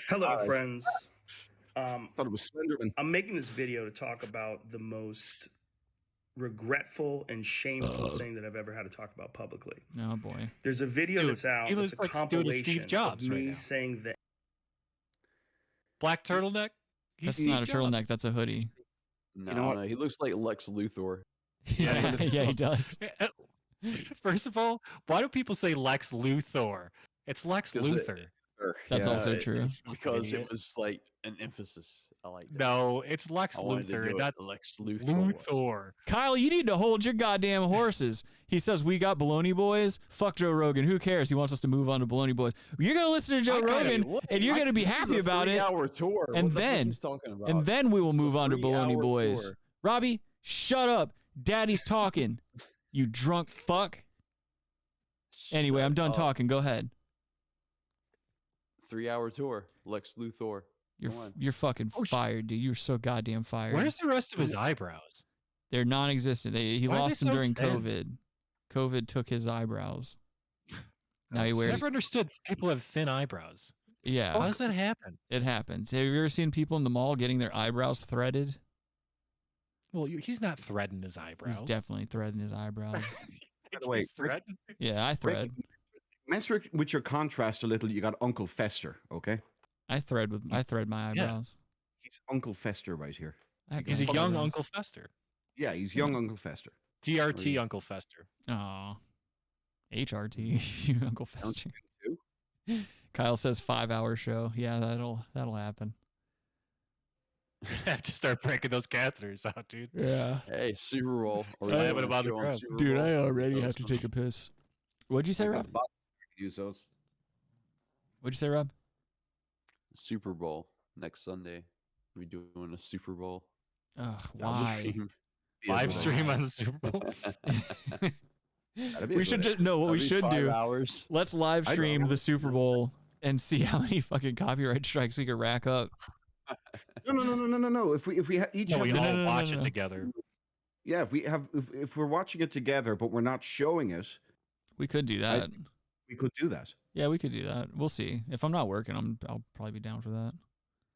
Hello, friends. Thought it was Slenderman. I'm making this video to talk about the most regretful and shameful thing that I've ever had to talk about publicly. Oh boy. There's a video that's out. he It's looks a like compilation Steve Jobs of right me now. saying that. Black turtleneck? That's not a turtleneck. That's a hoodie. No, You know what? no, he looks like Lex Luthor. Yeah, yeah, he does. First of all, why do people say Lex Luthor? It's Lex Luthor. That's also true. Because it was like an emphasis. I like that. No, it's Lex I wanted to Luthor. do it That's Lex Luthor. Luthor. Kyle, you need to hold your goddamn horses. He says, we got Bologna Boys. Fuck Joe Rogan. Who cares? He wants us to move on to Bologna Boys. You're going to listen to Joe Rogan, and you're going to be happy about it. Tour. And then we will move on to Bologna Boys. Tour. Robbie, shut up. Daddy's talking. You drunk fuck. Anyway, I'm done talking. Go ahead. 3-hour tour. Lex Luthor. You're fucking fired, dude. You're so goddamn fired. Where's the rest of his eyebrows? They're non-existent. He Why are lost they them so during thin? COVID. COVID took his eyebrows. Now he I wears. never understood people have thin eyebrows. Yeah. How does that happen? It happens. Have you ever seen people in the mall getting their eyebrows threaded? Well, he's not threading his eyebrows. He's definitely threading his eyebrows. By the way, Rick, Yeah, I thread. commensurate with your contrast a little, you got Uncle Fester, okay? I thread my eyebrows. He's Uncle Fester right here. He's a young Uncle Fester. Yeah, he's young Uncle Fester. TRT Uncle Fester. Aw. HRT, you Uncle Fester. Kyle says 5-hour show. Yeah, that'll happen. I have to start breaking those catheters out, dude. Yeah. Hey, Super Bowl. Slamming about the ground. Dude, I already have to take a piss. What'd you say, Rob? Use those. What'd you say, Rob? Super Bowl next Sunday. We're doing a Super Bowl. Ugh, why? Live stream on the Super Bowl. We should just no. What we should do? Hours. Let's live stream the Super Bowl and see how many fucking copyright strikes we could rack up. No. If we each No, have we the- all watch it together. Yeah, if we're watching it together, but we're not showing it, We could do that. we could do that. Yeah, we could do that. We'll see. If I'm not working, I'll probably be down for that.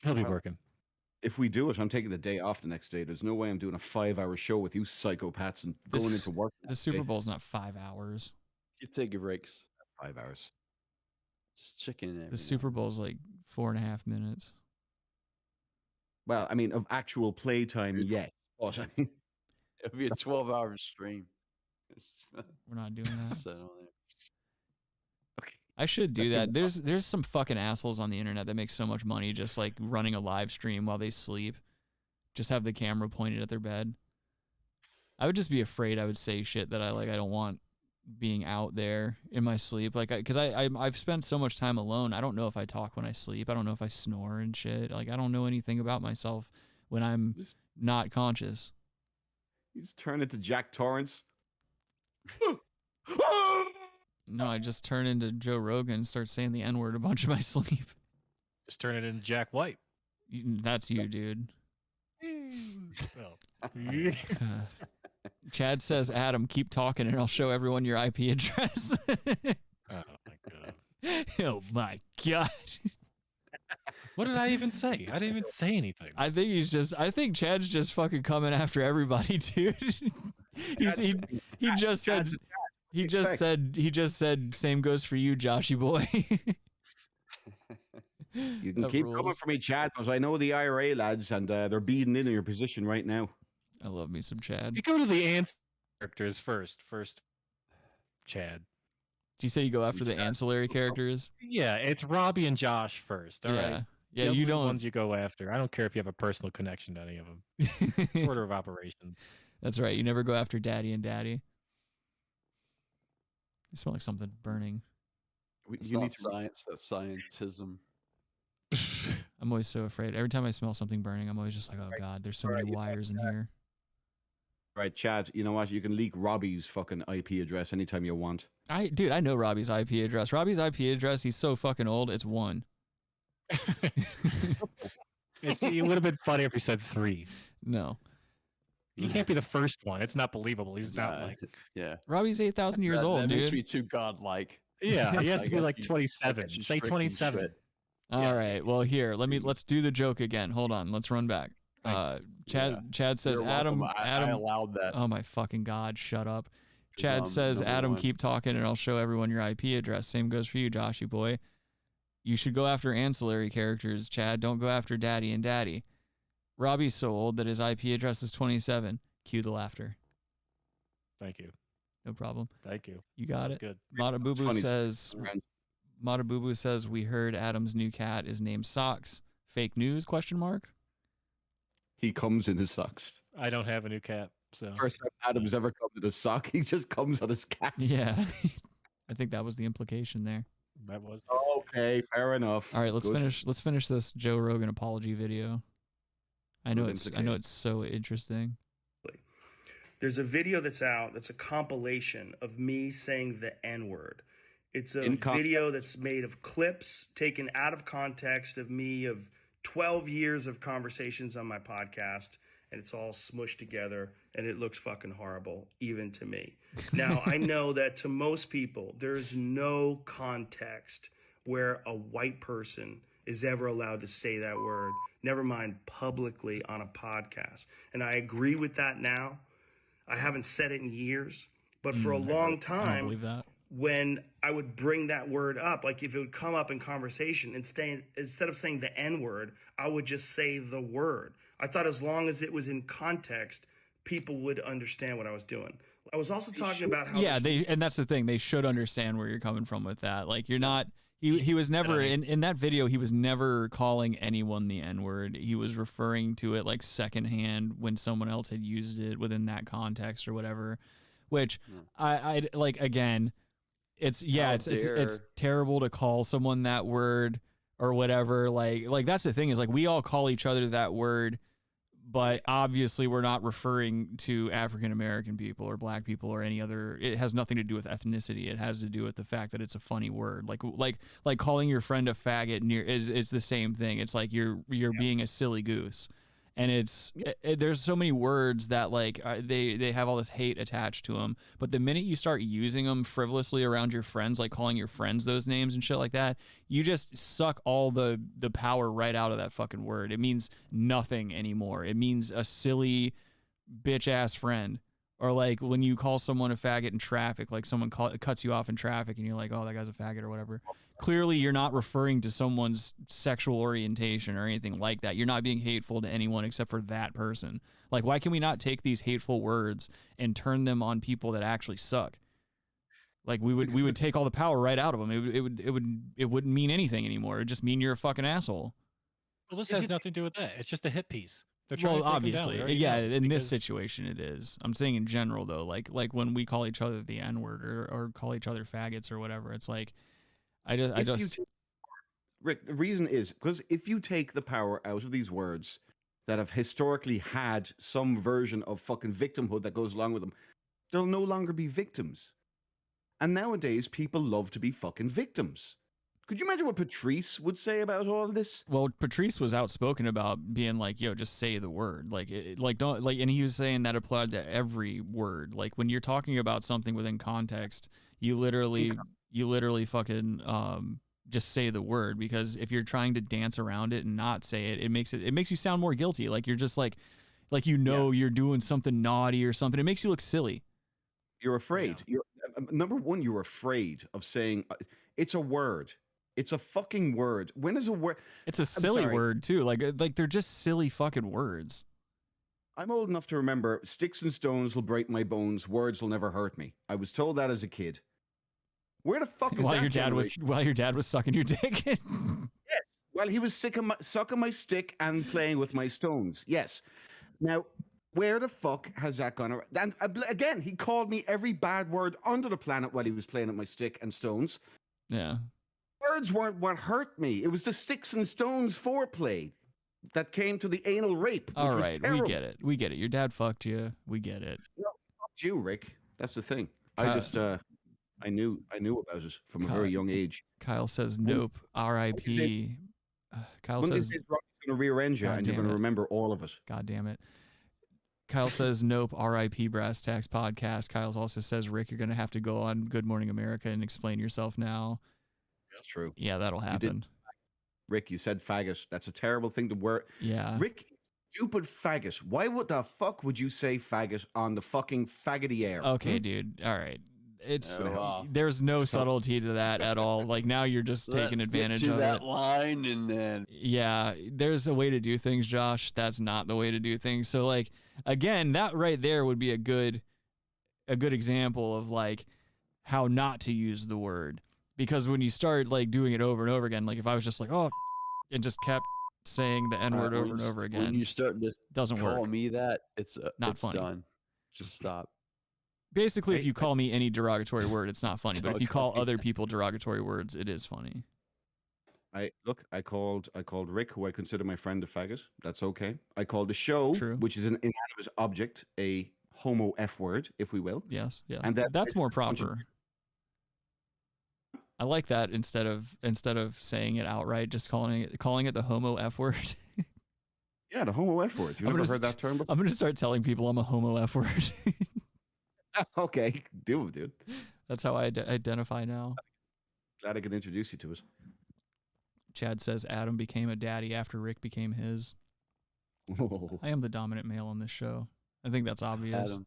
He'll be working. If we do it, I'm taking the day off the next day. There's no way I'm doing a 5-hour show with you psychopaths and going into work. The Super Bowl's not 5 hours. You take your breaks. 5 hours. Just chicken in. The Super Bowl's like 4.5 minutes. Well, I mean, of actual playtime, yes. But I mean, It'll be a 12-hour stream. We're not doing that. Set on there. I should do that. There's some fucking assholes on the internet that make so much money just like running a live stream while they sleep. Just have the camera pointed at their bed. I would just be afraid I would say shit that I don't want being out there in my sleep. Like, because I've spent so much time alone. I don't know if I talk when I sleep. I don't know if I snore and shit. Like, I don't know anything about myself when I'm not conscious. you just turn into Jack Torrance. No, I just turn into Joe Rogan and start saying the N-word a bunch of my sleep. Just turn it into Jack White. That's you, dude. Well, Chad says, Adam, keep talking and I'll show everyone your IP address. oh my god. Oh my god. What did I even say? I didn't even say anything. I think Chad's just fucking coming after everybody, dude. He just said same goes for you, Joshy boy. You can That keep rules. coming for me, Chad, because I know the IRA lads, and they're beating in your position right now. I love me some Chad. You go to the ants characters first. Chad. Do you say you go after the ancillary characters? Yeah, it's Robbie and Josh first. All right. Yeah, Those you are the don't. ones you go after. I don't care if you have a personal connection to any of them. It's order of operations. That's right. You never go after Daddy and Daddy. They smell like something burning. It's not science. That's scientism. I'm always so afraid. Every time I smell something burning, I'm always just like, oh god, there's so many wires in here. Right, Chad, you know what? You can leak Robbie's fucking IP address anytime you want. Dude, I know Robbie's IP address. Robbie's IP address, he's so fucking old, it's 1. It would have been funny if you said 3. No. He can't be the first one. It's not believable. He's not like. Yeah. Robbie's 8,000 years old, that dude. makes me too godlike. Yeah, he has to be like 27. Say 27. All right. Well, here, let's do the joke again. Hold on. Let's run back. Chad says, You're Adam, welcome. I Adam. allowed that. Oh my fucking god! Shut up. Chad says, number Adam, 1. keep talking, and I'll show everyone your IP address. Same goes for you, Joshy boy. You should go after ancillary characters, Chad. Don't go after Daddy and Daddy. Robbie's so old that his IP address is 27. Cue the laughter. Thank you. No problem. Thank you. You got That's it. good. Mata Boo Boo says we heard Adam's new cat is named Socks. Fake news? ? He comes in his socks. I don't have a new cat, so. First time Adam's ever come to the sock, he just comes on his cat. Yeah. I think that was the implication there. That was. Okay, fair enough. All right, let's Good. finish this Joe Rogan apology video. I know it's so interesting. There's a video that's out that's a compilation of me saying the N-word. It's a video that's made of clips taken out of context of me of 12 years of conversations on my podcast, and it's all smushed together, and it looks fucking horrible, even to me. Now, I know that to most people, there's no context where a white person is ever allowed to say that word, never mind publicly on a podcast. And I agree with that now. I haven't said it in years, but for a long time, I don't believe that. When I would bring that word up, like if it would come up in conversation, instead of saying the N-word, I would just say the word. I thought as long as it was in context, people would understand what I was doing. I was also talking about how... Yeah, and that's the thing. They should understand where you're coming from with that. Like, you're not... He was never... In that video, he was never calling anyone the N-word. He was referring to it like secondhand when someone else had used it within that context or whatever. Which, I like, again... It's terrible to call someone that word or whatever. Like that's the thing is like we all call each other that word, But obviously, we're not referring to African American people or black people or any other. It has nothing to do with ethnicity. It has to do with the fact that it's a funny word. Like calling your friend a faggot is the same thing. It's like you're being a silly goose. And there's so many words that like they have all this hate attached to them. But the minute you start using them frivolously around your friends, like calling your friends those names and shit like that, you just suck all the power right out of that fucking word. It means nothing anymore. It means a silly bitch ass friend. Or like when you call someone a faggot in traffic, like someone cuts you off in traffic and you're like, oh, that guy's a faggot or whatever. Clearly, you're not referring to someone's sexual orientation or anything like that. You're not being hateful to anyone except for that person. Like, why can we not take these hateful words and turn them on people that actually suck? Like, we would take all the power right out of them. It wouldn't mean anything anymore. It would just mean you're a fucking asshole. Well, this has nothing to do with that. It's just a hit piece. Well, obviously, yeah. In this situation, it is. I'm saying in general, though, like when we call each other the N-word or call each other faggots or whatever, it's like, Rick, the reason is because if you take the power out of these words that have historically had some version of fucking victimhood that goes along with them, they'll no longer be victims. And nowadays, people love to be fucking victims. Could you imagine what Patrice would say about all of this? Well, Patrice was outspoken about being like, "Yo, just say the word." And he was saying that applied to every word. Like when you're talking about something within context, you literally fucking just say the word, because if you're trying to dance around it and not say it, it makes you sound more guilty. Like you're just like you're doing something naughty or something. It makes you look silly. You're afraid. Yeah. Number one, you're afraid of saying it's a word. It's a fucking word. When is a word? It's a silly word too. Like they're just silly fucking words. I'm old enough to remember sticks and stones will break my bones. Words will never hurt me. I was told that as a kid. Where the fuck is while that your dad was sucking your dick? Yes. While he was sucking my stick and playing with my stones. Yes. Now, where the fuck has that gone around? And again, he called me every bad word under the planet while he was playing with my stick and stones. Yeah. Words weren't what hurt me. It was the sticks and stones foreplay that came to the anal rape. All right, we get it. We get it. Your dad fucked you. We get it. No, fucked you, Rick. That's the thing. I just I knew about it from a very young age. Kyle says nope. R.I.P. Kyle says he's going to rearrange you, and you're going to remember all of it. God damn it. Kyle says nope. R.I.P. Brass Tacks Podcast. Kyle also says, Rick, you're going to have to go on Good Morning America and explain yourself now. That's true. Yeah, that'll happen. Rick, you said faggot. That's a terrible thing to wear. Yeah. Rick, stupid faggot. Why would the fuck would you say faggot on the fucking faggoty air? Okay, dude. All right. There's no subtlety to that at all. Like now you're just taking advantage of that it. line and then yeah, there's a way to do things, Josh. That's not the way to do things. So like again, that right there would be a good example of like how not to use the word. Because when you start like doing it over and over again, like if I was just like, oh, and just kept saying the N-word over and over again, when you start to doesn't call work. me that, it's not funny. Done. Just stop. Basically, if you call me any derogatory word, it's not funny. But if you call other people derogatory words, it is funny. I called Rick, who I consider my friend, a faggot. That's okay. I called the show, which is an inanimate object, a homo F word, if we will. Yes, yeah. And that's more proper. I like that instead of saying it outright, just calling it the homo F word. Yeah, the homo F word. You've never heard that term before? I'm gonna start telling people I'm a homo F word. Okay, do it, dude. That's how I identify now. Glad I could introduce you to it. Chad says Adam became a daddy after Rick became his. Oh. I am the dominant male on this show. I think that's obvious.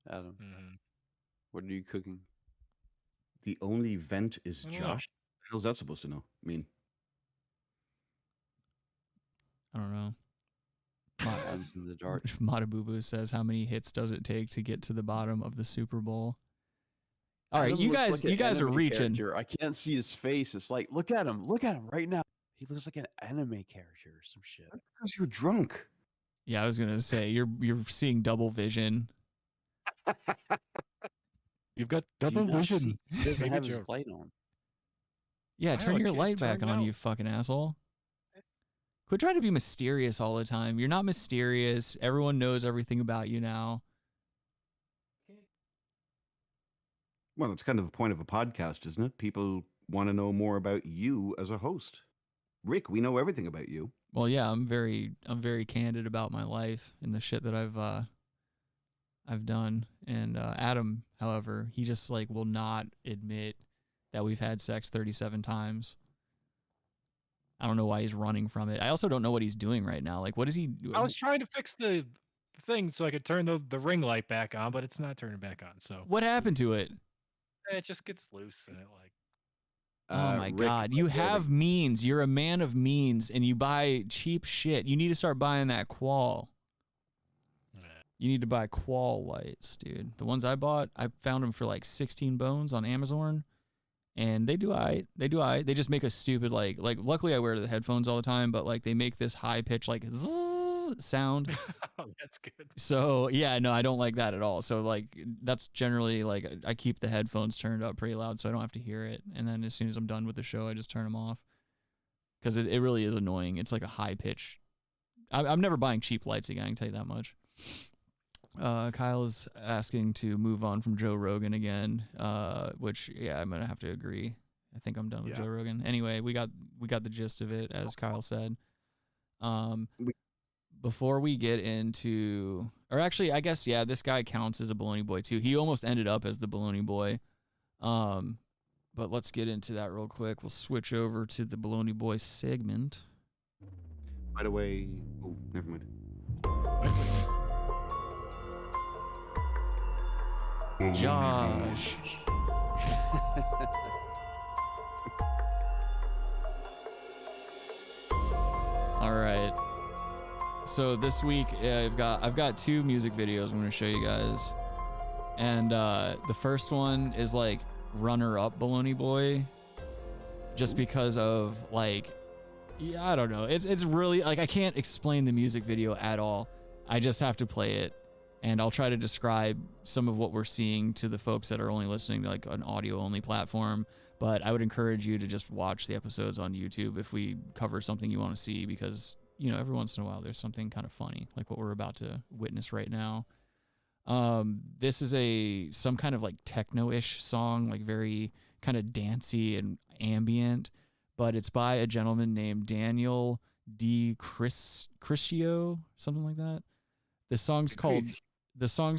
Adam. What are you cooking? The only vent is Josh. What the hell's that supposed to know? I mean, I don't know. Adam's in the dark. Matabubu says, how many hits does it take to get to the bottom of the Super Bowl? All right, you guys are reaching. Character. I can't see his face. It's like, look at him right now. He looks like an anime character or some shit. That's because you're drunk. Yeah, I was gonna say you're seeing double vision. You've got double vision. He doesn't have his light on. Yeah, turn your light back on, you fucking asshole. Quit trying to be mysterious all the time. You're not mysterious. Everyone knows everything about you now. Well, it's kind of the point of a podcast, isn't it? People want to know more about you as a host. Rick, we know everything about you. Well, yeah, I'm very candid about my life and the shit that I've done. And Adam, however, he just like will not admit that we've had sex 37 times. I don't know why he's running from it. I also don't know what he's doing right now. Like, what is he doing? I was trying to fix the thing so I could turn the ring light back on, but it's not turning back on. So what happened to it? it just gets loose and it like. Oh my Rick, God. You have means. You're a man of means and you buy cheap shit. You need to start buying that qual. You need to buy qual lights, dude. The ones I bought, I found them for like 16 bones on Amazon. And they do aight. They do aight. They just make a stupid like luckily I wear the headphones all the time, but like they make this high pitch like zzz sound. Oh, that's good. So yeah, no, I don't like that at all. So like that's generally like I keep the headphones turned up pretty loud so I don't have to hear it. And then as soon as I'm done with the show, I just turn them off. Because it really is annoying. It's like a high pitch. I'm never buying cheap lights again, I can tell you that much. Kyle is asking to move on from Joe Rogan again, which yeah, I'm gonna have to agree. I think I'm done with Joe Rogan. Anyway, we got the gist of it, as Kyle said. Before we get into, or actually, I guess yeah, this guy counts as a Bologna Boi too. He almost ended up as the Bologna Boi. But let's get into that real quick. We'll switch over to the Bologna Boi segment. By the way, oh, never mind. Josh. All right. So this week I've got two music videos I'm going to show you guys. And the first one is like runner-up Bologna Boi, just because of like, yeah, I don't know. It's really like I can't explain the music video at all. I just have to play it. And I'll try to describe some of what we're seeing to the folks that are only listening to like an audio-only platform. But I would encourage you to just watch the episodes on YouTube if we cover something you want to see, because, you know, every once in a while there's something kind of funny, like what we're about to witness right now. This is some kind of like techno-ish song, like very kind of dancey and ambient, but it's by a gentleman named Daniel D. Criscio, something like that. The song's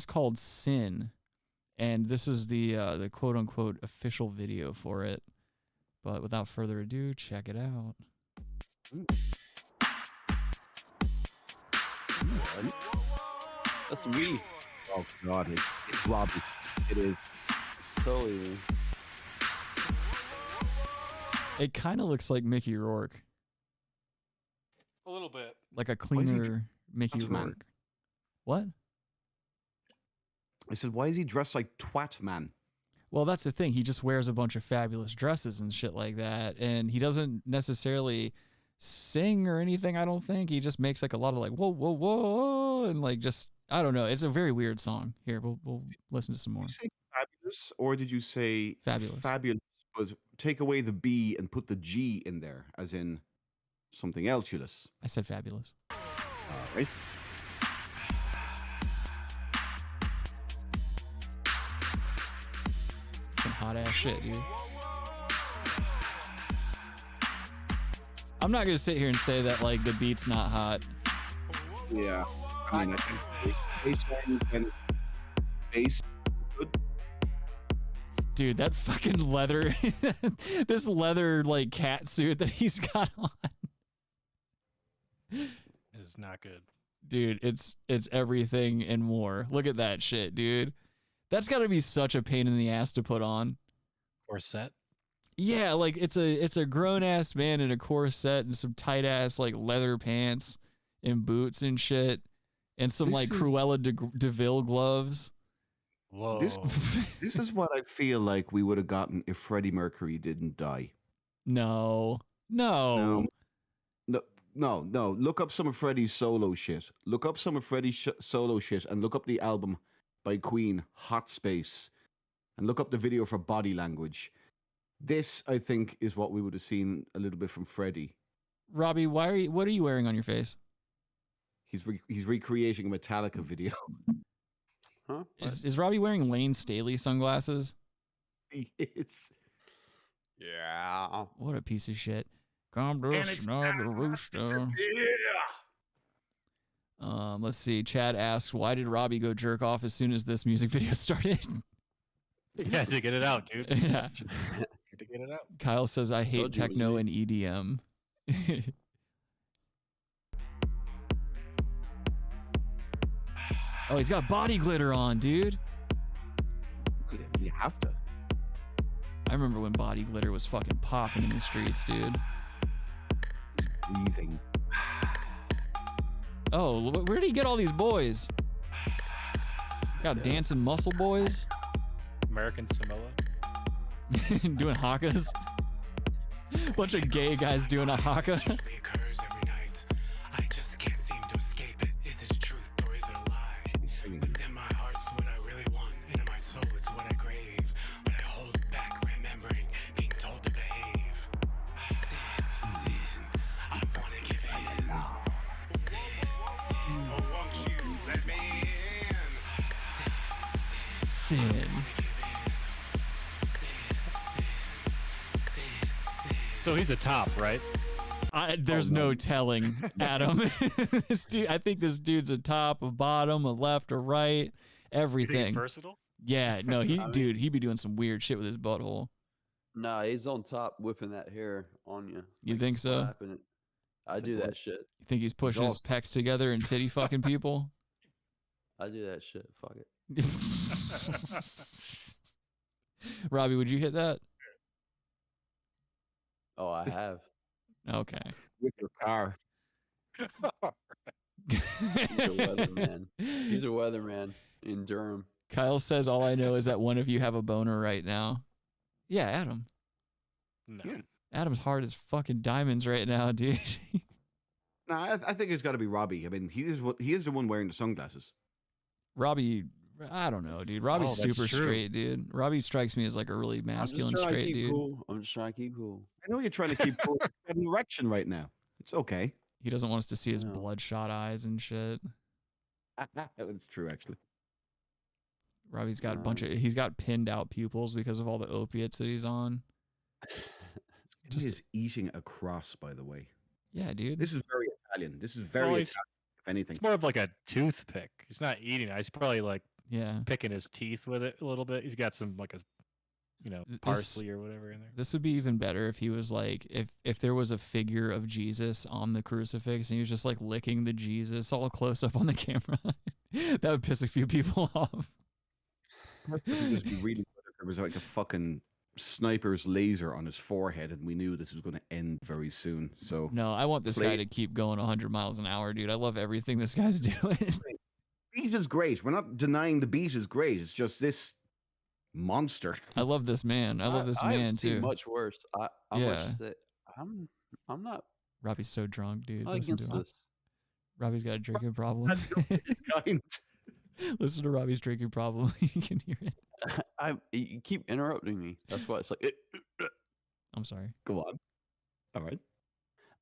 called Sin, and this is the quote unquote official video for it. But without further ado, check it out. That's me. Oh God, it's Robbie. It is. It's totally me. It kind of looks like Mickey Rourke. A little bit. Like a cleaner Mickey Rourke. Man? What? I said, why is he dressed like Twat Man? Well, that's the thing. He just wears a bunch of fabulous dresses and shit like that. And he doesn't necessarily sing or anything, I don't think. He just makes like a lot of like, whoa, whoa, whoa. And like, just, I don't know. It's a very weird song. Here, we'll listen to some more. Did you say fabulous, or did you say fabulous? Fabulous, but take away the B and put the G in there, as in something else, Ulysses. I said fabulous. All right. Some hot ass shit, dude. I'm not gonna sit here and say that like the beat's not hot. Yeah, I mean, I think baseline and bass. Dude, that fucking leather, this leather like cat suit that he's got on. It's not good. Dude, it's everything and more. Look at that shit, dude. That's got to be such a pain in the ass to put on. Corset? Yeah, like it's a grown ass man in a corset and some tight ass like leather pants and boots and shit, and some like Cruella de Vil gloves. Whoa. This is what I feel like we would have gotten if Freddie Mercury didn't die. No. Look up some of Freddie's solo shit. Look up some of Freddie's solo shit and look up the album by Queen, Hot Space, and look up the video for Body Language. This, I think, is what we would have seen a little bit from Freddie. Robbie, what are you wearing on your face? He's recreating a Metallica video. Huh? Is Robbie wearing Lane Staley sunglasses? It's yeah. What a piece of shit. Come to snub the rooster. Let's see. Chad asks, why did Robbie go jerk off as soon as this music video started? Yeah, to get it out, dude. Yeah. To get it out. Kyle says, I hate Told you it was techno me. and EDM. Oh, he's got body glitter on, dude. You have to. I remember when body glitter was fucking popping in the streets, dude. Breathing. Oh, where did he get all these boys? Got dancing muscle boys? American Samoa. Doing hakas? Bunch of gay guys doing a haka. Sin. So he's a top, right? There's no telling, Adam. This dude, I think this dude's a top, a bottom, a left, a right, everything. You think he's versatile? Yeah, no, dude, he'd be doing some weird shit with his butthole. Nah, he's on top whipping that hair on you. You think so? Slapping it. I do that shit. You think he's pushing his pecs together and titty fucking people? I do that shit. Fuck it. Robbie, would you hit that? Oh, I have. Okay. With your car. He's a weatherman. He's a weatherman in Durham. Kyle says, all I know is that one of you have a boner right now. Yeah, Adam. No. Yeah. Adam's hard as fucking diamonds right now, dude. Nah, I think it's got to be Robbie. I mean, he is the one wearing the sunglasses. Robbie, I don't know, dude. Robbie's that's super true. straight, dude. Robbie strikes me as like a really masculine, straight dude. Cool. I'm just trying to keep cool. I know you're trying to keep cool. You have an erection right now. It's okay. He doesn't want us to see his bloodshot eyes and shit. That's true, actually. Robbie's got he's got pinned out pupils because of all the opiates that he's on. He is eating a cross, by the way. Yeah, dude. This is very Italian. This is very Well, Italian, if anything. It's more of like a toothpick. He's not eating it. He's probably like picking his teeth with it a little bit. He's got some like a parsley or whatever in there. This would be even better if he was like if there was a figure of Jesus on the crucifix and he was just like licking the Jesus all close up on the camera. That would piss a few people off. Just be really good if there was like a fucking sniper's laser on his forehead and we knew this was going to end very soon. So no, I want this guy to keep going 100 miles an hour, dude. I love everything this guy's doing. Beat is great. We're not denying the beat is great. It's just this monster. I love this man. I love this man too. Much worse. I'm not. Robbie's so drunk, dude. Not Listen to against him. this. Robbie's got a drinking problem. Listen to Robbie's drinking problem. You can hear it. You keep interrupting me. That's why it's like. I'm sorry. Go on. All right.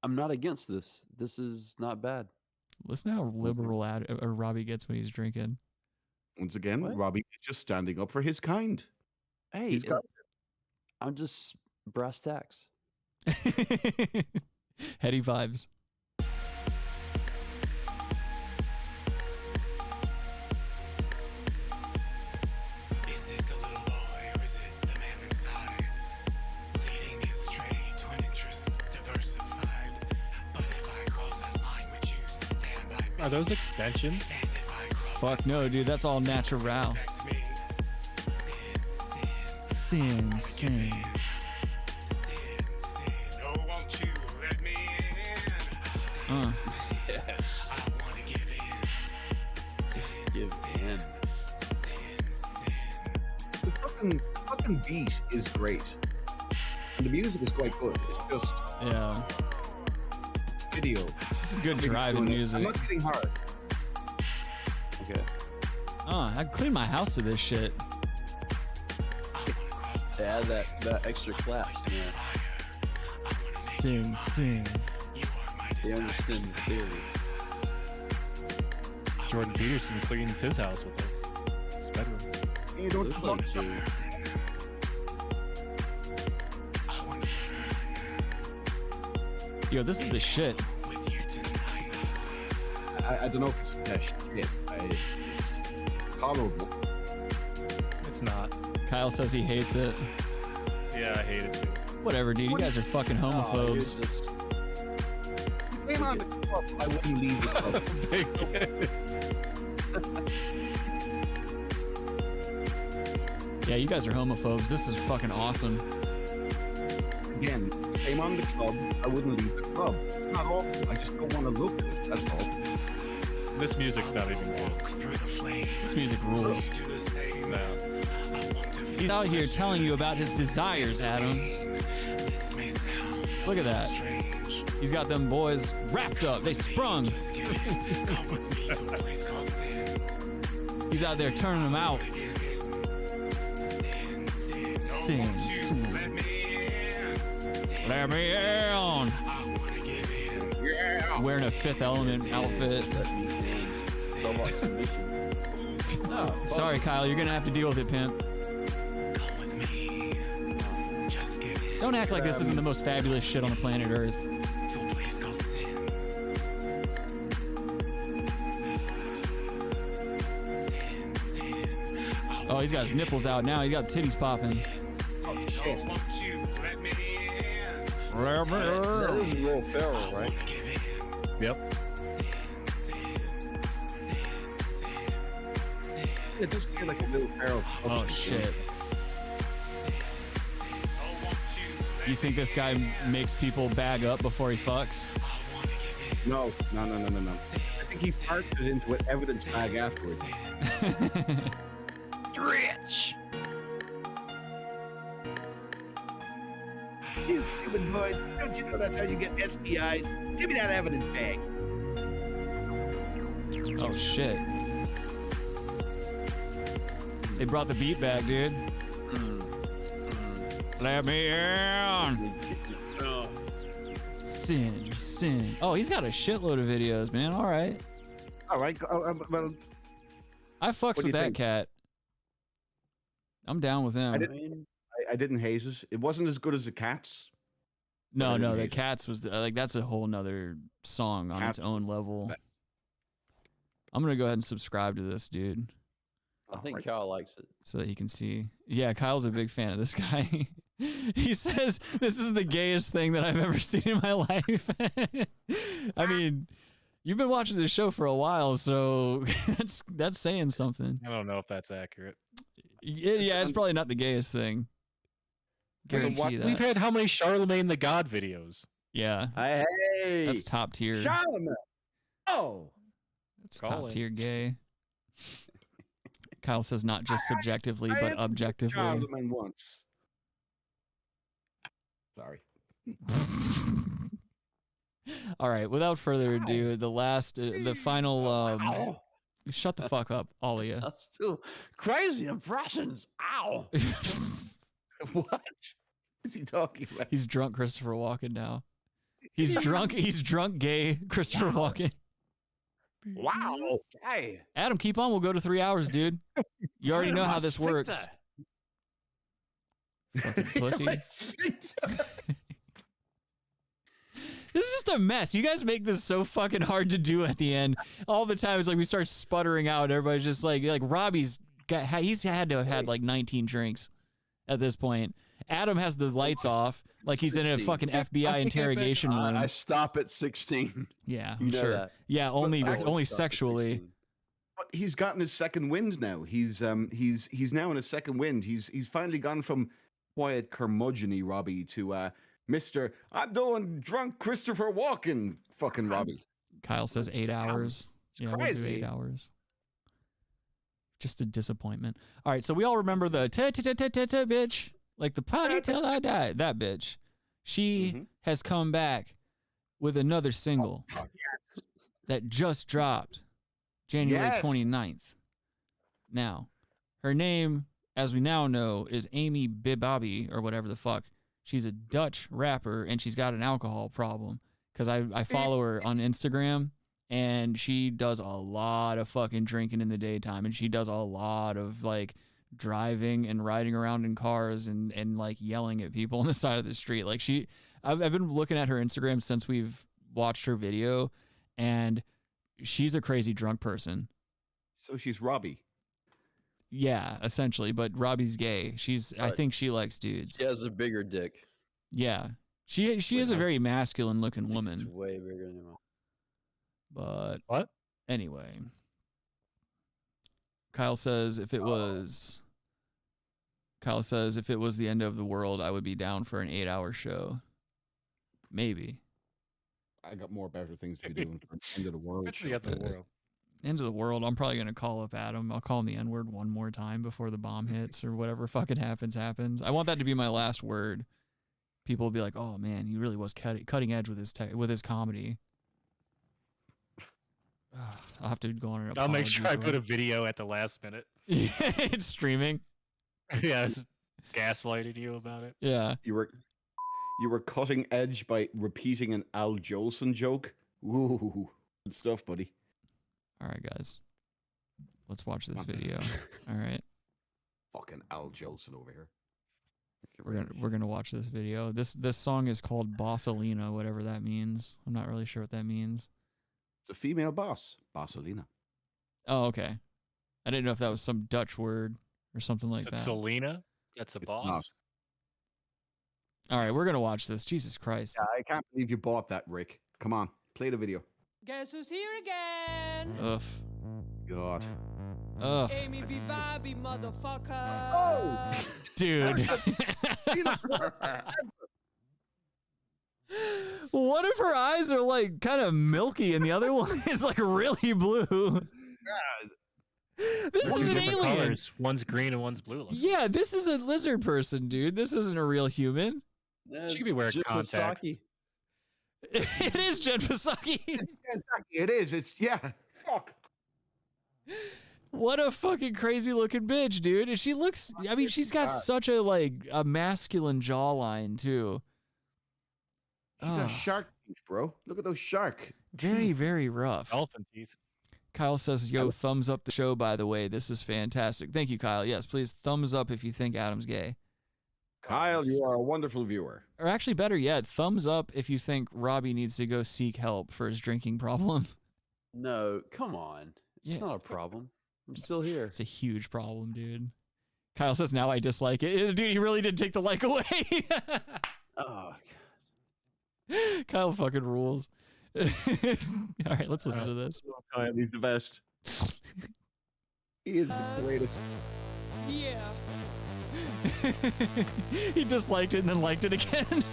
I'm not against this. This is not bad. Listen to how liberal Robbie gets when he's drinking. Once again, Robbie is just standing up for his kind. Hey, I'm just brass tacks. Heady vibes. Are those extensions? Fuck no, dude. That's all natural. Sin. Yes. Give in. The fucking beat is great. And the music is quite good. It's just video. It's good driving music. I'm not getting hard. Okay. I clean my house to this shit. Add that extra claps, man. Sin. They understand the theory. Jordan Peterson cleans his house with this. His bedroom. You don't Looks like Joe. Yo, this is the shit. I don't know if it's that shit. It's tolerable. It's not. Kyle says he hates it. Yeah, I hate it too. Whatever, dude. You guys are fucking homophobes. Came on the club, I wouldn't leave the club. Yeah, you guys are homophobes. This is fucking awesome. Again, came on the club, I wouldn't leave the club. It's not awful. I just don't want to look at it. That's all. This music's not even good. This music rules. No. He's out here telling you about his desires, Adam. Look at that. He's got them boys wrapped up. They sprung. He's out there turning them out. Sin. Let me in. Wearing a Fifth Element outfit. Sorry, Kyle. You're gonna have to deal with it, pimp. Don't act like this isn't the most fabulous shit on the planet Earth. Oh, he's got his nipples out now. He's got titties popping. Oh, shit. That is Will Ferrell, right? Yep. It does feel like a little Ferrell. Oh, shit. You think this guy makes people bag up before he fucks? No. I think he parked it into an evidence bag afterwards. Rich. You stupid boys. Don't you know that's how you get STIs? Give me that evidence bag. Oh, shit. They brought the beat back, dude. Let me in. Sin. Oh, he's got a shitload of videos, man. All right. Well, I fucks with that think? cat. I'm down with him. I didn't hate it. It wasn't as good as the Cats. No, the Cats was like that's a whole nother song on its own level. I'm gonna go ahead and subscribe to this dude. I think Kyle likes it. So that he can see. Yeah, Kyle's a big fan of this guy. He says this is the gayest thing that I've ever seen in my life. I mean, you've been watching this show for a while, so that's saying something. I don't know if that's accurate. Yeah, it's probably not the gayest thing. Guarantee that. We've had how many Charlemagne the God videos? Yeah. Hey, that's top tier. Charlemagne. Oh, it's top tier gay. Kyle says not just subjectively, but objectively. Charlemagne once. Sorry. All right. Without further ado, the final. Shut the fuck up, all of you. Still crazy impressions. Ow. What is he talking about? He's drunk Christopher Walken now. He's drunk gay Christopher Walken. Wow. Hey. Adam, keep on. We'll go to 3 hours, dude. You already know how this works. Fucking pussy. This is just a mess. You guys make this so fucking hard to do at the end. All the time, it's like we start sputtering out. Everybody's just like Robbie's he's had to have had like 19 drinks at this point. Adam has the lights off, like he's 16. In a fucking FBI interrogation room. I stop at 16. Yeah, you know sure. That. Yeah, only sexually. But he's gotten his second wind now. He's now in a second wind. He's finally gone from quiet curmudgeon-y Robbie to Mr. I'm doing drunk Christopher Walken fucking Robbie. Kyle says 8 hours. It's We'll crazy. do 8 hours. Just a disappointment. All right, so we all remember the bitch, like the party till I die. That bitch. She has come back with another single that just dropped January 29th. Now, her name, as we now know, is Ame Bibabi or whatever the fuck. She's a Dutch rapper and she's got an alcohol problem. because I follow her on Instagram, and she does a lot of fucking drinking in the daytime, and she does a lot of like driving and riding around in cars and like yelling at people on the side of the street. Like I've been looking at her Instagram since we've watched her video, and she's a crazy drunk person. So she's Robbie. Yeah, essentially, but Robbie's gay. I think she likes dudes. She has a bigger dick. Yeah. She is a very masculine looking woman. It's way bigger than mine. But what? Anyway. Kyle says if it was the end of the world, I would be down for an 8-hour show. Maybe. I got more better things to be doing for the end of the world. It's the end of the world. End of the world, I'm probably going to call up Adam. I'll call him the N-word one more time before the bomb hits or whatever fucking happens. I want that to be my last word. People will be like, oh man, he really was cutting edge with his comedy. I'll have to go on an I'll make sure I apology put a video at the last minute. it's streaming. Yeah, it's gaslighting you about it. Yeah. You were cutting edge by repeating an Al Jolson joke. Ooh, good stuff, buddy. All right, guys. Let's watch this video. All right. Fucking Al Jolson over here. We're gonna watch this video. This song is called Bossalina, whatever that means. I'm not really sure what that means. It's a female boss, Bossalina. Oh, okay. I didn't know if that was some Dutch word or something like that. Selena? That's a boss. Not. All right, we're gonna watch this. Jesus Christ! Yeah, I can't believe you bought that, Rick. Come on, play the video. Guess who's here again? Ugh. God. Ugh. Ame Bibabi, motherfucker. Oh, dude. One of her eyes are like kind of milky, and the other one is like really blue. This is an alien. Colors. One's green and one's blue. Yeah, this is a lizard person, dude. This isn't a real human. She could be wearing contacts. It is Jen Psaki. It is. It's fuck. What a fucking crazy looking bitch, dude. And she looks. I mean, she's got such a masculine jawline too. She got shark teeth, bro. Look at those shark. Very, very rough. Dolphin teeth. Kyle says, "Yo, thumbs up the show. By the way, this is fantastic. Thank you, Kyle. Yes, please thumbs up if you think Adam's gay." Kyle, you are a wonderful viewer. Or actually, better yet, thumbs up if you think Robbie needs to go seek help for his drinking problem. No, come on. It's not a problem. I'm still here. It's a huge problem, dude. Kyle says, now I dislike it. Dude, he really did take the like away. Oh, God. Kyle fucking rules. All right, let's listen to this. Kyle, he's the best. He is the greatest. Yeah. He disliked it and then liked it again.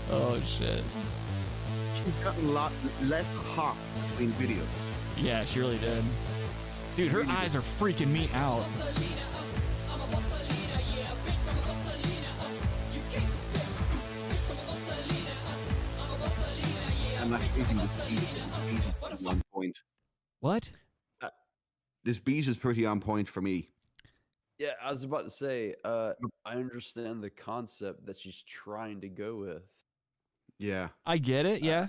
Oh, shit. She's gotten a lot less hot between videos. Yeah, she really did. Dude, her eyes are freaking me out. I'm not thinking this beat is on point. What? This beat is pretty on point for me. Yeah, I was about to say, I understand the concept that she's trying to go with. Yeah. I get it, yeah.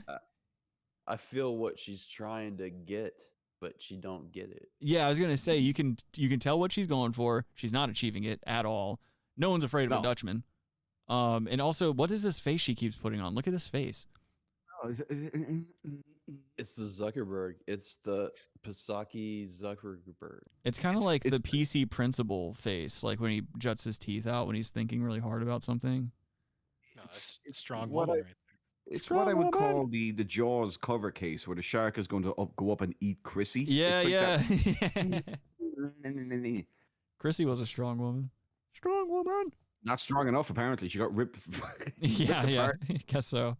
I feel what she's trying to get, but she don't get it. Yeah, I was gonna say you can tell what she's going for. She's not achieving it at all. No one's afraid of a Dutchman. And also, what is this face she keeps putting on? Look at this face. Oh, it's the Zuckerberg. It's the Psaki Zuckerberg. It's kind of like the PC principal face, like when he juts his teeth out when he's thinking really hard about something. No, it's strong woman right there. It's what I would call the Jaws cover case, where the shark is going to go up and eat Chrissy. Yeah, it's yeah. Chrissy was a strong woman. Strong woman. Not strong enough, apparently. She got ripped. Yeah, yeah. I guess so.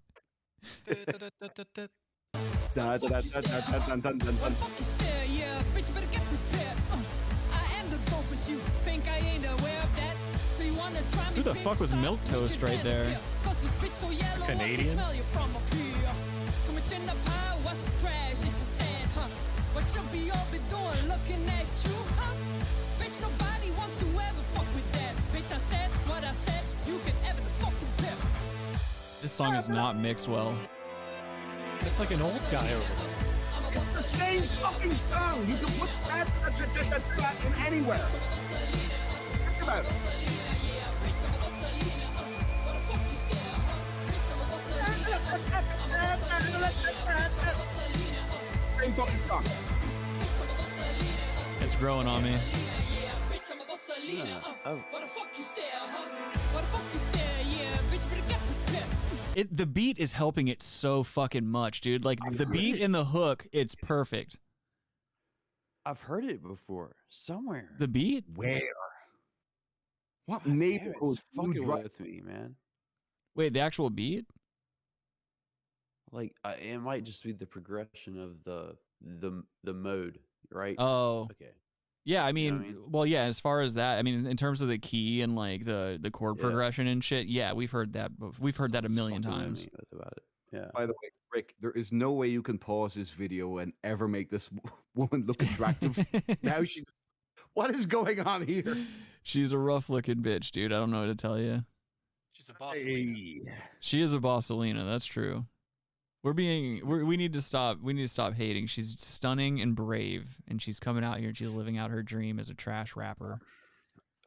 Who the fuck was Milk Toast right there? Canadian? What you be all be doing looking at you, huh? Bitch, nobody wants to ever fuck with that. Bitch, I said what I said, you can ever fuck with This song is not mixed well. It's like an old guy over there. It's the same fucking song. You can put that in anywhere. Think about it. Same fucking song. It's growing on me. The beat is helping it so fucking much, dude. Like the beat and the hook, it's perfect. I've heard it before somewhere. The beat? Where? What God neighborhood? damn, it's fucking with me, man. Wait, the actual beat? Like it might just be the progression of the mode, right? Oh, okay. Yeah, I You mean, know what I mean? well, yeah. As far as that, I mean, in terms of the key and like the chord progression and shit, yeah, we've heard that. We've heard that a million times. About it. Yeah. By the way, Rick, there is no way you can pause this video and ever make this woman look attractive. Now she, what is going on here? She's a rough looking bitch, dude. I don't know what to tell you. She's a Bossalina. She is a Bossalina. That's true. We need to stop. We need to stop hating. She's stunning and brave, and she's coming out here and she's living out her dream as a trash rapper.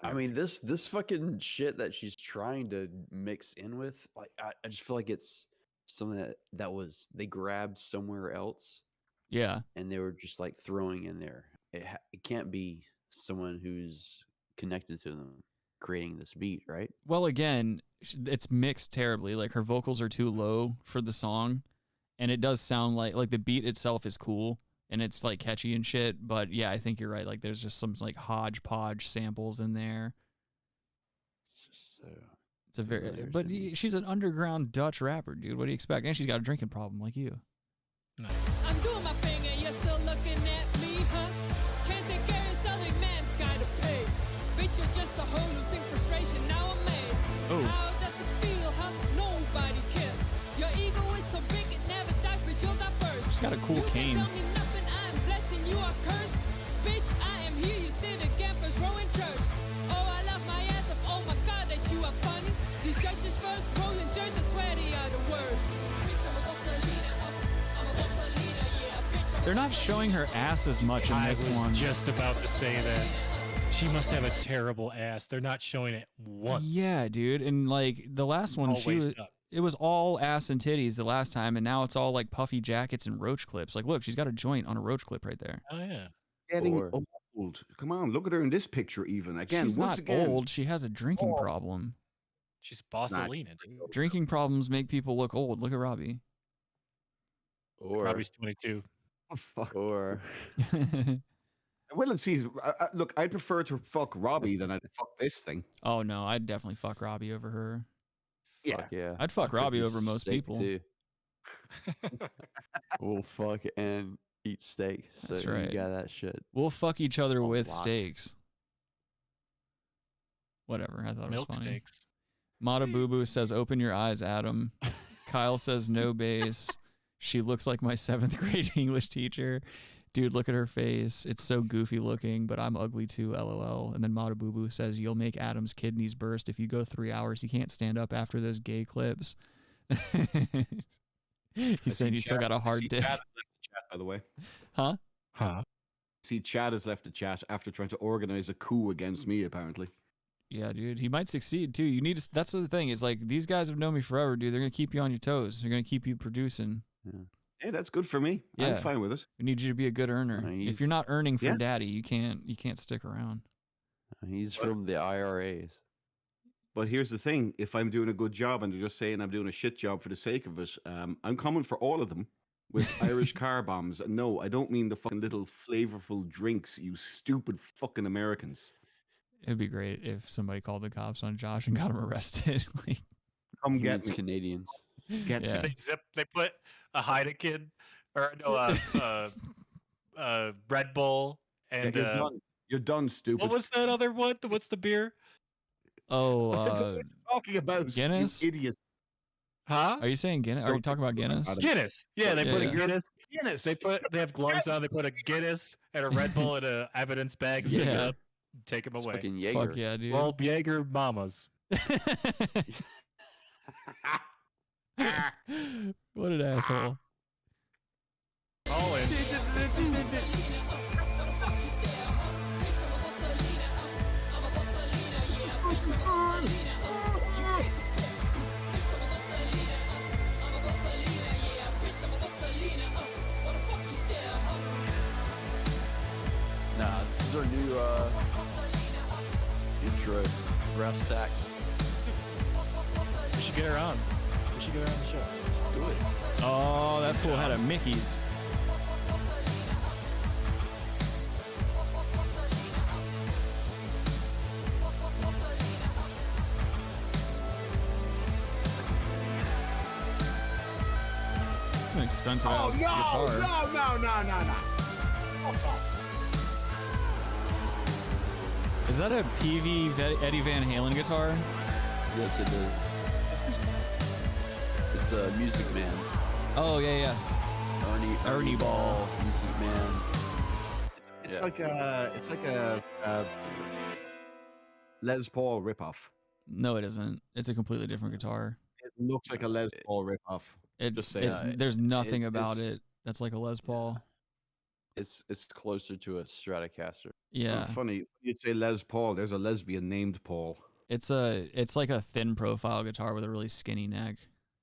I mean, this fucking shit that she's trying to mix in with, like, I just feel like it's something that was they grabbed somewhere else. Yeah. And they were just like throwing in there. It can't be someone who's connected to them creating this beat, right? Well, again, it's mixed terribly. Like her vocals are too low for the song, and it does sound like the beat itself is cool and it's like catchy and shit. But yeah, I think you're right. Like there's just some like hodgepodge samples in there. It's a very, but she's an underground Dutch rapper, dude. What do you expect? And she's got a drinking problem like you. Nice. I'm doing my thing and you're still looking at me, huh? Can't take care of selling man's gotta pay. Bitch, you're just a hoe losing frustration. Now I'm made. Oh. How does it feel, huh? Nobody cares. Your ego is so big it never dies, but you'll die first. She's got a cool cane. Tell me nothing, I am blessed and you are cursed. Bitch, I am here, you sit again, first row in church. Oh, I love my ass up, oh my god, that you are funny. These judges first row in church, I swear they are the worst. Bitch, I'm a Bossalina, I'm a Bossalina, yeah, bitch, I'm a They're not showing her ass as much in this one. I was just about to say that. She must have a terrible ass. They're not showing it once. Yeah, dude. And like the last one, it was all ass and titties the last time, and now it's all like puffy jackets and roach clips. Like, look, she's got a joint on a roach clip right there. Oh yeah. Getting old. Come on, look at her in this picture. Even again, she's once not again. old. She has a drinking problem. She's Bossalina, dude. Drinking problems make people look old. Look at Robbie. Or Robbie's 22. Oh, fuck. Or well, let's see. Look, I'd prefer to fuck Robbie than I'd fuck this thing. Oh no, I'd definitely fuck Robbie over her. Yeah. I'd fuck Robbie over most people. Too. We'll fuck and eat steak. So That's right. You got that shit. We'll fuck each other with lot. steaks. Whatever. I thought Milk it was funny. steaks. Mata Boo Boo says, "Open your eyes, Adam." Kyle says, "No bass." She looks like my 7th grade English teacher. Dude, look at her face. It's so goofy looking, but I'm ugly too, LOL. And then Mata Boo Boo says, "You'll make Adam's kidneys burst if you go 3 hours. He can't stand up after those gay clips." He's saying he's still got a hard dick. Chad has left the chat, by the way. Huh? See, Chad has left the chat after trying to organize a coup against me, apparently. Yeah, dude. He might succeed, too. You need to... That's the thing. Is like, these guys have known me forever, dude. They're going to keep you on your toes. They're going to keep you producing. Yeah. Hey, that's good for me. Yeah. I'm fine with it. We need you to be a good earner. If you're not earning for daddy, you can't stick around. He's from the IRAs. But here's the thing. If I'm doing a good job and they're just saying I'm doing a shit job for the sake of it, I'm coming for all of them with Irish car bombs. And no, I don't mean the fucking little flavorful drinks, you stupid fucking Americans. It'd be great if somebody called the cops on Josh and got him arrested. Like, come get me. Canadians. Get Yeah. They put a Heineken or no, Red Bull and you're done. You're done, stupid. what was that other one? What's the beer? Oh, What are you talking about? Guinness? You idiot. Huh? Are you saying Guinness? Are you talking about Guinness? Guinness. Yeah, they put a Yeah. Guinness. Guinness. They have gloves on. They put a Guinness and a Red Bull and a evidence bag. And pick it Yeah. up, take them away. Fucking Jaeger. Fuck yeah, dude. Well, Jaeger mamas. What an asshole. All in. Nah, this is our new intro. Brass Tacks. We should get her on. We should get her on the show. Let's do it. Oh, that fool had a Mickey's. It's an expensive ass guitar. No. Is that a PV Eddie Van Halen guitar? Yes, it is. It's a Music Man. Oh yeah. Ernie Ball, Music Man. It's like a Les Paul ripoff. No, it isn't. It's a completely different guitar. It looks like a Les Paul ripoff. There's nothing about it that's like a Les Paul. It's closer to a Stratocaster. Yeah. Oh, funny you'd say Les Paul. There's a lesbian named Paul. It's like a thin profile guitar with a really skinny neck,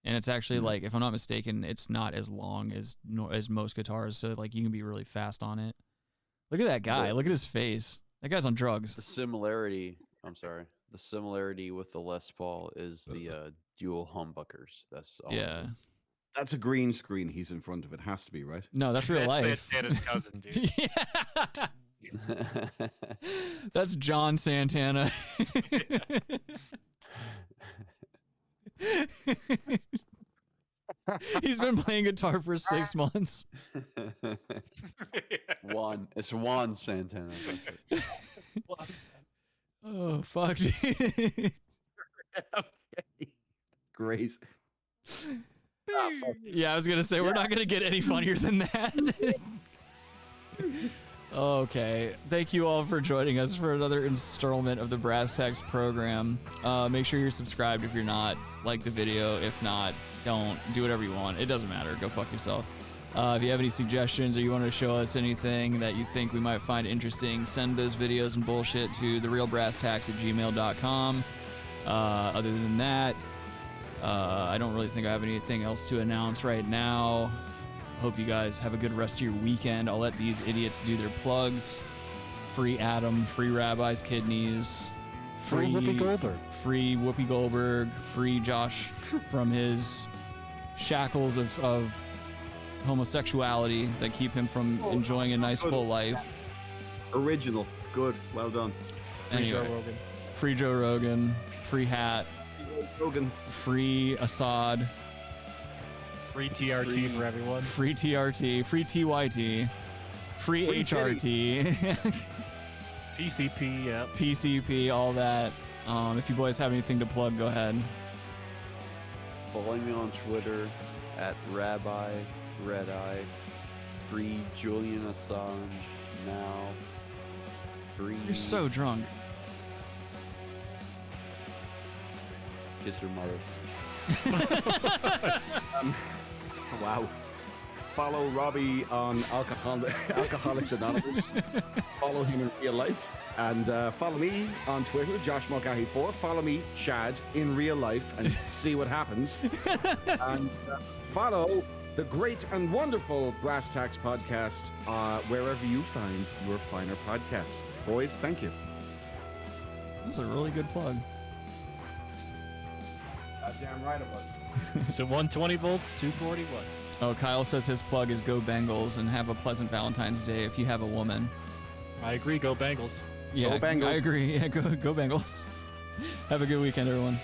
and it's actually like, if I'm not mistaken, it's not as long as most guitars, so like you can be really fast on it. Look at that guy. Look at his face. That guy's on drugs. The similarity with the Les Paul is the dual humbuckers. That's all. Yeah. That's a green screen he's in front of. It has to be, right? No, that's real life. Santana's cousin, dude. That's John Santana. He's been playing guitar for 6 months. It's Juan Santana. Oh, fuck. Great. Yeah, I was going to say, we're not going to get any funnier than that. Okay. Thank you all for joining us for another installment of the Brass Tacks program. Make sure you're subscribed if you're not. Like the video. If not, don't. Do whatever you want. It doesn't matter. Go fuck yourself. If you have any suggestions or you want to show us anything that you think we might find interesting, send those videos and bullshit to therealbrasstacks@gmail.com. Other than that, I don't really think I have anything else to announce right now. Hope you guys have a good rest of your weekend. I'll let these idiots do their plugs. Free Adam, free Rabbi's kidneys, free Whoopi Goldberg, free Whoopi Goldberg, free Josh from his shackles of homosexuality that keep him from enjoying a nice full life. Original. Good. Well done. Anyway, free Joe Rogan, free hat, Rogan, free Assad, free TRT for everyone, free TRT, free TYT, free HRT, PCP, yep. PCP, all that. If you boys have anything to plug, go ahead. Follow me on Twitter at Rabbi Redeye. Free Julian Assange now. Free. You're so drunk. Kiss your mother. Wow. Follow Robbie on Alcoholics Anonymous. Follow him in real life. And follow me on Twitter, Josh Mulcahy4. Follow me, Chad, in real life and see what happens. And follow the great and wonderful Brass Tacks Podcast wherever you find your finer podcasts. Boys, thank you. That's a really good plug. Goddamn right it was. So 120 volts, 241. Oh, Kyle says his plug is go Bengals and have a pleasant Valentine's Day if you have a woman. I agree. Go Bengals. Yeah, go Bengals. I agree. Yeah, go Bengals. Have a good weekend, everyone.